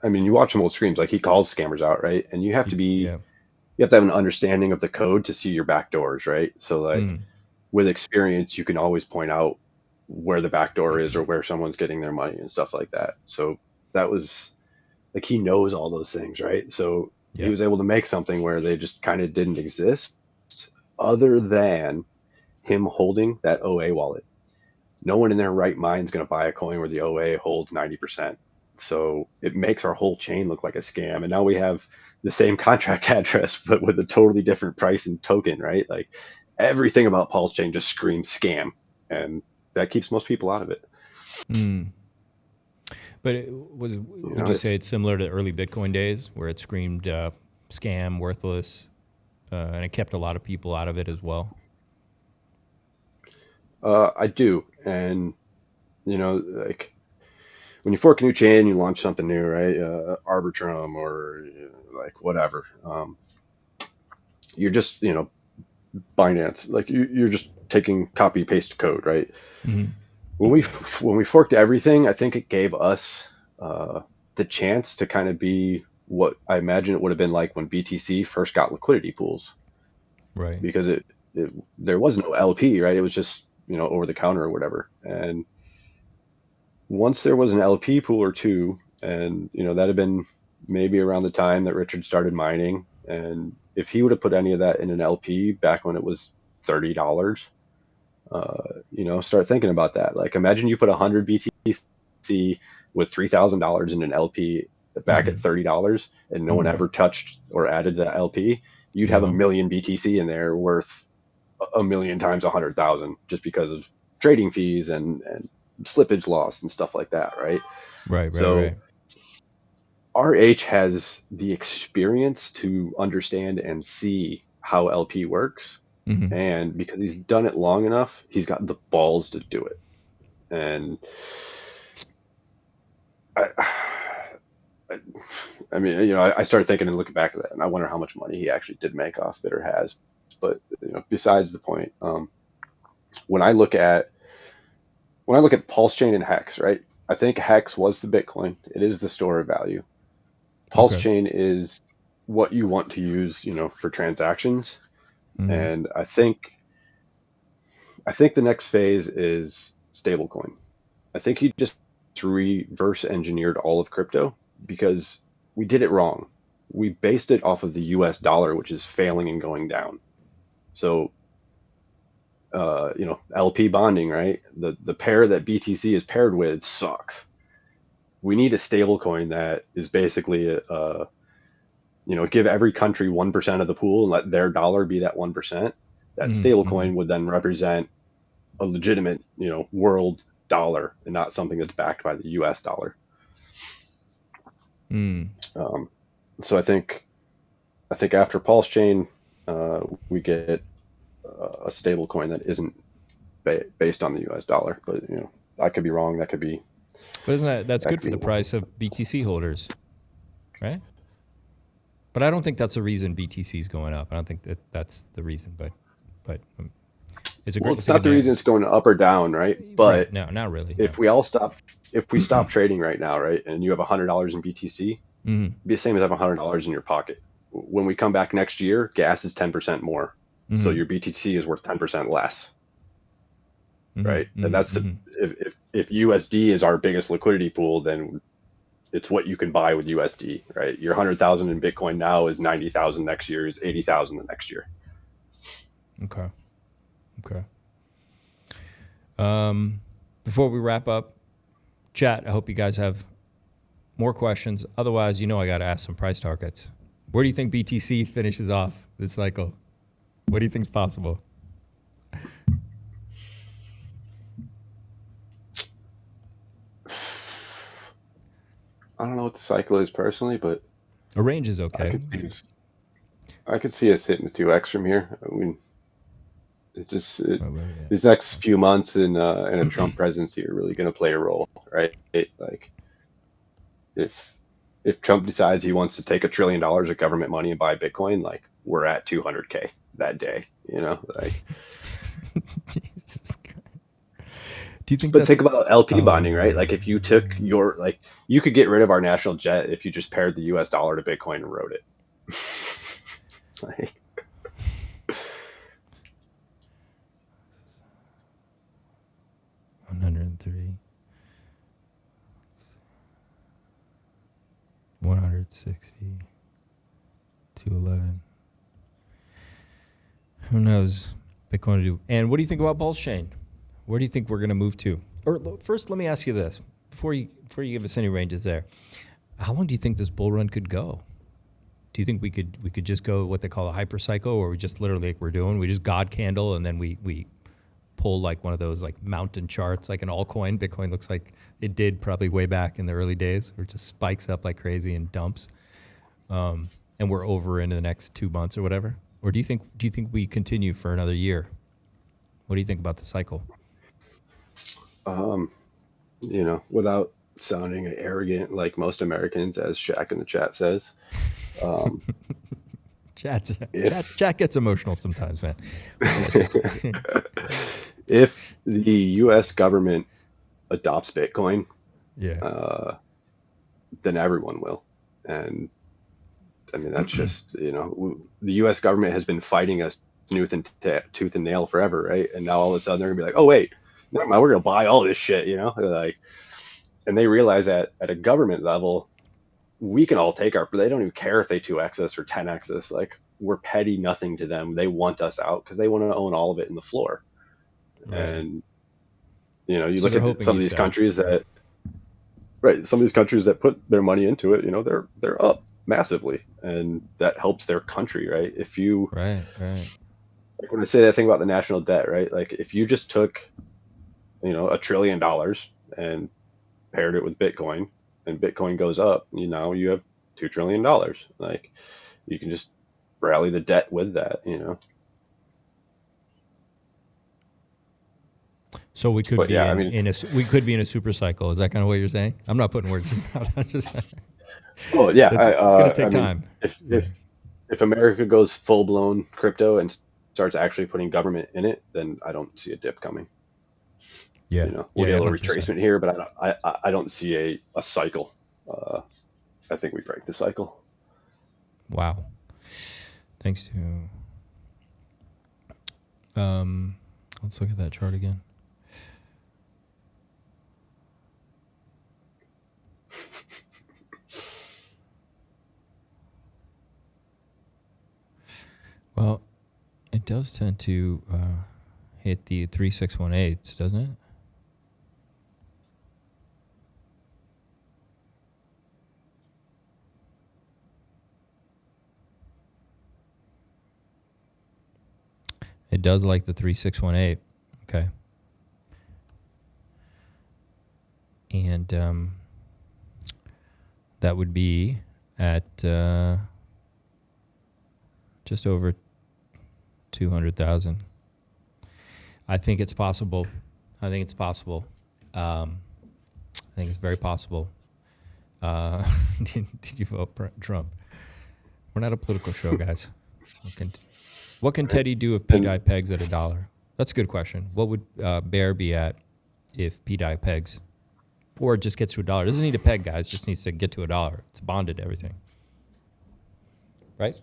I mean, you watch some old streams, like he calls scammers out, right? And Yeah. you have to have an understanding of the code to see your back doors, right? So like Mm. with experience, you can always point out where the back door is or where someone's getting their money and stuff like that. So that was like he knows all those things, right? So he Yeah. was able to make something where they just kind of didn't exist other than him holding that OA wallet. No one in their right mind is going to buy a coin where the OA holds 90%. So it makes our whole chain look like a scam. And now we have the same contract address, but with a totally different price and token, right? Like everything about PulseChain just screams scam. And that keeps most people out of it. Mm. But would you It's say it's similar to early Bitcoin days where it screamed scam, worthless, and it kept a lot of people out of it as well? I do. And like when you fork a new chain, you launch something new, right? Arbitrum or like whatever. You're just, Binance, like you're just taking copy paste code, right? Mm-hmm. When we forked everything, I think it gave us the chance to kind of be what I imagine it would have been like when BTC first got liquidity pools, Right. because there was no LP, right? It was just over the counter or whatever. And once there was an LP pool or two, and that had been maybe around the time that Richard started mining, and if he would have put any of that in an LP back when it was $30, start thinking about that. Like imagine you put 100 BTC with $3,000 in an LP back at Mm-hmm. $30, and no one Mm-hmm. ever touched or added to that LP. You'd have a No. million BTC in there worth a million times 100,000 just because of trading fees and slippage loss and stuff like that, right? Right, right, So right. RH has the experience to understand and see how LP works. Hmm. And because he's done it long enough, he's got the balls to do it. And I, I, I mean, I started thinking and looking back at that, and I wonder how much money he actually did make off it or has. But besides the point, when I look at PulseChain and Hex, right? I think Hex was the Bitcoin. It is the store of value. Okay. PulseChain is what you want to use, for transactions. Hmm. And I think the next phase is stablecoin. I think he just reverse engineered all of crypto because we did it wrong. We based it off of the US dollar, which is failing and going down. So, LP bonding, right? The pair that BTC is paired with sucks. We need a stable coin that is basically give every country 1% of the pool and let their dollar be that 1%. That Hmm. stable Hmm. coin would then represent a legitimate, world dollar and not something that's backed by the US dollar. Mm. Um, so I think after Pulse Chain, we get a stable coin that isn't based on the US dollar, but I could be wrong. But isn't that's That good could for be the wrong. price of BTC holders, right? But I don't think that's the reason BTC is going up. I don't think that's the reason. But it's a Well, great. It's it's a not good the reason name. it's going up or down, right? Right? But No, not really. No. if we stop trading right now, right, and you have $100 in BTC, it'd Hmm. be the same as having $100 in your pocket. When we come back next year, gas is 10% more, so Hmm. your BTC is worth 10% less, Hmm. right? And Hmm. that's the Hmm. if USD is our biggest liquidity pool, then it's what you can buy with USD, right? Your 100,000 in Bitcoin now is 90,000 next year, is 80,000 the next year. Okay. Okay. Before we wrap up, chat. I hope you guys have more questions. Otherwise, I got to ask some price targets. Where do you think BTC finishes off this cycle? What do you think is possible? I don't know what the cycle is personally, but A range is I okay. could see us, I could see us hitting the 2x from here. I mean, it's just these next few months in a Trump presidency are really going to play a role, right? Like if Trump decides he wants to take $1 trillion of government money and buy Bitcoin, like we're at 200K that day, like. Jesus Christ. Do you think But that's? think about LP bonding, Oh, right? Like if you took you could get rid of our national debt if you just paired the US dollar to Bitcoin and wrote it. Like, 103, 160, 211. Who knows? Bitcoin to do. And what do you think about Pulse Chain? Where do you think we're going to move to? Or first, let me ask you this before you give us any ranges there. How long do you think this bull run could go? Do you think we could just go what they call a hyper cycle, or we just literally like we're doing, we just God candle and then we pull like one of those like mountain charts, like an altcoin? Bitcoin looks like it did probably way back in the early days, where it just spikes up like crazy and dumps, and we're over into the next 2 months or whatever. Or do you think we continue for another year? What do you think about the cycle? um, without sounding arrogant like most Americans, as Shaq in the chat says, um, Chat, chat, if chat gets emotional sometimes, man. What can I tell you? if the U.S. government adopts Bitcoin, Yeah. uh, then everyone will. And I mean, that's just, the U.S. government has been fighting us tooth and nail forever, right? And now all of a sudden they're gonna be like, oh wait, never mind, we're gonna buy all this shit, like, and they realize that at a government level, we can all take they don't even care if they 2x us or 10x us. Like we're petty nothing to them. They want us out because they want to own all of it in the floor. Right. And you So look they're at hoping some you of these sell. countries that right, some of these countries that put their money into it, they're up massively, and that helps their country, right? If you Right. Right. like when I say that thing about the national debt, right? Like if you just took $1 trillion and paired it with Bitcoin, and Bitcoin goes up, you have $2 trillion. Like, you can just rally the debt with that. So we could But be yeah, I mean, we could be in a super cycle. Is that kind of what you're saying? I'm not putting words in your mouth. I'm just well, yeah, it's going to take I mean, time. if Yeah. if America goes full blown crypto and starts actually putting government in it, then I don't see a dip coming. Yeah. We'll get a little 100%. retracement here, but I don't see a cycle. I think we break the cycle. Wow. Thanks to let's look at that chart again. Well, it does tend to hit the 3618s, doesn't it? It does like the 3618. Okay. And that would be at just over 200,000. I think it's possible. I think it's possible. I think it's very possible. Did you vote Trump? We're not a political show, guys. What can Teddy do if pDAI pegs at $1? That's a good question. What would Bear be at if pDAI pegs? Or it just gets to $1. It doesn't need to peg, guys. It just needs to get to $1. It's bonded to everything. Right?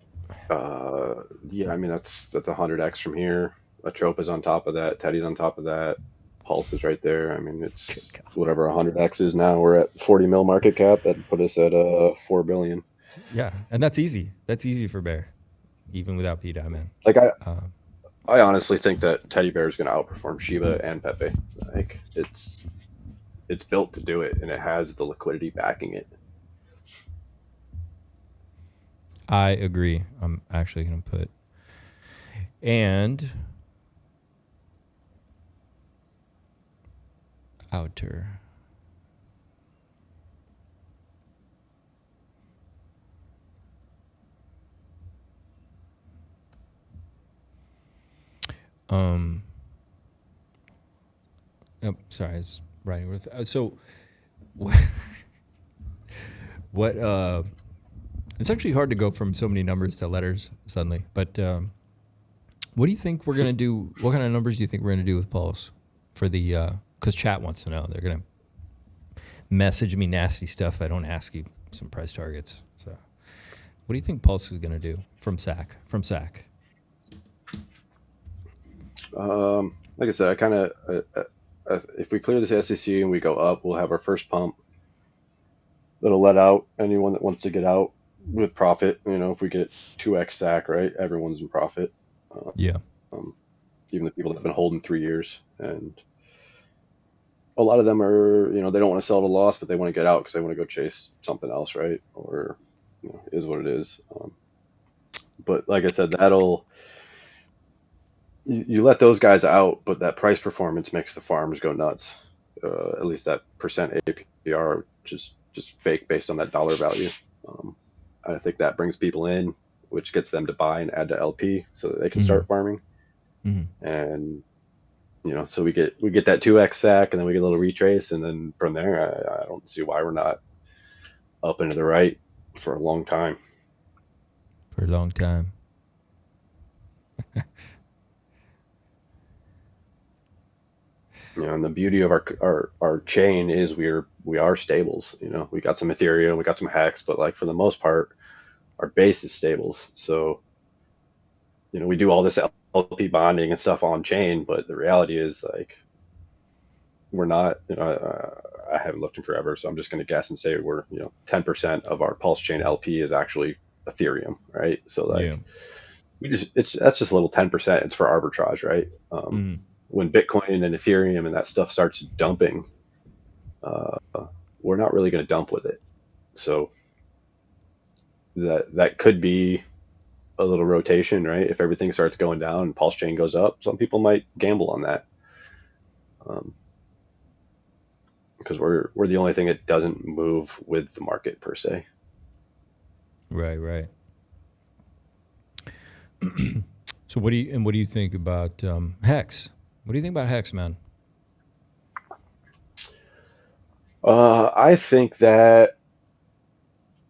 Yeah, I mean, that's 100x from here. Atropa's on top of that. Teddy's on top of that. Pulse is right there. I mean, it's whatever 100x is now. We're at 40 mil market cap. That'd put us at 4 billion. Yeah, and that's easy. That's easy for Bear, even without pDAI, man. Like, I honestly think that Teddy Bear is going to outperform Shiba and Pepe. Like, it's built to do it, and it has the liquidity backing it. I agree. I'm actually going to put and outer. Oh, sorry, I was writing with. So, what? It's actually hard to go from so many numbers to letters suddenly. But what do you think we're gonna do? What kind of numbers do you think we're gonna do with Pulse for the? Because chat wants to know. They're gonna message me nasty stuff. I don't ask you some price targets. So, what do you think Pulse is gonna do from SAC? Like I said, I kind of if we clear this SEC and we go up, we'll have our first pump. That'll let out anyone that wants to get out with profit. If we get 2x SAC, right, everyone's in profit. Yeah. Even the people that have been holding 3 years, and a lot of them are, they don't want to sell at a loss, but they want to get out because they want to go chase something else, right? Or is what it is. But like I said, you let those guys out, but that price performance makes the farmers go nuts. At least that percent APR, which is just fake based on that dollar value. I think that brings people in, which gets them to buy and add to LP so that they can start farming. And so we get that 2x SAC, and then we get a little retrace, and then from there, I don't see why we're not up into the right for a long time. For a long time. And the beauty of our chain is we are stables. We got some Ethereum, we got some Hex, but like for the most part, our base is stables. So, we do all this LP bonding and stuff on chain, but the reality is like we're not. I haven't looked in forever, so I'm just going to guess and say we're 10% of our PulseChain LP is actually Ethereum, right? So like that's just a little 10%. It's for arbitrage, right? When Bitcoin and Ethereum and that stuff starts dumping, we're not really going to dump with it. So that could be a little rotation, right? If everything starts going down and Pulse Chain goes up, some people might gamble on that. because we're the only thing that doesn't move with the market per se. Right. So what do you think about Hex? What do you think about Hex, man? I think that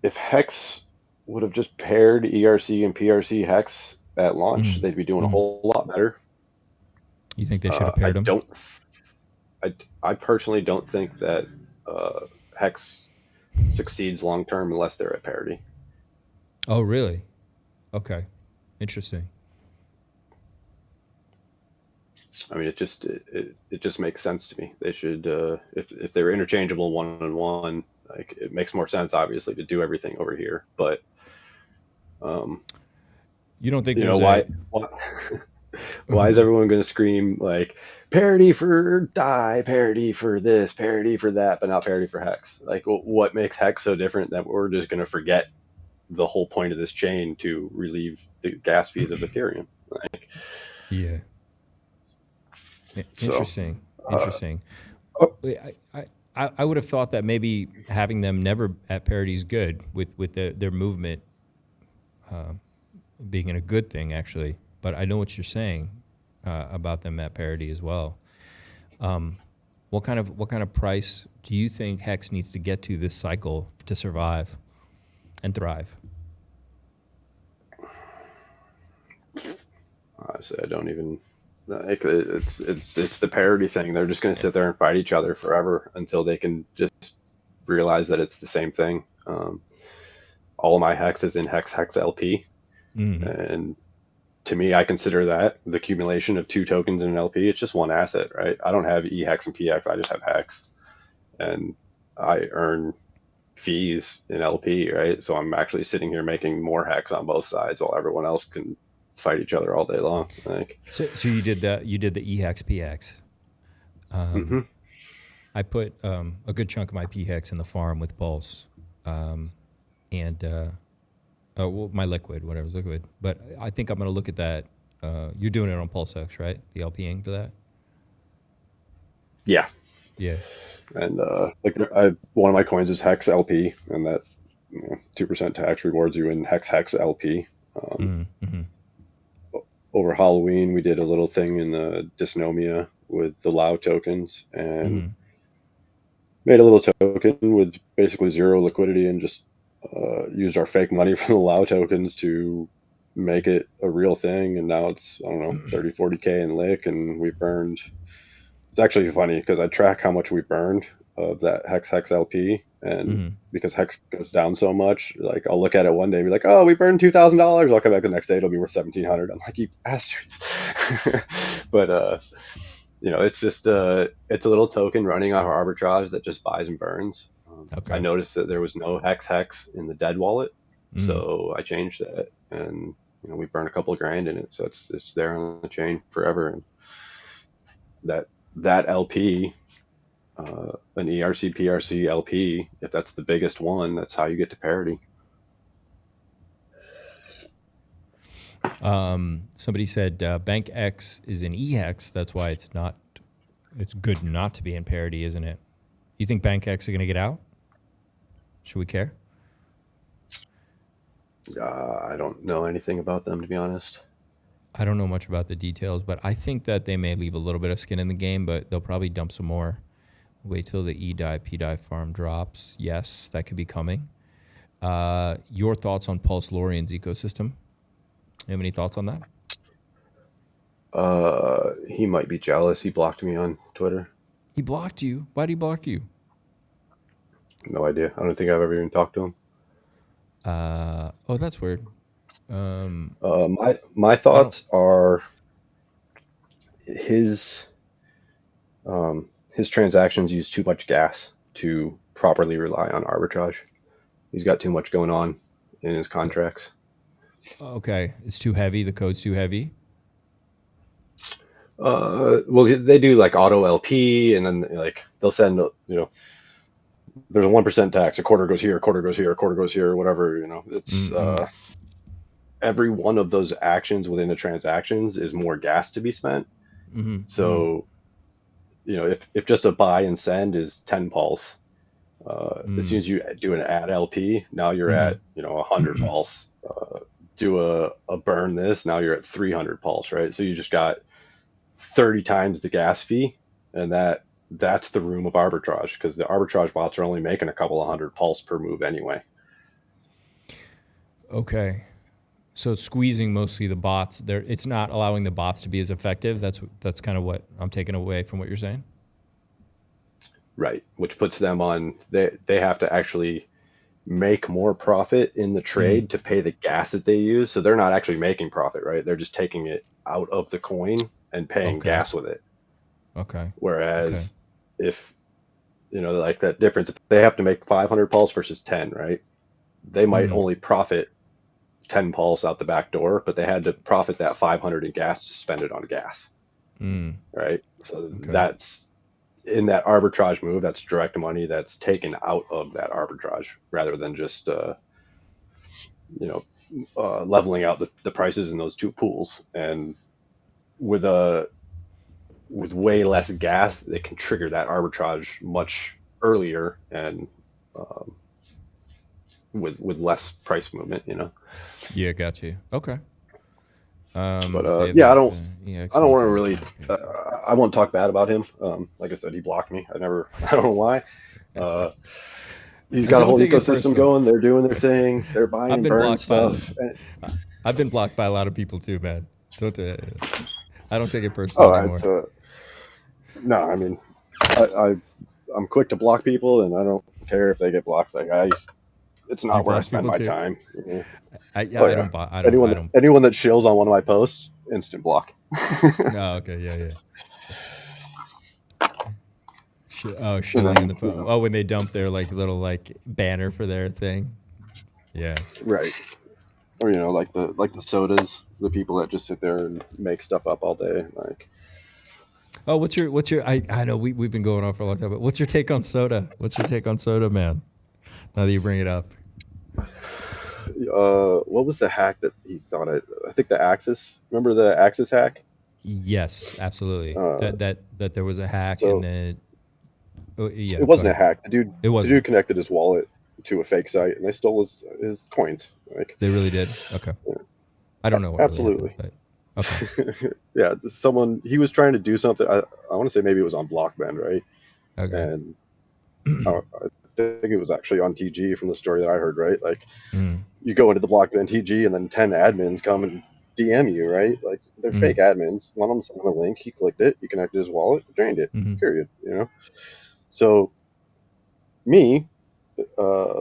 if Hex would have just paired ERC and PRC Hex at launch, they'd be doing a whole lot better. You think they should have paired them? I personally don't think that Hex succeeds long term unless they're at parity. Oh, really? Okay, interesting. I mean, it just makes sense to me. They should, if they're interchangeable one-on-one, like it makes more sense, obviously, to do everything over here. But you don't think why why is everyone going to scream like parity for DAI, parity for this, parity for that, but not parity for Hex? Like, what makes Hex so different that we're just going to forget the whole point of this chain to relieve the gas fees of Ethereum? Like, yeah. Interesting. I would have thought that maybe having them never at parity is good with their movement being a good thing, actually. But I know what you're saying about them at parity as well. What kind of price do you think Hex needs to get to this cycle to survive and thrive? Honestly, I don't even. Like, it's the parity thing. They're just going to sit there and fight each other forever until they can just realize that it's the same thing. All of my Hex is in Hex LP, and to me, I consider that the accumulation of two tokens in an LP. It's just one asset, right? I don't have eHex and PX. I just have Hex, and I earn fees in LP, right? So I'm actually sitting here making more Hex on both sides while everyone else can fight each other all day long. Like, so you did the eHex PX. I put a good chunk of my PHEX in the farm with Pulse, and well, my liquid, whatever's liquid. But I think I'm going to look at that. You're doing it on PulseX, right? The LPing for that. Yeah. And like one of my coins is Hex LP, and that 2% tax rewards you in Hex LP. Over Halloween, we did a little thing in the Dysnomia with the Lao tokens, and made a little token with basically zero liquidity, and just used our fake money from the Lao tokens to make it a real thing. And now it's, I don't know, 30, 40K in lick, and we burned. It's actually funny because I track how much we burned of that Hex LP, and because Hex goes down so much, like I'll look at it one day and be like, oh, we burned $2,000. I'll come back the next day, it'll be worth 1,700. I'm like, you bastards. But it's just it's a little token running on our arbitrage that just buys and burns. I noticed that there was no Hex in the dead wallet, so I changed that, and we burned a couple of grand in it, so it's there on the chain forever. And that LP, an ERC PRC LP, if that's the biggest one, that's how you get to parity. Somebody said Bank X is in eHex, that's why it's good not to be in parity, isn't it? You think Bank X are going to get out? Should we care? I don't know anything about them, to be honest. I don't know much about the details, but I think that they may leave a little bit of skin in the game, but they'll probably dump some more. Wait till the eDAI, pDAI farm drops. Yes, that could be coming. Your thoughts on Pulse Lorian's ecosystem? You have any thoughts on that? He might be jealous. He blocked me on Twitter. He blocked you? Why did he block you? No idea. I don't think I've ever even talked to him. Oh, that's weird. My thoughts are his transactions use too much gas to properly rely on arbitrage. He's got too much going on in his contracts. Okay, it's too heavy. The code's too heavy. Well, they do like auto LP, and then like they'll send there's a 1% tax. A quarter goes here, a quarter goes here, a quarter goes here, whatever. It's every one of those actions within the transactions is more gas to be spent. So if just a buy and send is 10 pulse, as soon Mm. as you do an add LP, now you're at, 100 pulse. Do a burn this, now you're at 300 pulse, right? So you just got 30 times the gas fee, and that's the room of arbitrage, because the arbitrage bots are only making a couple of hundred pulse per move anyway. Okay. So it's squeezing mostly the bots. There, it's not allowing the bots to be as effective. That's kind of what I'm taking away from what you're saying. Right, which puts them on, they have to actually make more profit in the Mm. trade to pay the gas that they use. So they're not actually making profit, right? They're just taking it out of the coin and paying Okay. gas with it. Okay. Okay. Whereas if, like that difference, if they have to make 500 pulse versus 10, right? They might Mm. only profit 10 pulse out the back door, but they had to profit that 500 in gas to spend it on gas, Mm. right? So Okay. that's in that arbitrage move, that's direct money that's taken out of that arbitrage rather than just, you know, leveling out the prices in those two pools. And with a with way less gas, they can trigger that arbitrage much earlier and um, with less price movement. Yeah, got you. Okay. But They have yeah, I a don't yeah, I don't excellent want to day. really. I won't talk bad about him. Like I said, he blocked me. I don't know why. Uh, he's got a Don't whole take it ecosystem personal. going. They're doing their thing. They're buying I've and been burning blocked by stuff. And, I've been blocked by a lot of people too, man. Don't I don't take it personal oh, it's anymore. no. I mean, I I'm quick to block people, and I don't care if they get blocked. Like it's Do you not where I block spend people my too? time. Yeah, Oh I yeah. don't buy. Anyone I that don't. anyone that shills on one of my posts, instant block. No. Okay. Yeah. Yeah. Oh, And shilling in then the oh, when they dump their like little like banner for their thing. Yeah. right, or like the sodas, the people that just sit there and make stuff up all day. Like, Oh, what's your? I know we've been going on for a long time, but what's your take on soda? What's your take on soda, man? Now that you bring it up. what was the hack that he thought I think the Axis. Remember the Axis hack? Yes, absolutely. Uh, That there was a hack, and so then oh, yeah. it Go wasn't a ahead. hack. It The wasn't. dude connected his wallet to a fake site, and they stole his coins. Like, They really did. Okay. I don't know what really happened, absolutely. but okay. Yeah, someone he was trying to do something. I want to say maybe it was on Blockbend, right? Okay. And I think it was actually on TG from the story that I heard, right? Like, Mm, you go into the Blockbend TG, and then 10 admins come and DM you, right? Like, they're fake mm, admins. One of them sent him a link. He clicked it. He connected his wallet. Drained it. mm, Period. So me, uh,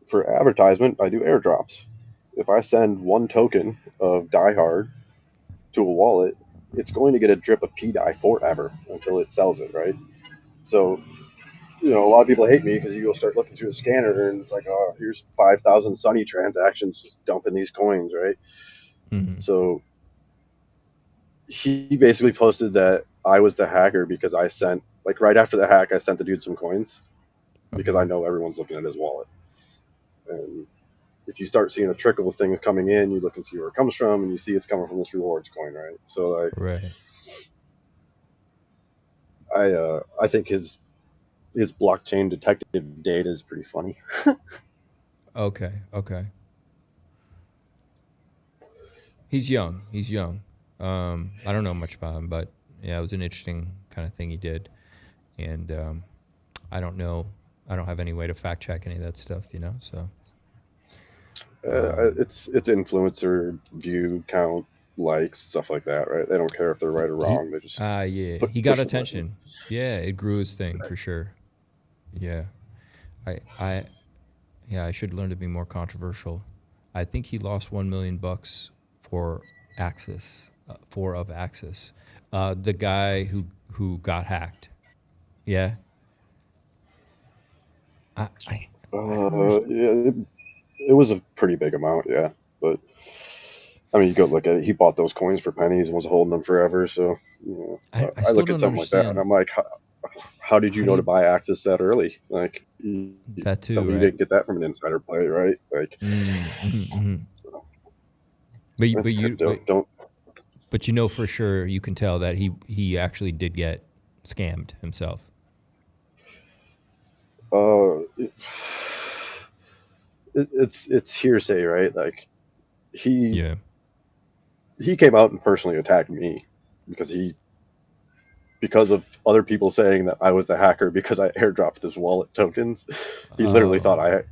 for advertisement, I do airdrops. If I send one token of Die Hard to a wallet, it's going to get a drip of pDAI forever until it sells it, right? So, a lot of people hate me because you go start looking through the scanner and it's like, oh, here's 5,000 Sunny transactions just dumping these coins, right? mm. So he basically posted that I was the hacker because I sent, like, right after the hack, I sent the dude some coins because I Okay. know everyone's looking at his wallet. And if you start seeing a trickle of things coming in, you look and see where it comes from, and you see it's coming from this rewards coin, right? So, like, Right. I think his blockchain detective data is pretty funny. Okay. Okay. He's young. He's young. I don't know much about him, but yeah, it was an interesting kind of thing he did, and I don't know. I don't have any way to fact check any of that stuff, So um, It's influencer view count, likes, stuff like that, right? They don't care if they're right or he, wrong. They just yeah, he got push the button. attention. Yeah, it grew his thing for sure. Yeah, I yeah, I should learn to be more controversial. I think he lost 1 million bucks for Axis, for of Axis. The guy who got hacked. Yeah, I don't understand. Yeah, it was a pretty big amount, yeah. But I mean, you go look at it. He bought those coins for pennies and was holding them forever. So, I I still look at don't something like that and understand I'm like, how did you how do know to you buy access that early? Like, you that tell too, me you right? didn't get that from an insider play, right? Like, Mm. But that's crypto. Don't. but for sure you can tell that he actually did get scammed himself? It, it's hearsay, right? Like he Yeah. he came out and personally attacked me because because of other people saying that I was the hacker because I airdropped his wallet tokens. He literally thought Oh. I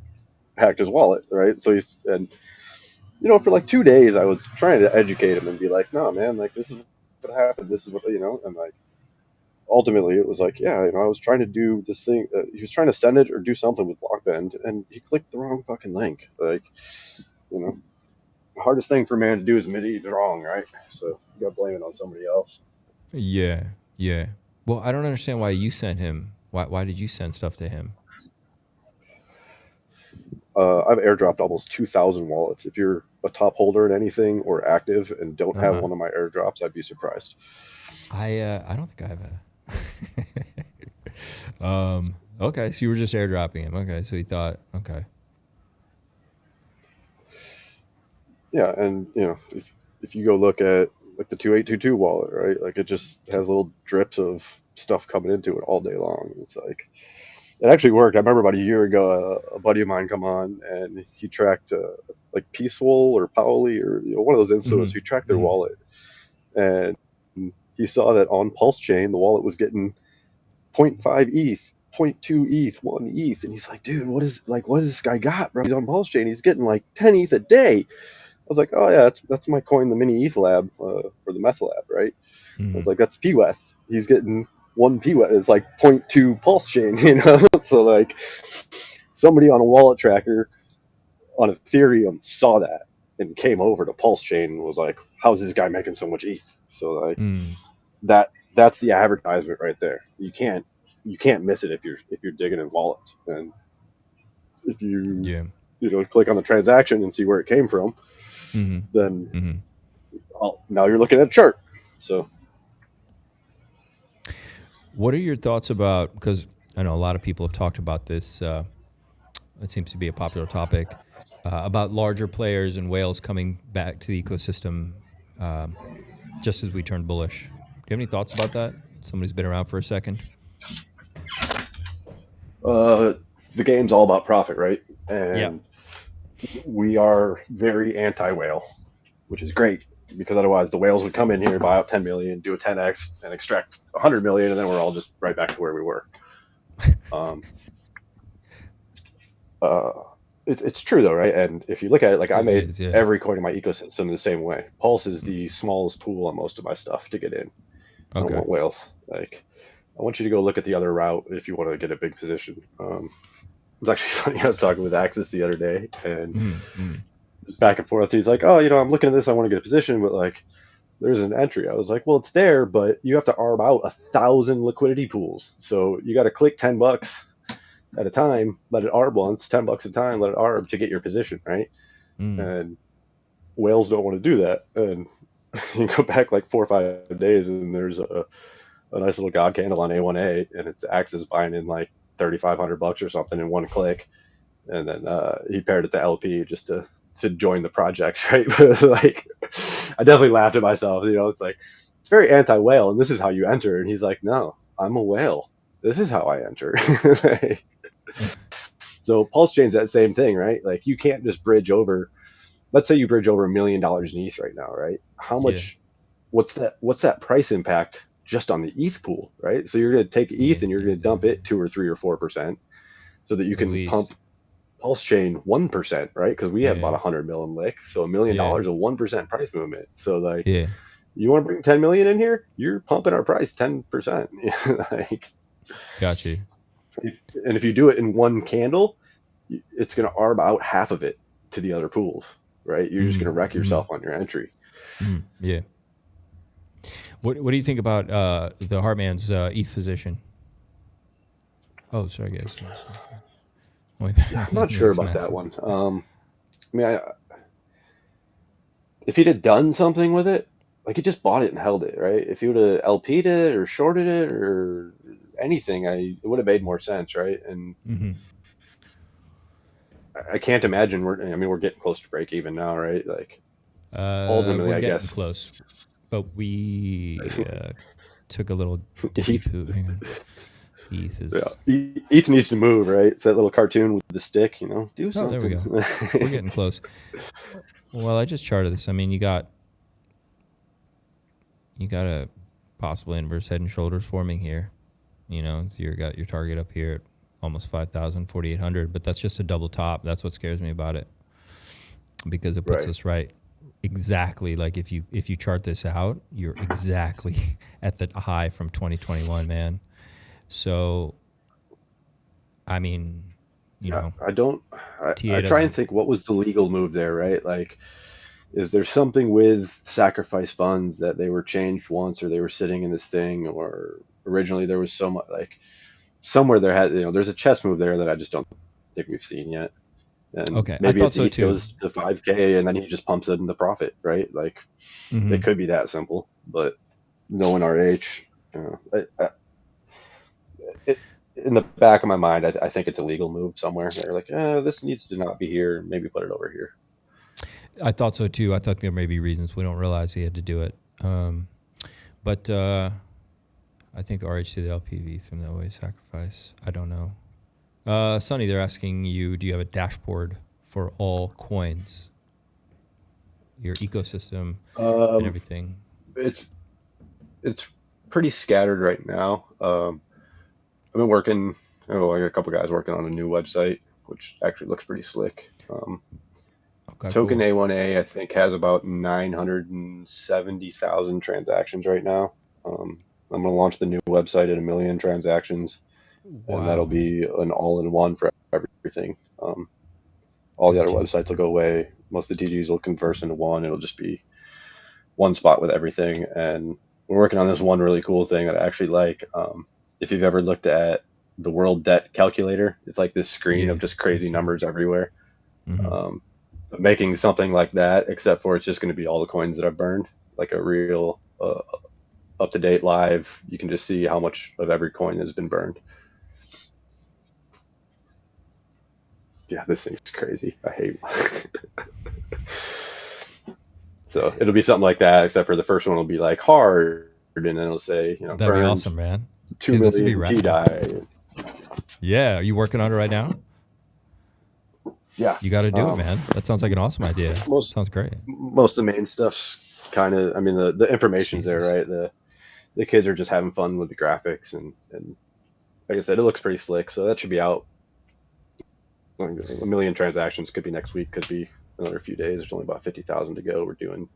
hacked his wallet, right? So for like 2 days I was trying to educate him and be like, no, man, like this is what happened. This is what, and like ultimately it was like, yeah, I was trying to do this thing. He was trying to send it or do something with Blockbend and he clicked the wrong fucking link. Like, you know, the hardest thing for a man to do is admit he's wrong, right? So you got to blame it on somebody else. Yeah. Yeah. Well, I don't understand why you sent him. Why did you send stuff to him? I've airdropped almost 2,000 wallets. If you're a top holder in anything or active and don't have Uh-huh. one of my airdrops, I'd be surprised. I don't think I have a. Okay, so you were just airdropping him. Okay, so he thought, okay. Yeah, and if you go look at like the 2822 wallet, right? Like it just has little drips of stuff coming into it all day long. It's like it actually worked. I remember about a year ago, a buddy of mine come on and he tracked like Peaceful or Powley or one of those influencers. He tracked their Mm-hmm. wallet and he saw that on PulseChain the wallet was getting zero point 0.5 ETH, 0.2 ETH, 1 ETH, and he's like, dude, what is this guy got, bro? He's on PulseChain. He's getting like 10 ETH a day. I was like, oh yeah, that's my coin, the mini ETH lab or the meth lab, right? I was Mm-hmm. like, that's PWETH. He's getting 1 PWETH. It's like 0.2 pulse chain, So like somebody on a wallet tracker on Ethereum saw that and came over to pulse chain and was like, how's this guy making so much ETH? So like Mm. that's the advertisement right there. You can't miss it if you're digging in wallets. And if you Yeah. click on the transaction and see where it came from, then Mm-hmm. Mm-hmm. now you're looking at a chart. So What are your thoughts about? Because I know a lot of people have talked about this. It seems to be a popular topic about larger players and whales coming back to the ecosystem just as we turn bullish. Do you have any thoughts about that? Somebody's been around for a second. the game's all about profit, right? Yeah. And we are very anti-whale, which is great because otherwise the whales would come in here, buy out 10 million, do a 10x, and extract 100 million, and then we're all just right back to where we were. Um, uh, it's true though, right? And if you look at it, like I It made is. Yeah. every coin in my ecosystem the same way. Pulse is the smallest pool on most of my stuff to get in. I don't Okay. want whales. Like I want you to go look at the other route if you want to get a big position. It was actually funny. I was talking with Axis the other day, and Mm-hmm. back and forth. He's like, "Oh, I'm looking at this. I want to get a position, but like, there's an entry." I was like, "Well, it's there, but you have to arb out 1,000 liquidity pools. So you got to click $10 at a time, let it arb once, $10 a time, let it arb to get your position, right?" Mm. And whales don't want to do that. And you go back like 4 or 5 days, and there's a nice little god candle on A1A, and it's Axis buying in like $3,500 or something in one click, and then he paired it to LP just to join the project, right? Like, I definitely laughed at myself. It's like it's very anti-whale, and this is how you enter. And he's like, "No, I'm a whale. This is how I enter." Like, so Pulse Chain's that same thing, right? Like you can't just bridge over. Let's say you bridge over $1 million in ETH right now, right? How Yeah. much? What's that price impact just on the ETH pool, right? So you're going to take Yeah. ETH and you're Yeah. going to dump it 2 or 3 or 4%, so that you At can least. pump Pulse Chain 1%, right? Because we have about Yeah. 100 million lick, so $1 million Yeah. of 1% price movement. So like, Yeah. you want to bring 10 million in here, you're pumping our price 10%. Like, Got you. and if you do it in one candle, it's going to arb out half of it to the other pools, right? You're just going to wreck Mm-hmm. yourself on your entry. Yeah. What do you think about the Heartman's ETH position? Oh, sorry, guys. Wait, Yeah, I'm not sure it's about that massive. one. I mean, if he'd have done something with it, like he just bought it and held it, right? If he would have LP'd it or shorted it or anything, it would have made more sense, right? And Mm-hmm. I can't imagine we're getting close to break even now, right? Like ultimately, We're I getting close, guess but we took a little dippy poo. Hang on. ETH is. Yeah, ETH needs to move, right? It's that little cartoon with the stick, you know. Do something. Oh, there we go. We're getting close. Well, I just charted this. I mean, you got a possible inverse head and shoulders forming here. You know, so you got your target up here at almost 5,000, 4,800, but that's just a double top. That's what scares me about it, because it puts us right exactly, like if you chart this out, you're exactly at the high from 2021, man. So, I mean, you know, I try and think, what was the legal move there, right? Like, is there something with sacrifice funds that they were changed once, or they were sitting in this thing, or originally there was so much, like somewhere there had, you know, there's a chess move there that I just don't think we've seen yet. And maybe I thought so too. Goes to 5K and then he just pumps it into profit, right? Like, it could be that simple, but knowing RH, you know, in the back of my mind, I think it's a legal move somewhere. They're like, this needs to not be here. Maybe put it over here. I thought so too. I thought there may be reasons we don't realize he had to do it. But I think RH did the LPV from that way sacrifice. I don't know. Sunny, they're asking you, do you have a dashboard for all coins? Your ecosystem and everything. It's pretty scattered right now. I've been working, I got a couple guys working on a new website, which actually looks pretty slick. Token cool. A1A, I think, has about 970,000 transactions right now. I'm going to launch the new website at 1 million transactions. Wow. And that'll be an all-in-one for everything. All the other websites will go away. Most of the TGs will converse into one. It'll just be one spot with everything. And we're working on this one really cool thing that I actually like. If you've ever looked at the World Debt Calculator, it's like this screen of just crazy numbers everywhere. But making something like that, except for it's just going to be all the coins that I've burned, like a real up-to-date live. You can just see how much of every coin has been burned. Yeah, this thing's crazy. I hate So it'll be something like that, except for the first one will be like hard, and then it'll say, you know, that'd be awesome, man. 2 million pDAI. Yeah, are you working on it right now? Yeah, you got to do it, man. That sounds like an awesome idea. Sounds great. Most of the main stuff's kind of, I mean, the information's there, right? The kids are just having fun with the graphics, and like I said, it looks pretty slick. So that should be out. 1 million transactions could be next week, could be another few days. There's only about 50,000 to go. We're doing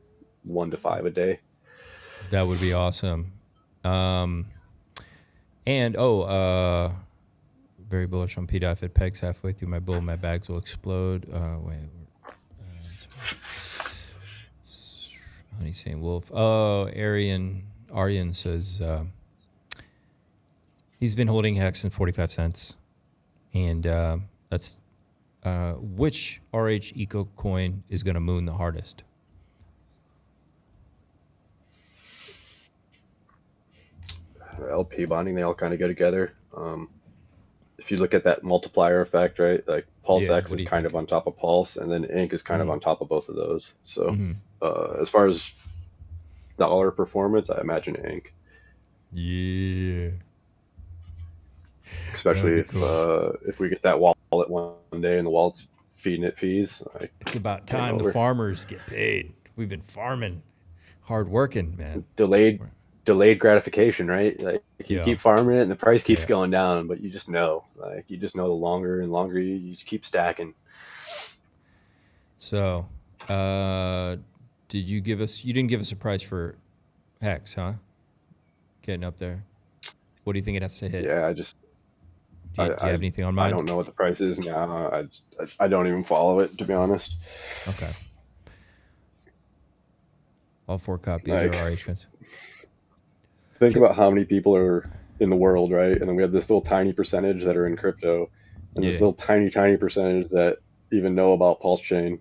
1 to 5 a day. That would be awesome. Very bullish on pDAI. If it pegs halfway through my bull, my bags will explode. He's saying Wolf. Oh, Aryan says he's been holding Hex in 45 cents. And that's which RH Eco coin is going to moon the hardest? LP bonding, they all kind of go together. If you look at that multiplier effect, right, like Pulse X is kind of on top of Pulse, and then Ink is kind of on top of both of those. So as far as dollar performance, I imagine Ink. Yeah. Especially if we get that wallet one day and the wallet's feeding it fees. It's about time the farmers get paid. We've been farming, hard working, man. Delayed gratification, right? Like you keep farming it and the price keeps going down, but you just know, the longer and longer you just keep stacking. So, you didn't give us a price for Hex, huh? Getting up there. What do you think it has to hit? Yeah, do you have anything on mind? I don't know what the price is now. I don't even follow it, to be honest. Okay. All 4 copies are RH. Think about how many people are in the world, right? And then we have this little tiny percentage that are in crypto, and this little tiny percentage that even know about PulseChain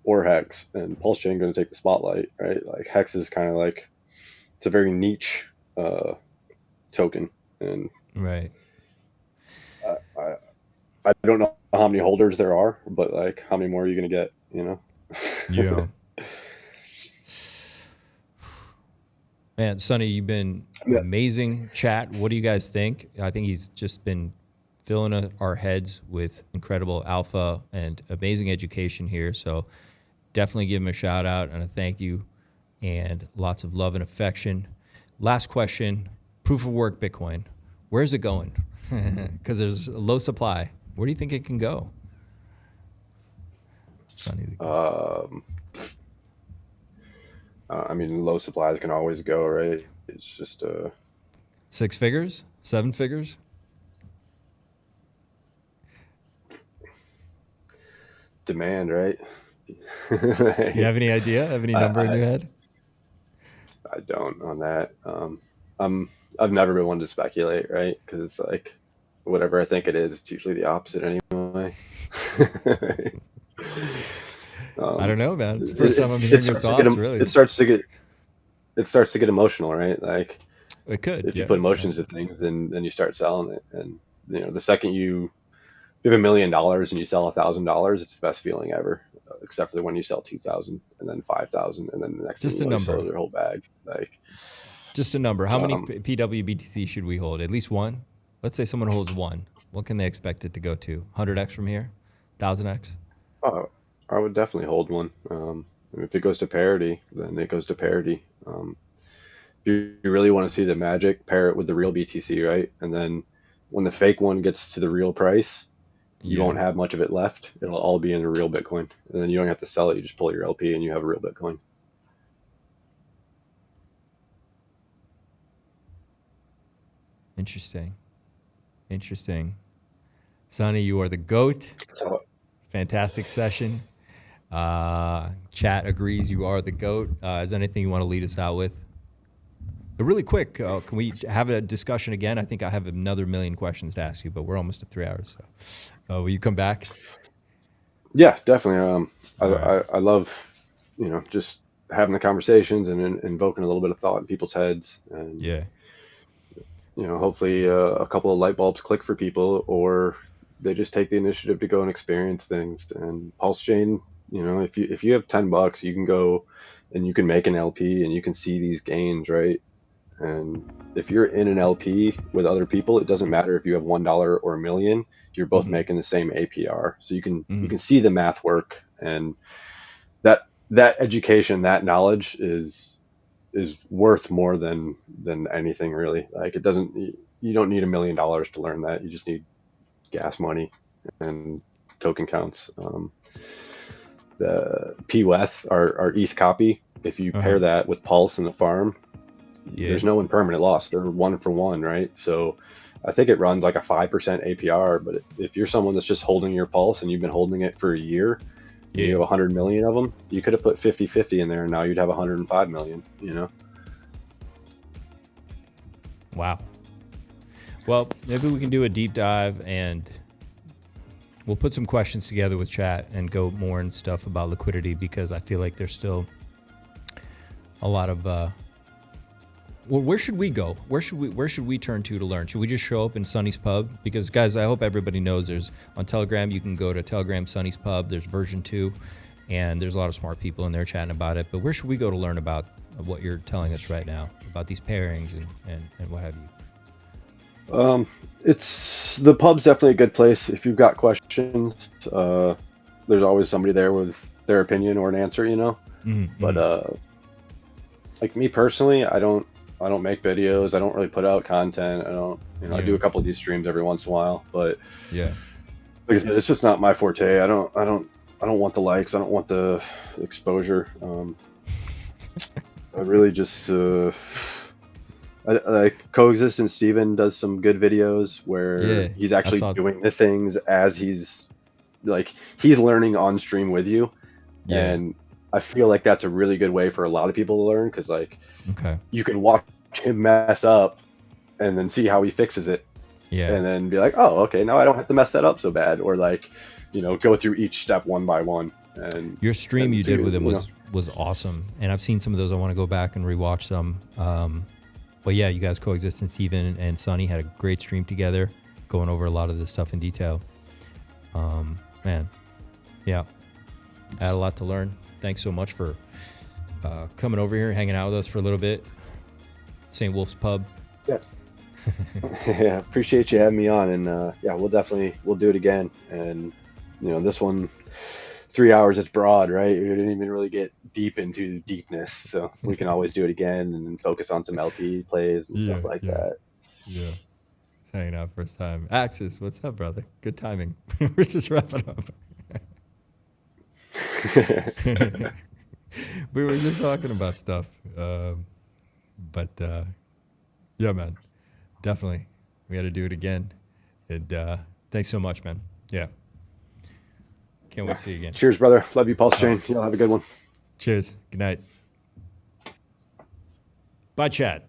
or Hex. And PulseChain going to take the spotlight, right? Like Hex is kind of like, it's a very niche token, and right. I don't know how many holders there are, but like how many more are you going to get? You know? Yeah. Man, Sunny, you've been Yeah. amazing chat. What do you guys think? I think he's just been filling our heads with incredible alpha and amazing education here. So definitely give him a shout out and a thank you and lots of love and affection. Last question, proof of work Bitcoin. Where's it going? Because there's a low supply. Where do you think it can go? Sunny. I mean, low supplies can always go, right? It's just 6 figures? 7 figures? demand, right? You have any idea? Have any number in your head? I don't on that. I've never been one to speculate, right? Because it's like whatever I think it is, it's usually the opposite anyway. I don't know, man. It's the first time I'm hearing your thoughts, really. It starts to get emotional, right? Like It could. if you put emotions to things, then you start selling it, and the second you have $1 million and you sell $1,000, it's the best feeling ever, except for when you sell 2,000 and then 5,000 and then the next Just thing a you number. sell their whole bag. Like just a number. How many PWBTC should we hold? At least one? Let's say someone holds one. What can they expect it to go to? 100x from here? 1000x? I would definitely hold one. If it goes to parity, then it goes to parity. If you really want to see the magic, pair it with the real BTC, right? And then when the fake one gets to the real price, you won't have much of it left. It'll all be in the real Bitcoin. And then you don't have to sell it. You just pull your LP and you have a real Bitcoin. Interesting. Sunny, you are the GOAT. So, Fantastic session. Chat agrees you are the GOAT. Is there anything you want to lead us out with? Really quick, can we have a discussion again? I think I have another million questions to ask you, but we're almost at 3 hours. So will you come back? yeah, definitely. I love, just having the conversations and invoking a little bit of thought in people's heads. And, hopefully a couple of light bulbs click for people, or they just take the initiative to go and experience things. And PulseChain, if you have $10, you can go and you can make an LP and you can see these gains, right? And if you're in an LP with other people, it doesn't matter if you have $1 or $1 million, you're both making the same APR. So you can see the math work, and that education, that knowledge is worth more than anything, really. Like you don't need $1 million to learn that. You just need gas money and token counts. The PWETH, our ETH copy, if you pair that with Pulse and the farm, there's no impermanent loss. They're 1 for 1, right? So I think it runs like a 5% APR. But if you're someone that's just holding your Pulse and you've been holding it for a year, you have 100 million of them, you could have put 50-50 in there, and now you'd have 105 million, Wow. Well, maybe we can do a deep dive, and we'll put some questions together with chat and go more and stuff about liquidity, because I feel like there's still a lot of well, where should we go? Where should we turn to learn? Should we just show up in Sunny's Pub? Because guys, I hope everybody knows there's on Telegram, you can go to Telegram Sunny's Pub. There's version 2, and there's a lot of smart people in there chatting about it. But where should we go to learn about what you're telling us right now about these pairings and what have you? It's the pub's definitely a good place if you've got questions. There's always somebody there with their opinion or an answer, But like me personally, I don't make videos. I don't really put out content. I don't, I do a couple of these streams every once in a while, but like I said, it's just not my forte. I don't want the likes. I don't want the exposure. I really just, like Coexistence Steven does some good videos where he's actually doing the things as he's learning on stream with you. And I feel like that's a really good way for a lot of people to learn, because you can watch him mess up and then see how he fixes it, and then be like, oh, okay, now I don't have to mess that up so bad, or go through each step one by one. And your stream you did with him was awesome, and I've seen some of those. I want to go back and rewatch them. But yeah, you guys, Coexistence Steven and Sunny, had a great stream together, going over a lot of this stuff in detail. Man, I had a lot to learn. Thanks so much for coming over here, hanging out with us for a little bit. SAINTwolf's Pub. Yeah. Yeah, appreciate you having me on, and yeah, we'll do it again. And this one, 3 hours, it's broad, right? We didn't even really get deep into deepness, so we can always do it again and focus on some LP plays and stuff like that. Yeah. Hanging out first time. Axis, what's up, brother? Good timing. We're just wrapping up. We were just talking about stuff. But yeah, man, definitely. We got to do it again. And thanks so much, man. Yeah. Can't wait to see you again. Cheers, brother. Love you, PulseChain. Y'all have a good one. Cheers. Good night. Bye, Chad.